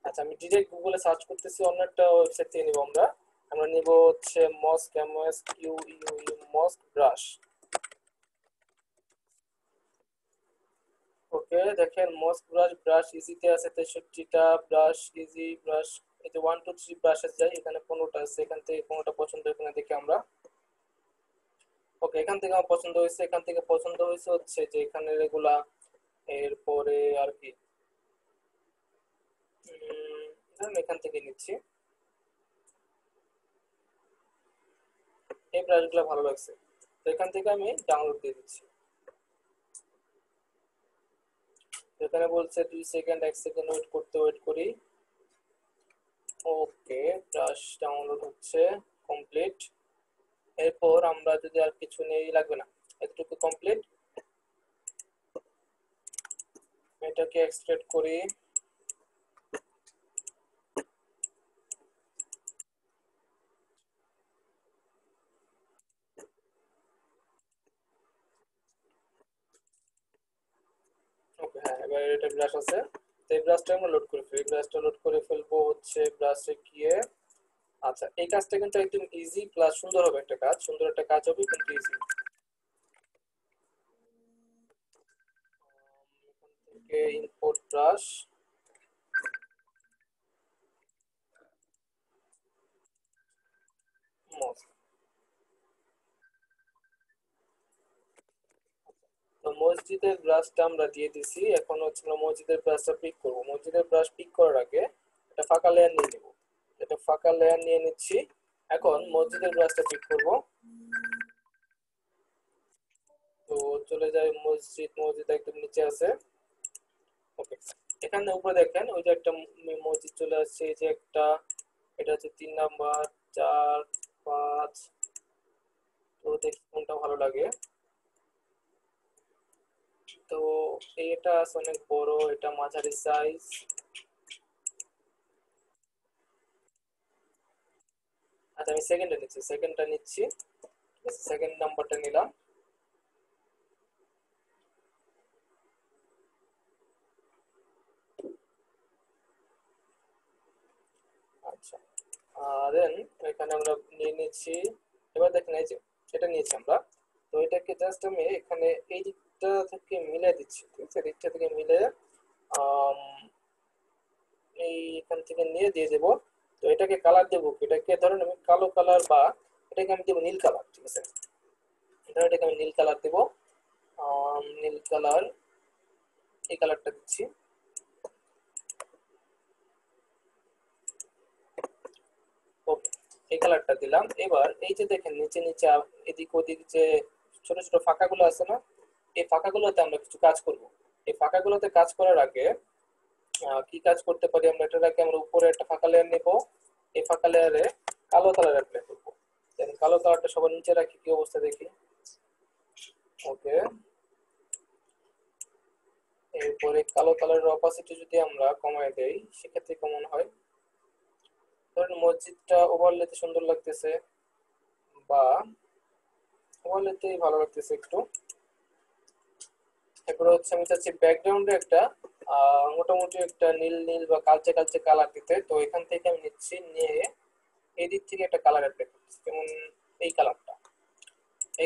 আচ্ছা, আমি ডিরেক্ট গুগলে সার্চ করতেছি, অন্য একটা ওয়েবসাইট থেকে নিব আমরা। আমরা নিব হচ্ছে মস্ক, মস্ক ব্রাশ। ওকে, দেখেন মস্ক ব্রাশ ইজিতে আছে 63টা, ব্রাশ ইজি ব্রাশ, এই যে 1 2 3 ব্রাশেস যাই, এখানে 15টা আছে, এখান থেকে কোনটা পছন্দ এখানে দেখি আমরা। ওকে, এখান থেকে আমার পছন্দ হয়েছে, এখান থেকে পছন্দ হয়েছে হচ্ছে যে এখানে এগুলা। এরপরে আর কি এখান থেকে নিচ্ছি। এই ব্রাশগুলো ভালো লাগছে, তো এখান থেকে আমি ডাউনলোড দিয়ে দিচ্ছি। এখানে বলছে 2 সেকেন্ড 1 সেকেন্ড ওয়েট করতে, ওয়েট করি। ওকে, ব্রাশ ডাউনলোড হচ্ছে, কমপ্লিট। এরপর আমরা যদি আর কিছু নেই, লাগবে না, এতটুকু কমপ্লিট। এটাকে এক্সট্রাক্ট করি। ওকে, হ্যাঁ, এবার এটা ব্রাশ আছে, তো এই ব্রাশটা আমরা লোড করে ফেলি। ব্রাশটা লোড করে ফেলবো হচ্ছে ব্রাশে গিয়ে। আচ্ছা, এই কাজটা কিন্তু একদম ইজি প্লাস সুন্দর হবে একটা কাজ, সুন্দর একটা কাজ হবে কিন্তু ইজি। এখান থেকে ইম্পোর্ট ব্রাশ, তো মসজিদের ব্রাশটা আমরা দিয়ে দিছি। এখন হচ্ছে আমরা মসজিদের ব্রাশটা পিক করব। মসজিদের ব্রাশ পিক করার আগে একটা ফাঁকা লেয়ার নিয়ে নেব, এটা ফাঁকা লেয়ার নিয়ে নিচ্ছি। এখন মসজিদের ব্রাশটা পিক করব। তো চলে যায় মসজিদ, মসজিদ একদম নিচে আছে। ওকে, এখানে উপরে দেখেন ওই যে একটা মসজিদ চলে আসছে, এই যে একটা, এটা হচ্ছে 3 নাম্বার, 4 5। তো দেখি কোনটা ভালো লাগে। তো এটা আছে অনেক বড়, এটা মাঝারি সাইজ। আচ্ছা, আমি সেকেন্ডটা নিচ্ছি, সেকেন্ড নাম্বারটা নিলাম। আচ্ছা, দেন এখানে আমরা নিয়ে নিচ্ছি। এবার দেখেন এই যে এটা নিয়েছি আমরা, তো এটাকে জাস্ট আমি এখানে এই দিকটা থেকে মিলে দিচ্ছি, ঠিক আছে? দিকটা থেকে মিলে এই এখান থেকে নিয়ে দিয়ে দেবো। তো এটাকে কালার দেবো, এটাকে ধরেন আমি কালো কালার বা এটাকে আমি দেবো নীল কালার, ঠিক আছে? ধরেন এটাকে আমি নীল কালার দেবো, নীল কালার, এই কালারটা দিচ্ছি। এই কালারটা দিলাম। এবার এই যে দেখেন নিচে নিচে এদিক ওদিক যে ছোট ছোট ফাঁকাগুলো আছে না, এই ফাঁকাগুলোতে আমরা কিছু কাজ করব। এই ফাঁকাগুলোতে কাজ করার আগে কি কাজ করতে পারি আমরা, এটার আগে আমরা উপরে একটা ফাঁকা লেয়ার নেব। এই ফাঁকা লেয়ারে কালো কালার অ্যাপ্লাই করবো। দেন কালো কালারটা সবার নিচে রাখি, কি অবস্থা দেখি। ওকে, এরপরে কালো কালারের অপাসিটি যদি আমরা কমায় দেই সেক্ষেত্রে কেমন হয়, ধরেন মসজিদটা ওভারলেতে সুন্দর লাগতেছে বা ওভারলেতেই ভালো লাগতেছে একটু। এরপরে হচ্ছে আমি চাচ্ছি ব্যাকগ্রাউন্ডে একটা মোটামুটি একটা নীল নীল বা কালচে কালচে কালার দিতে। তো এখান থেকে আমি নিচ্ছি, নিয়ে এই দিক থেকে একটা কালার অ্যাপ্লাই করছি, যেমন এই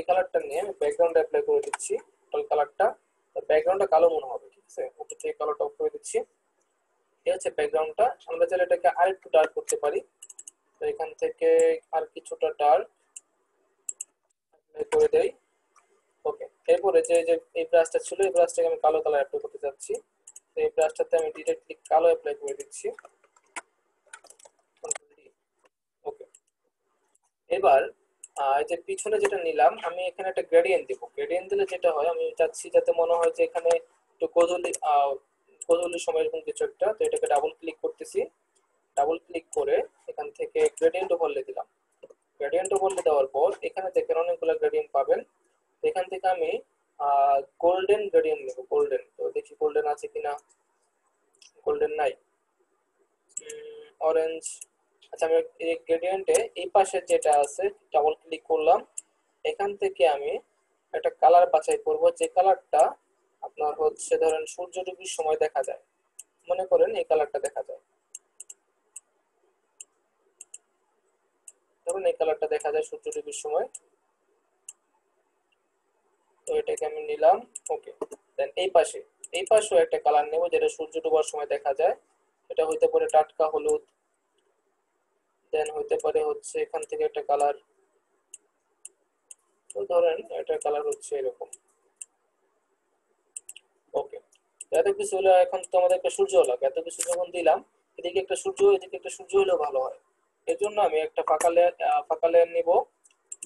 কালারটা নিয়ে আমি ব্যাকগ্রাউন্ডে অ্যাপ্লাই করে দিচ্ছি টোটাল কালারটা। তো ব্যাকগ্রাউন্ডটা কালো মনে হবে, ঠিক আছে। উপর থেকে কালারটা অফ করে দিচ্ছি। এই হচ্ছে ব্যাকগ্রাউন্ডটা। আমরা চাইলে এটাকে আরেকটু ডার্ক করতে পারি। তো এখান থেকে আর কিছুটা ডার্ক করে দেই। ওকে, এরপরে যে যে এই ব্রাশটা ছিল, এই ব্রাশটাকে আমি কালো কালার অ্যাপ্লাই করতে যাচ্ছি। তো এই ব্রাশটাতে আমি ডিরেক্টলি কালো অ্যাপ্লাই করে দিচ্ছি। ওকে, এবার এই যে পিছনে যেটা নিলাম আমি এখানে একটা গ্রেডিয়েন্ট দেব। গ্রেডিয়েন্ট দিলে যেটা হয়, আমি চাচ্ছি যাতে মনে হয় যে এখানে একটু গোধূলি সময় এরকম কিছু একটা। তো এটাকে ডাবল ক্লিক করতেছি। ডাবল ক্লিক করে এখান থেকে গ্রেডিয়েন্ট ওভারলে দিলাম। গ্রেডিয়েন্ট ওভারলে দেওয়ার পর এখানে দেখেন অনেকগুলো গ্রেডিয়েন্ট পাবেন। এখান থেকে আমি গোল্ডেন গ্রেডিয়েন্ট নেব, গোল্ডেন। তো দেখি গোল্ডেন আছে কিনা, গোল্ডেন নাই। অরেঞ্জ, আচ্ছা আমি এই গ্রেডিয়েন্টে এই পাশে যেটা আছে ডাবল ক্লিক করলাম। এখান থেকে আমি একটা কালার বাছাই করব, যে কালারটা আপনার হচ্ছে ধরেন সূর্য ডুবির সময় দেখা যায়। মনে করেন এই কালারটা দেখা যায়, ধরুন এই কালারটা দেখা যায় সূর্য ডুবির সময়। তো এটাকে আমি নিলাম। ওকে, দেন এই পাশেও একটা কালার নেব যেটা সূর্য ডুবার সময় দেখা যায়। এটা হইতে পারে টাটকা হলুদ, দেন হইতে পারে হচ্ছে এখান থেকে একটা কালার, তো ধরেন এটার কালার হচ্ছে এরকম। ওকে, এত কিছু হলো। এখন তো আমাদের একটা সূর্য লাগে, এত কিছু যখন দিলাম, এদিকে একটা সূর্য এদিকে একটা সূর্য হলেও ভালো হয়। এর জন্য আমি একটা ফাঁকা লেয়ার নিব,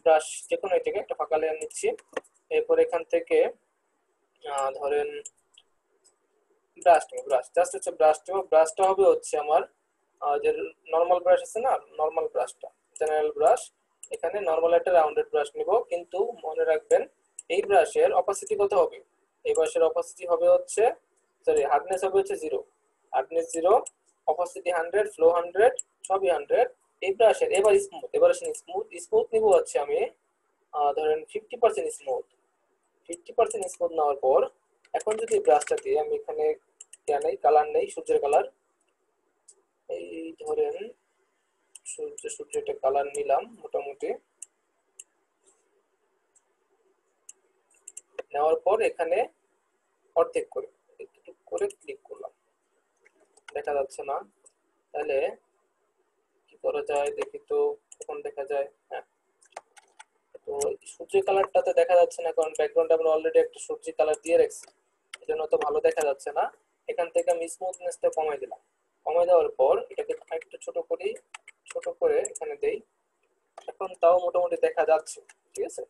ব্রাশ যেকোনো থেকে একটা ফাঁকা লেয়ার নিচ্ছি। এরপর এখান থেকে ধরেন ব্রাশ নেব, জাস্ট হচ্ছে ব্রাশটা হবে হচ্ছে আমার যে নর্মাল ব্রাশ আছে না, নর্মাল ব্রাশটা, জেনারেল ব্রাশ। এখানে নর্মাল একটা রাউন্ডেড ব্রাশ নিব, কিন্তু মনে রাখবেন এই ব্রাশের অপাসিটি কত হবে। এই ব্রাশের অপাসিটি হবে হচ্ছে, সরি হার্ডনেস হবে হচ্ছে 0, হার্ডনেস 0, অপাসিটি 100, ফ্লো 100, সবই 100। এই ব্রাশের এবার স্মুথ নিব হচ্ছে আমি ধরেন 50% স্মুথ। 50% স্মুথ নেওয়ার পর এখন যদি ব্রাশটা দিয়ে আমি এখানে কালার নেই, সূর্যের কালার, এই ধরেন সূর্যটা কালার নিলাম মোটামুটি। নেওয়ার পর এখানে অর্ধেক করে একটু করে ক্লিক করলাম, দেখা যাচ্ছে না। তাহলে কি করা যায় দেখি তো, কখন দেখা যায়। হ্যাঁ, তো সূর্যের কালারটাতে দেখা যাচ্ছে না, কারণ ব্যাকগ্রাউন্ডে আমরা অলরেডি একটা সূর্যের কালার দিয়ে রাখছি, এজন্য তো ভালো দেখা যাচ্ছে না। এখান থেকে আমি স্মুথনেসটা কমাই দিলাম। কমাই দেওয়ার পর এটাকে একটু ছোট করে এখানে দেই। এখন তাও মোটামুটি দেখা যাচ্ছে, ঠিক আছে।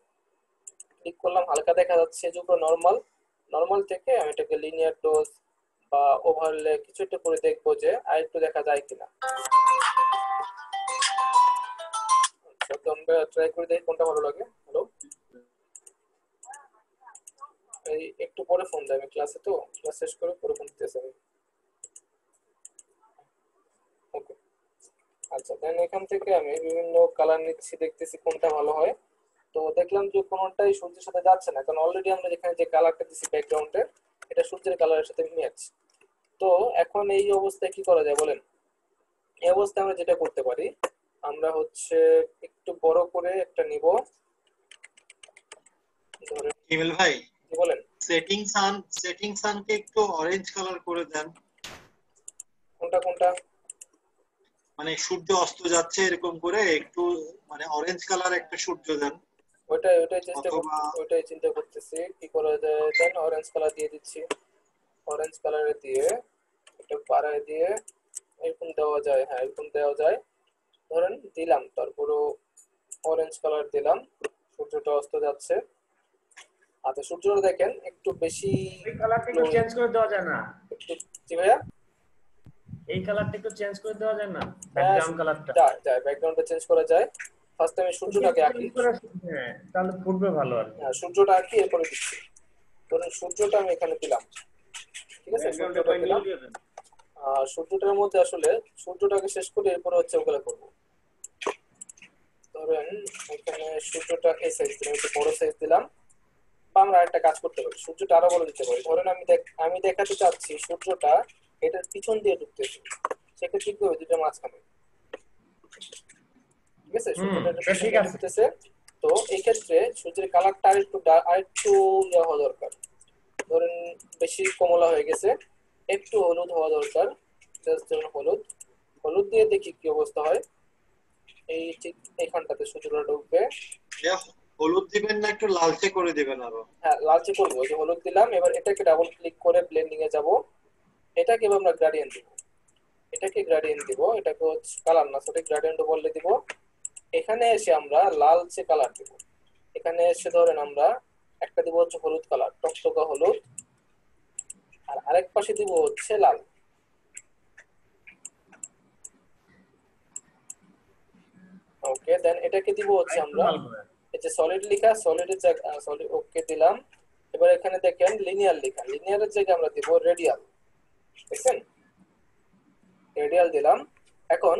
ক্লিক করলাম, হালকা দেখা যাচ্ছে। যে উপরে নরমাল থেকে আমি এটাকে লিনিয়ার ডোজ বা ওভারলে কিছু একটা করে দেখবো যে আরেকটু দেখা যায় কিনা। আচ্ছা, তো আমরা ট্রাই করে দেখি কোনটা ভালো লাগে। হ্যালো, এই একটু পরে ফোন দেয়, আমি ক্লাসে, তো ক্লাস শেষ করে পরে ফোন দিতেছি আমি। ওকে, আচ্ছা, দেন এখান থেকে আমি বিভিন্ন কালার নিচ্ছি, দেখতেছি কোনটা ভালো হয়। তো দেখলাম যে কোনটাই সূর্যের সাথে যাচ্ছে না, কারণ অলরেডি আমরা যেখানে যে কালারটা দিছি ব্যাকগ্রাউন্ডে, এটা সূর্যের কালারের সাথে ম্যাচ। তো এখন এই অবস্থায় কি করা যায় বলেন। এই অবস্থায় আমরা যেটা করতে পারি, আমরা হচ্ছে একটু বড় করে একটা নিব। ইমেল ভাই কি বলেন, সেটিং সানকে একটু অরেঞ্জ কালার করে দেন। কোনটা মানে সূর্য অস্ত যাচ্ছে এরকম করে একটু মানে অরেঞ্জ কালার একটা সূর্য দেন। ওইটাই চিন্তা করতেছি কি করা যায়। দেন অরেঞ্জ কালার দিয়ে দিচ্ছি। অরেঞ্জ কালারে দিয়ে একটু বাড়ায় দিয়ে এরকম দেওয়া যায়। হ্যাঁ, এরকম দেওয়া যায়। ধরেন দিলাম, তারপরও অরেঞ্জ কালার দিলাম, সূর্যটা অস্ত যাচ্ছে। আচ্ছা সূর্যটা দেখেন একটু বেশি এই কালারটা একটু চেঞ্জ করে দেওয়া যায় না? একটু জি ভাইয়া এই কালারটা একটু চেঞ্জ করে দেওয়া যায় না, ব্যাকগ্রাউন্ড কালারটা? যায়, ব্যাকগ্রাউন্ডটা চেঞ্জ করা যায়। ফার্স্ট আমি সূর্যটাকে আঁকি, হ্যাঁ তাহলে ফুটবে ভালো আর কি। হ্যাঁ সূর্যটা আঁকি, এরপরে দিচ্ছি। ধরুন সূর্যটা আমি এখানে দিলাম, ঠিক আছে, সূর্যটা দিলাম। আর সূর্যটার মধ্যে আসলে সূর্যটাকে শেষ করে এরপরে হচ্ছে ওগুলো করবো। ধরেন এখানে সূর্যটা এই সাইজ দিলাম, একটু বড় সাইজ দিলাম। বা আমরা একটা কাজ করতে পারি, সূর্যটা আরো বড় দিতে পারি। ধরেন আমি দেখাতে চাচ্ছি সূর্যটা এটার পিছন দিয়ে ঢুকতেছে, সেক্ষেত্রে কি হবে, দুটো মাঝখানে, ঠিক আছে, সূর্যটা পিছন দিয়ে ঢুকতেছে। তো এই ক্ষেত্রে সূর্যের কালারটা আরেকটু ইয়ে হওয়া দরকার। ধরেন বেশি কমলা হয়ে গেছে, একটু হলুদ হওয়া দরকার। জাস্ট ধরুন হলুদ দিয়ে দেখি কি অবস্থা হয়। এই ঠিক এইখানটাতে সূর্যটা ঢুকবে। হলুদ দিবেন না একটু লালচে করে দিবেন আরো? হ্যাঁ লালচে করবো, যে হলুদ দিলাম। এবার এটাকে ডাবল ক্লিক করে ব্লেন্ডিং এ যাব। এটাকে এবার আমরা গ্রেডিয়েন্ট দিব, এটাকে হচ্ছে কালার না, সঠিক গ্রেডিয়েন্ট বললে দিব। এখানে এসে আমরা লালচে কালার দিব। এখানে এসে ধরেন আমরা একটা দিব হচ্ছে হলুদ কালার, টকটকা হলুদ, আর আরেক পাশে দিব হচ্ছে লাল। ওকে, দেন এটাকে দিব হচ্ছে আমরা এই যে সলিড লেখা, সলিডের জায়গায় সলিড ওকে দিলাম। এবার এখানে দেখেন লিনিয়ার লেখা, লিনিয়ারের জায়গায় আমরা দিব রেডিয়াল, দেখছেন, রেডিয়াল দিলাম। এখন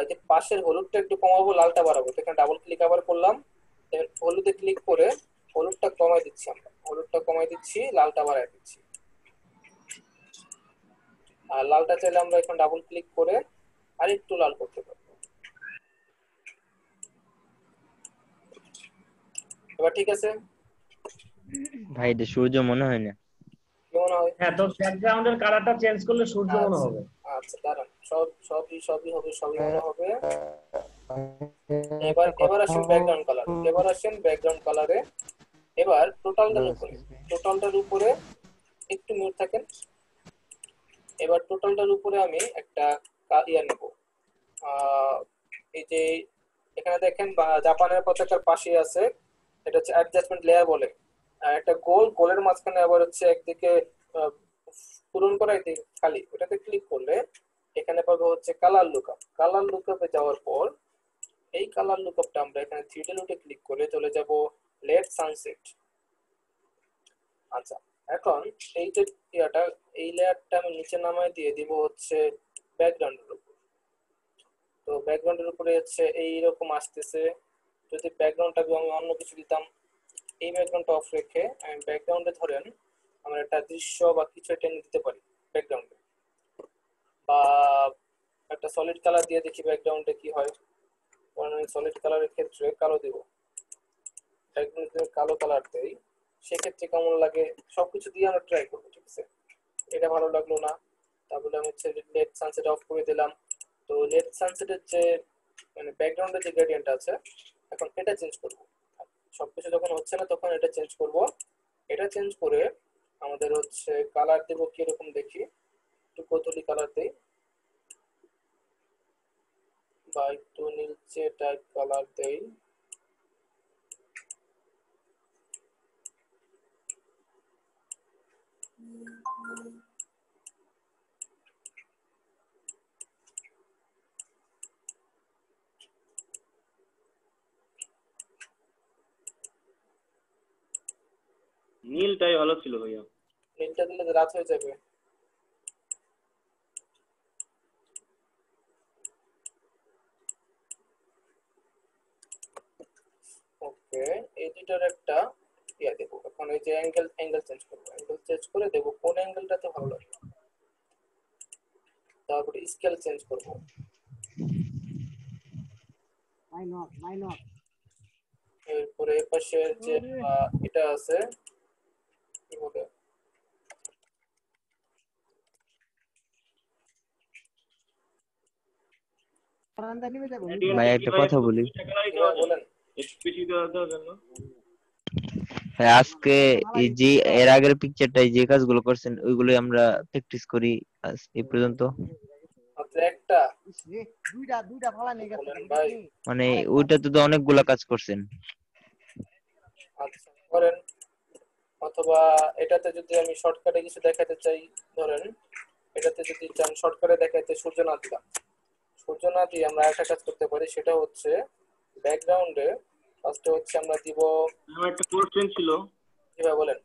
এই যে পাশের হলুদটা একটু কমাবো, লালটা বাড়াবো। এখানে ডাবল ক্লিক আবার করলাম, হলুদে ক্লিক করে হলুদটা কমাই দিচ্ছি, লালটা বাড়াই দিচ্ছি। আর লালটা চাইলে আমরা এখন ডাবল ক্লিক করে আরেকটু লাল করতে পারবো। এবার ঠিক আছে ভাই, এটা সূর্য মনে হয় না। কি মনে হয়? হ্যাঁ, তো ব্যাকগ্রাউন্ডের কালারটা চেঞ্জ করলে সূর্য মনে হবে। আচ্ছা দাঁড়ান, সবই মনে হবে। এবার আসেন ব্যাকগ্রাউন্ড কালারে। এবার টোটালটার উপরে একটু মিউট থাকেন। এবার টোটালটার উপরে আমি একটা ইয়া নেব। এই যে এখানে দেখেন জাপানের পতাকার পাশে আছে, এটা হচ্ছে অ্যাডজাস্টমেন্ট লেয়ার বলে। একটা গোলের মাঝখানে আবার হচ্ছে একদিকে পূরণ করা, একদিকে খালি। ওটাতে ক্লিক করলে এখানে পাবো হচ্ছে কালার লুকআপে যাওয়ার পর এই কালার লুকআপটা আমরা এখানে থ্রিডি লুটে ক্লিক করে চলে যাব লেট সানসেট। আচ্ছা এখন এই যে এই লেয়ারটা আমি নিচে নামায় দিয়ে দিব হচ্ছে ব্যাকগ্রাউন্ডের উপর। তো ব্যাকগ্রাউন্ডের উপরে হচ্ছে এইরকম আসতেছে। যদি ব্যাকগ্রাউন্ডটাকে আমি অন্য কিছু দিতাম, এই ব্যাকগ্রাউন্ডটা অফ রেখে আমি ব্যাকগ্রাউন্ডে ধরেন আমরা একটা দৃশ্য বা কিছু একটা দিতে পারি ব্যাকগ্রাউন্ডে, বা একটা সলিড কালার দিয়ে দেখি ব্যাকগ্রাউন্ডে কি হয়। সলিড কালারের ক্ষেত্রে কালো দিব, কালো কালার দেই, সেক্ষেত্রে কেমন লাগে সবকিছু দিয়ে আমরা ট্রাই করবো। ঠিক আছে, এটা ভালো লাগলো না, তারপরে আমি হচ্ছে লেট সানসেট অফ করে দিলাম। তো লেট সানসেটের যে মানে ব্যাকগ্রাউন্ডের যে গ্রেডিয়েন্ট আছে, এখন এটা চেঞ্জ করব। সবকিছু যখন হচ্ছে না তখন এটা চেঞ্জ করব। এটা চেঞ্জ করে আমাদের হচ্ছে কালার দেব কিরকম দেখি, একটু গোধূলি কালার দেই বা একটু নীলচে টাইপ কালার দেই। নীলটাই ভালো ছিল ভাইয়া। নীলটা দিলে রাত হয়ে যাবে। ওকে, এই দুটার একটা ইয়া দেবো। এখন এই যে অ্যাঙ্গেল চেঞ্জ করবো, অ্যাঙ্গেল চেঞ্জ করে দেবো কোন অ্যাঙ্গেলটাতে ভালো লাগে। তারপরে স্কেল চেঞ্জ করবো। এরপরে এই পাশে যে এটা আছে কি বলে, ভাই একটা কথা বলি। বলেন। আজকে এই যে এর আগের পিকচারটাই যে কাজগুলো করছেন ওইগুলো আমরা প্র্যাকটিস করি এই পর্যন্ত। মাত্র একটা দুইটা ফালা নিয়ে গেছে বলেন ভাই। মানে ওইটাতে তো অনেকগুলা কাজ করছেন। আচ্ছা করেন, অথবা এটাতে যদি আমি শর্টকাটে কিছু দেখাতে চাই, ধরেন এটাতে যদি চান শর্টকাটে দেখাতে সূর্য না দিলাম, সূর্য না দিয়ে আমরা একটা কাজ করতে পারি, সেটা হচ্ছে ব্যাকগ্রাউন্ডে ফার্স্টে হচ্ছে আমরা দিব। আমার একটা কোশ্চেন ছিল, কিভাবে বলেন?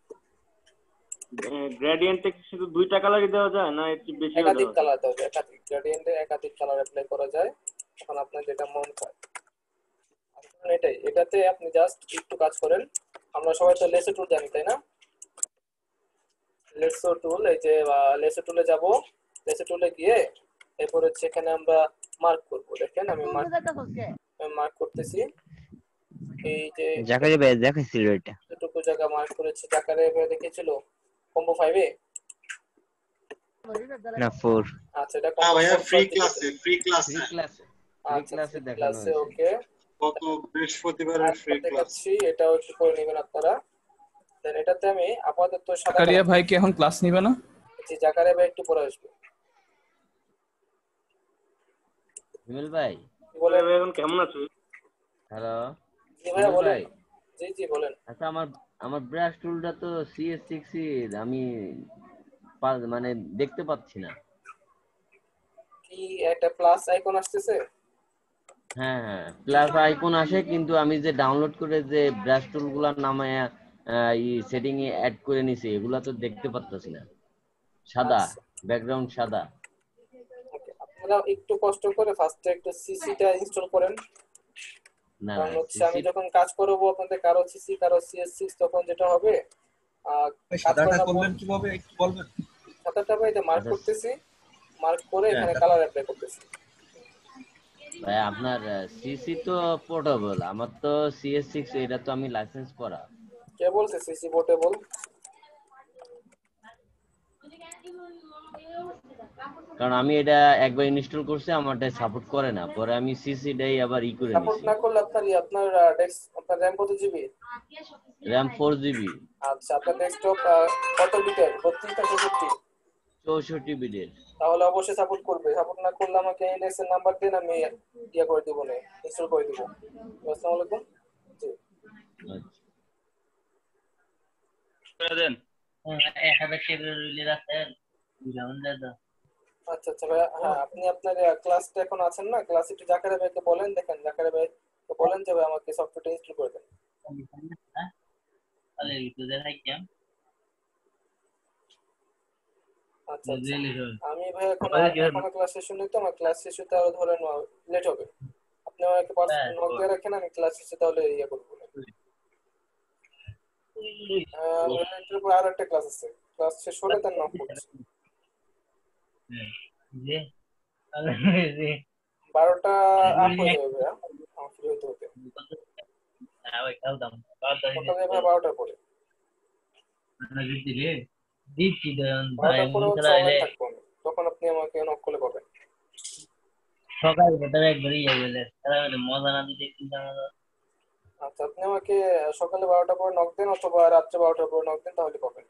গ্রেডিয়েন্টে কি শুধু দুইটা কালারই দেওয়া যায় না একটু বেশি একাধিক কালার দেওয়া যায়, একাধিক গ্রেডিয়েন্টে একাধিক কালার অ্যাপ্লাই করা যায়, এখন আপনার যেটা মন চায়। এখন এটাতে আপনি জাস্ট একটু কাজ করেন। আমরা সবাই তো লেসো টুল জানি, তাই না? লেসো টুল, এই যে লেসো টুলে যাব, লেসো টুলে গিয়ে এরপর হচ্ছে এখানে আমরা মার্ক করব। দেখেন আমি মার্ক করতেছি, এই যে জাকারিয়া ভাই দেখাইছিল এটা। এতটুকু জায়গা মার্ক করেছি। জাকারিয়া ভাই দেখেছিল কম্বো 5 এ না 4। আচ্ছা এটা হ্যাঁ ভাইয়া ফ্রি ক্লাসে ক্লাসে আচ্ছা ক্লাসে ওকে। গত বৃহস্পতিবারের ফ্রি ক্লাস এটাও একটু করে নেবেন আপনারা। দেন এটাতে আমি আপাতত জাকারিয়া ভাই কি এখন ক্লাস নিবে না? জি জাকারিয়া ভাই একটু পরে আসবে। হিমেল ভাই বলে এখন কেমন আছো? হ্যালো জি ভাই বলেন। জি জি বলেন। আচ্ছা আমার ব্রাশ টুলটা তো CS6 এর, আমি মানে দেখতে পাচ্ছি না। কি একটা প্লাস আইকন আসতেছে? হ্যাঁ প্লাস আইকন আসে, কিন্তু আমি যে ডাউনলোড করে যে ব্রাশ টুলগুলোর নামে সেটিং এ অ্যাড করে নিছি, এগুলা তো দেখতে পাচ্ছি না। সাদা ব্যাকগ্রাউন্ড সাদা। আপনারা একটু কষ্ট করে ফার্স্টে একটু সিসিটা ইনস্টল করেন। না কারণ হচ্ছে আমি যখন কাজ করব আপনাদের কারো সিসি কারো CS6, তখন যেটা হবে সাদাটা করবেন কিভাবে একটু বলবেন? সাদাটা ভাই এটা মার্ক করতেছি, মার্ক করে এখানে কালার অ্যাপ্লাই করতেছি। ভাই আপনার সিসি তো পোর্টেবল, আমার তো CS6, এটা তো আমি লাইসেন্স করা। কে বলছে সিসি পোর্টেবল? কারণ আমি এটা একবার ইনস্টল করছি, আমারটা সাপোর্ট করে না, পরে আমি সিসিটাই আবার করে সাপোর্ট নিছি। না করলে আপনার আপনার র‍্যাম কত জিবি? RAM 4GB। আচ্ছা আপনার ডেস্কটপ কত বিটের? 32 না 64? 64 বিটের। তাহলে অবশ্যই সাপোর্ট করবে। সাপোর্ট না করলে আমাকে এনএস এর নাম্বার দেন, আমি করে দেব, না ইনস্টল করে দেব। আসসালামু আলাইকুম। জি করে দেন। 1000 টেবিল রিলিজ আছে যেমন দাদা। আচ্ছা আচ্ছা ভাই, হ্যাঁ আপনি আপনার ক্লাসটা এখন আছেন না, ক্লাস একটু জাকারিয়া ভাইকে বলেন, দেখেন জাকারিয়া ভাই তো বলেন যে ভাই আমাকে সফটওয়্যারটা ইনস্টল করে দেন। তাহলে একটু দেখাই কেন। আচ্ছা আমি ভাই এখন ক্লাস সেশন নেই তো, আমার ক্লাস শেষ হতে আরো ধরেন লেট হবে। আপনি আমাকে পাস নক দিয়ে রাখেন, আমি ক্লাস শেষে তাহলে করব। এটার পর আর একটা ক্লাস আছে, ক্লাস শেষ হলে তার নক করছি। 12টা আপ হয়ে যাবে ভাই, আমার ফ্রি হতে হতে। হ্যাঁ ওই কাল দাম সকালে ভাই 12টার পরে দিচ্ছি ভাই তখন আপনি আমাকে নক করলে পাবেন। সকাল ভেতরে একবারই যাবে মজা না দিতে কিন্তু আমাদের। আচ্ছা আপনি আমাকে সকালে 12টার পরে নক দেন অথবা রাত্রে 12টার পরে নক দেন, তাহলে পাবেন।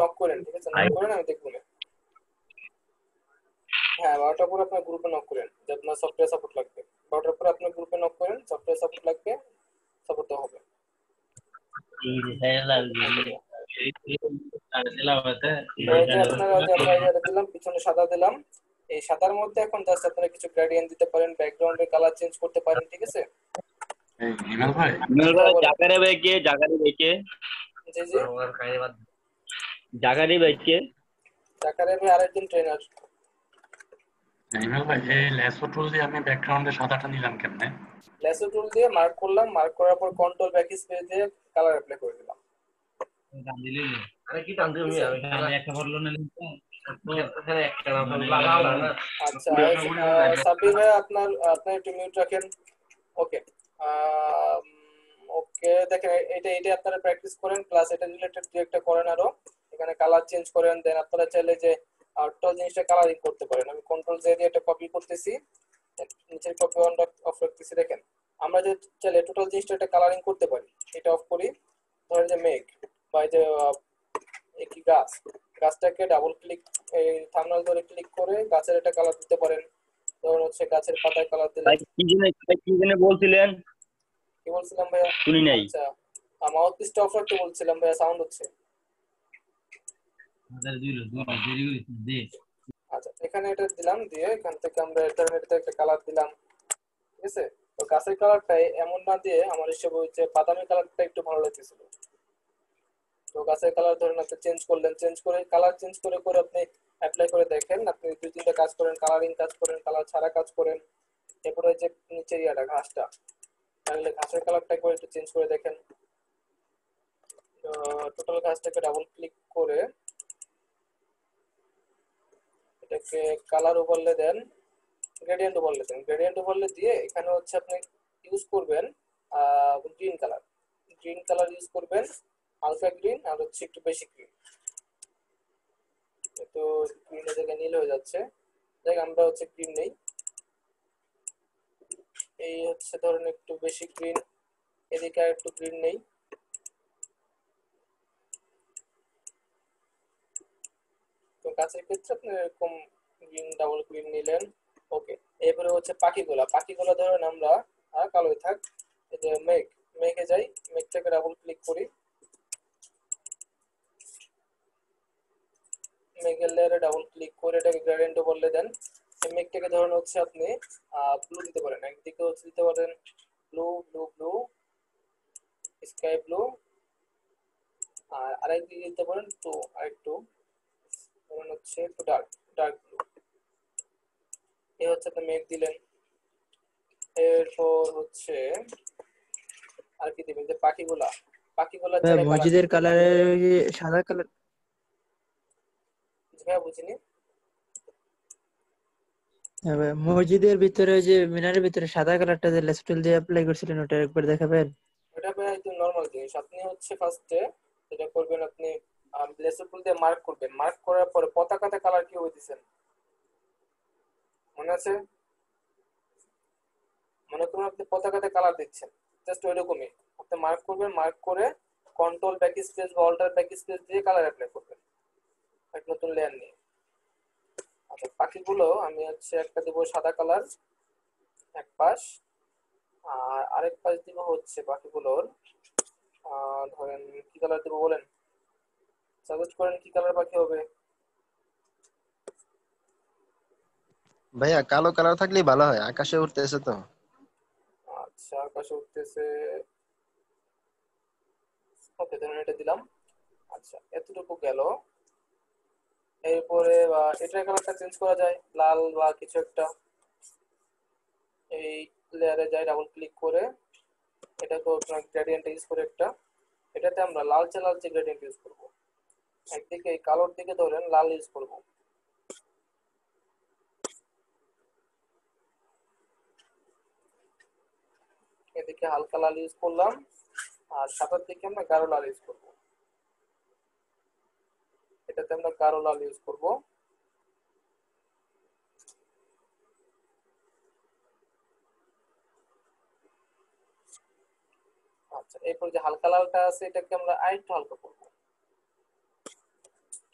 নক করেন, ঠিক আছে? নক করেন, আমি দেখবো। হ্যাঁ 12টার পরে আপনার গ্রুপে নক করেন যে আপনার সফটওয়্যার সাপোর্ট লাগবে। 12টার পরে আপনার গ্রুপে নক করেন, সফটওয়্যার সাপোর্ট লাগবে, সাপোর্ট দেওয়া হবে। দিলাম পিছনে সাদা দিলাম, এই সাদার মধ্যে এখন জাস্ট আপনারা কিছু গ্রেডিয়েন্ট দিতে পারেন, ব্যাকগ্রাউন্ডের কালার চেঞ্জ করতে পারেন, ঠিক আছে? হিমেল ভাই জাকারিয়া ভাই কে? জাকারিয়া ভাই কে? জি জি জাকারিয়া ভাই কে? জাকারিয়া ভাই আরেকজন ট্রেনার। হিমেল ভাই এই লেসো টুল দিয়ে আমি ব্যাকগ্রাউন্ডে সাদাটা নিলাম কেমনে? লেসো টুল দিয়ে মার্ক করলাম, মার্ক করার পর কন্ট্রোল ব্যাকস্পেস দিয়ে কালার অ্যাপ্লাই করে দিলাম। টান দিলি আরে কি টান দিবি? আমি একটা বললো না এখানে একটা লাগাও না। আচ্ছা সাব্বির ভাই আপনার একটু মিউট রাখেন। ওকে ওকে দেখেন এটা আপনারা প্র্যাকটিস করেন, প্লাস এটা রিলেটেড দুই একটা করেন আরো। এখানে কালার চেঞ্জ করেন, দেন আপনারা চাইলে যে আর টোটাল জিনিসটা কালারিং করতে পারেন। আমি কন্ট্রোল জে দিয়ে এটা কপি করতেছি, নিচের কপি অন অফ রাখতেছি। দেখেন আমরা যে চাইলে টোটাল জিনিসটা একটা কালারিং করতে পারি। এটা অফ করি, ধরেন যে মেঘ বা এই যে একটি গাছ, গাছটাকে ডাবল ক্লিক এই থাম্বনেল ধরে ক্লিক করে গাছের একটা কালার দিতে পারেন। ধরুন হচ্ছে গাছের পাতায় কালার দিলেন। ভাই কি জন্য বলছিলেন? কি বলছিলাম ভাইয়া? শুনি নাই। আচ্ছা মাউথ পিসটা অফ রাখতে বলছিলাম ভাইয়া, সাউন্ড হচ্ছে। আচ্ছা এখানে এটা দিলাম, দিয়ে এখান থেকে আমরা এটাতে একটা কালার দিলাম, ঠিক আছে? তো গাছের কালারটা এমন না দিয়ে আমার হিসেবে হচ্ছে বাদামি কালারটা একটু ভালো লাগতেছিল। তো গাছের কালার ধরেন আপনি চেঞ্জ করলেন, চেঞ্জ করে কালার চেঞ্জ করে করে আপনি অ্যাপ্লাই করে দেখেন। আপনি 2-3টা কাজ করেন, কালারিং কাজ করেন, কালার ছাড়া কাজ করেন, এরপরে যে নিচের ইয়াটা ঘাসটা, তাহলে ঘাসের কালারটা একবার একটু চেঞ্জ করে দেখেন। টোটাল ঘাসটাকে ডাবল ক্লিক করে এটাকে কালার ওভারলে দেন, গ্রেডিয়েন্ট ওভারলে দেন। গ্রেডিয়েন্ট ওভারলে দিয়ে এখানে হচ্ছে আপনি ইউজ করবেন green colour. Green colour use করবেন, হালকা গ্রিন আর হচ্ছে একটু বেশি গ্রিন। তো গ্রিনের জায়গায় নীল হয়ে যাচ্ছে, দেখ আমরা হচ্ছে গ্রিন নেই, এই হচ্ছে ধরেন একটু বেশি গ্রিন, এদিকে আর একটু গ্রিন নেই। তো গাছের ক্ষেত্রে আপনি এরকম গ্রিন ডাবল গ্রিন নিলেন। ওকে, এরপরে হচ্ছে পাখিগুলা ধরেন আমরা কালোই থাক। এই যে মেঘে যাই, মেঘটাকে ডাবল ক্লিক করি, মেঘের লেয়ারে ডাবল ক্লিক করে এটাকে গ্রেডিয়েন্ট ওভারলে দেন। এই মেঘটাকে ধরেন হচ্ছে আপনি ব্লু দিতে পারেন, একদিকে হচ্ছে দিতে পারেন blue blue blue sky blue, আর আরেকদিকে দিতে পারেন তো আরেকটু ধরেন হচ্ছে একটু ডার্ক ব্লু। এই হচ্ছে আপনি মেঘ দিলেন। এরপর হচ্ছে আর কি দিবেন, যে পাখিগুলা মসজিদের কালারের সাদা কালার। হ্যাঁ বুঝিনি। মসজিদের ভিতরে যে মিনারের ভিতরে সাদা কালারটা যে লেসটুল দিয়ে অ্যাপ্লাই করছিলেন, ওটা একবার দেখাবেন? এটা ভাই একদম নরমাল জিনিস। আপনি হচ্ছে ফার্স্টে যেটা করবেন, আপনি লেসটুল দিয়ে মার্ক করবেন। মার্ক করার পরে পতাকাতে কালার কি হইতেছেন মনে আছে? মনে করুন আপনি পতাকাতে কালার দিচ্ছেন, জাস্ট ওইরকমই আপনি মার্ক করবেন। মার্ক করে কন্ট্রোল ব্যাক স্পেস বা অল্টার ব্যাক স্পেস দিয়ে কালার অ্যাপ্লাই করবেন এক নতুন লেয়ার নিয়ে। আচ্ছা পাখিগুলো আমি হচ্ছে একটা দেবো সাদা কালার এক পাশ, আর আরেক পাশ দিব হচ্ছে পাখিগুলোর ধরেন কি কালার দেবো বলেন, সাজেস্ট করেন কি কালার পাখি হবে? ভাইয়া কালো কালার থাকলেই ভালো হয়, আকাশে উঠতেছে তো। আচ্ছা আকাশে উঠতেছে, ওকে ধরুন এটা দিলাম। আচ্ছা এতটুকু গেল। এরপরে এটার কালারটা চেঞ্জ করা যায়, লাল বা কিছু একটা। এই লেয়ারে যাই, ডাবল ক্লিক করে এটাকে আপনার গ্রেডিয়েন্ট ইউজ করে একটা, এটাতে আমরা লালচে গ্রেডিয়েন্ট ইউজ করব। একদিকে এই কালোর দিকে ধরেন লাল ইউজ করব, এদিকে হালকা লাল ইউজ করলাম, আর সাদার দিকে আমরা গাঢ় লাল ইউজ করব। এটাতে আমরা গাঢ় লাল ইউজ করব। আচ্ছা এরপর যে হালকা লালটা আছে এটাকে আমরা আরেকটু হালকা করব,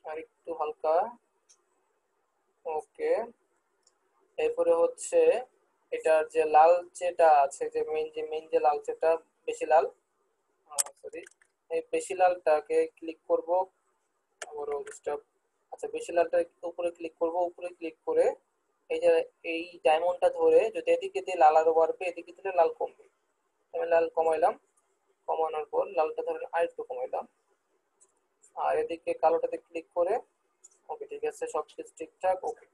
আরেকটু হালকা। ওকে, এরপরে হচ্ছে এটার যে লালচেটা আছে, যে মেইন যে লালচেটা বেশি লাল, সরি এই বেশি লালটাকে ক্লিক করব আবারও ডিস্টার্ব। আচ্ছা বেশি লালটা উপরে ক্লিক করব, উপরে ক্লিক করে এই যে এই ডায়মন্ডটা ধরে যদি এদিকে দিয়ে লাল আরো বাড়বে, এদিকে দিলে লাল কমবে। আমি লাল কমাইলাম, কমানোর পর লালটা ধরেন আরেকটু কমাইলাম, আর এদিকে কালোটাতে ক্লিক করে ওকে ঠিক আছে সবকিছু ঠিকঠাক। ওকে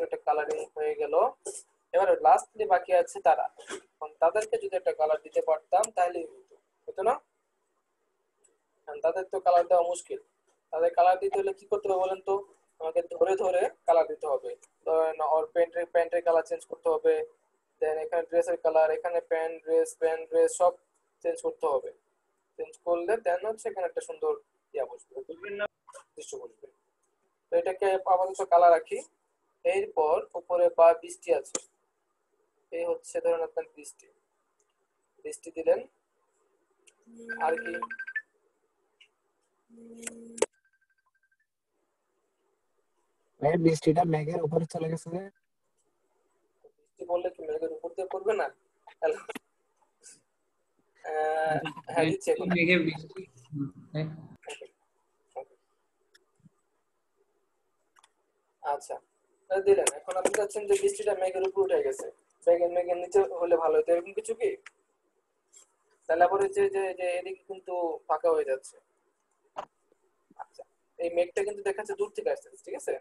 একটা কালারিং হয়ে গেল। এবার লাস্টলি বাকি আছে তারা, তাদেরকে যদি একটা কালার দিতে পারতাম তাহলে হতো না? তাদের তো কালার দেওয়া মুশকিল। তাদের কালার দিতে হলে কি করতে হবে বলেন তো? আমাকে ধরে ধরে কালার দিতে হবে। ধরেন ওর প্যান্টের কালার চেঞ্জ করতে হবে, দেন এখানে ড্রেসের কালার, এখানে প্যান্ট ড্রেস সব চেঞ্জ করতে হবে। চেঞ্জ করলে দেন হচ্ছে এখানে একটা সুন্দর ইয়া বসবে, দৃশ্য বসবে। তো এটাকে আপাতত কালার রাখি। এরপর উপরে বা বৃষ্টি আছে, এই হচ্ছে ধরেন আপনার বৃষ্টি, বৃষ্টি দিলেন। আর কি ভাই বৃষ্টিটা মেঘের উপরে চলে গেছে রে। বৃষ্টি বললে কি মেঘের উপর দিয়ে পড়বে না? হ্যালো, হ্যাঁ দিচ্ছি এখন। মেঘের বৃষ্টি আচ্ছা দিলেন। এখন আপনি চাচ্ছেন যে বৃষ্টিটা মেঘের উপর উঠে গেছে, মেঘের নিচে হলে ভালো হতো, এরকম কিছু কি? তাহলে আবার হচ্ছে যে যে এদিকে কিন্তু ফাঁকা হয়ে যাচ্ছে। আচ্ছা, এই মেঘটা কিন্তু দেখাচ্ছে দূর থেকে আসছে, ঠিক আছে?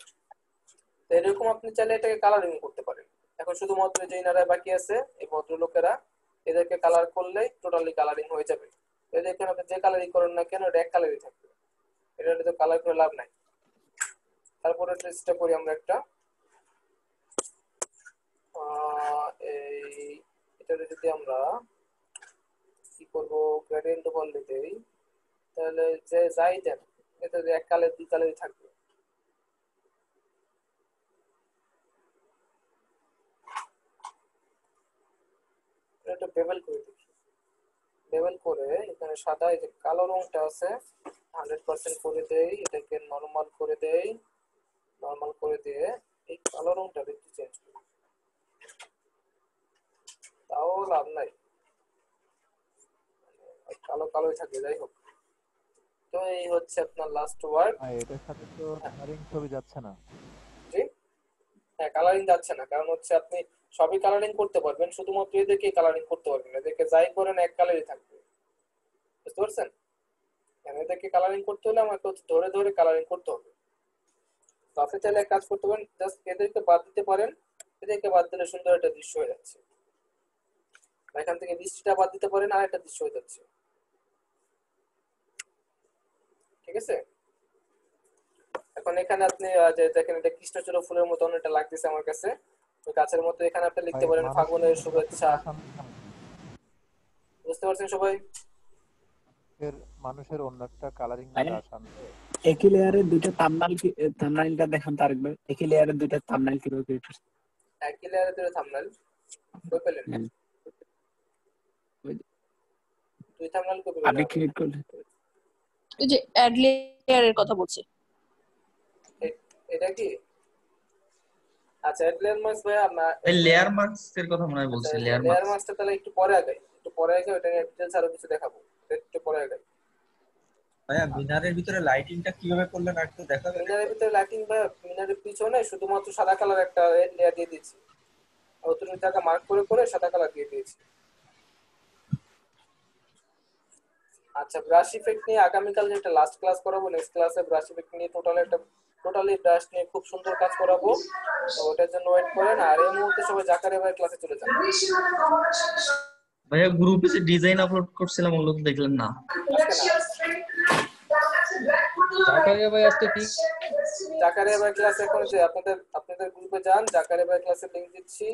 তো এরকম আপনি চাইলে এটাকে কালারিং করতে পারেন। এখন শুধুমাত্র যে ইনারা বাকি আছে এই ভদ্রলোকেরা, এদেরকে কালার করলেই টোটালি কালারিং হয়ে যাবে। এদেরকে আপনি যে কালারিং করেন না কেন এটা এক কালারই থাকবে, এটা তো কালার করে লাভ নাই। তারপরে চেষ্টা করি আমরা একটা এই এটাতে যদি আমরা কি করব গ্রেডিয়েন্ট বললে দেই, তাহলে যে যাই দেন এটা এক কালার দুই কালারই থাকবে। এটা বেভেল করে দিই, বেভেল করে এখানে সাদা এই যে কালো রংটা আছে 100% করে দেই, এটাকে নরমাল করে দেই, নরমাল করে দিয়ে এই কালো রংটা একটু চেঞ্জ করি, তাও লাভ নাই, কালো কালোই থাকবে। যাই হোক, তো এই হচ্ছে আপনার লাস্ট ওয়ার্ড। এটার সাথে তো কালারিং ছবি যাচ্ছে না। জি হ্যাঁ, কালারিং যাচ্ছে না, কারণ হচ্ছে আপনি সবই কালারিং করতে পারবেন, শুধুমাত্র এদেরকে কালারিং করতে পারবেন, এদেরকে যাই করেন এক কালারই থাকবে, বুঝতে পারছেন? এদেরকে কালারিং করতে হলে আমাকে ধরে ধরে কালারিং করতে হবে। তো আপনি চাইলে কাজ করতে পারেন, জাস্ট এদেরকে বাদ দিতে পারেন, এদেরকে বাদ দিলে সুন্দর একটা দৃশ্য হয়ে যাচ্ছে। এখান থেকে বৃষ্টিটা বাদ দিতে পারেন, আর একটা দৃশ্য হয়ে যাচ্ছে, ঠিক আছে? এখন এখানে আপনি যে দেখেন এটা কৃষ্ণচূড়া ফুলের মতন এটা লাগতেছে আমার কাছে, ওই গাছের মতো। এখানে আপনি লিখতে পারেন ফাগুনের শুভেচ্ছা, বুঝতে পারছেন সবাই? মানুষের অন্য একটা কালারিং আসান। একই লেয়ারে দুইটা থাম্বনেইলটা দেখান তো আরেকবার। একই লেয়ারে দুইটা থাম্বনেইল কিভাবে ক্রিয়েট করছেন? একই লেয়ারে দুটো থাম্বনেইল কই পেলেন? দুই থাম্বনেইল কই পেলেন আপনি ক্রিয়েট করলেন? এই যে অ্যাড লেয়ারের কথা বলছি। এটা কি? আচ্ছা, অ্যাড লেয়ার মার্কস ভাই আপনার এই লেয়ার মার্কস এর কথা মনে হয় বলছে। লেয়ার মার্কসটা তাহলে একটু পরে আগে, ওটা নিয়ে ডিটেইলস আরো কিছু দেখাবো, একটু পরে আগে। ভাইয়া মিনারের ভিতরে লাইটিংটা কিভাবে করলেন আর একটু দেখাবেন? মিনারের ভিতরে লাইটিং ভাই মিনারের পিছনে শুধুমাত্র সাদা কালার একটা লেয়ার দিয়ে দিয়েছি, অতটুকু জায়গা মার্ক করে করে সাদা কালার দিয়ে দিয়েছি। আচ্ছা, ব্রাশ ইফেক্ট নিয়ে আগামীকাল যেটা লাস্ট ক্লাস করাবো, নেক্সট ক্লাসে ব্রাশ ইফেক্ট নিয়ে টোটালি ব্রাশ নিয়ে খুব সুন্দর কাজ করাবো, তো ওটার জন্য ওয়েট করেন। আর এই মুহূর্তে সবাই জাকারিয়া ভাই ক্লাসে চলে যান। ভাইয়া গ্রুপে যে ডিজাইন আপলোড করছিলাম ওগুলো তো দেখলেন না। জাকারিয়া ভাই আজকে কি? জাকারিয়া ভাই ক্লাস এখন যে আপনাদের গ্রুপে যান, জাকারিয়া ভাই ক্লাসের লিংক দিচ্ছি।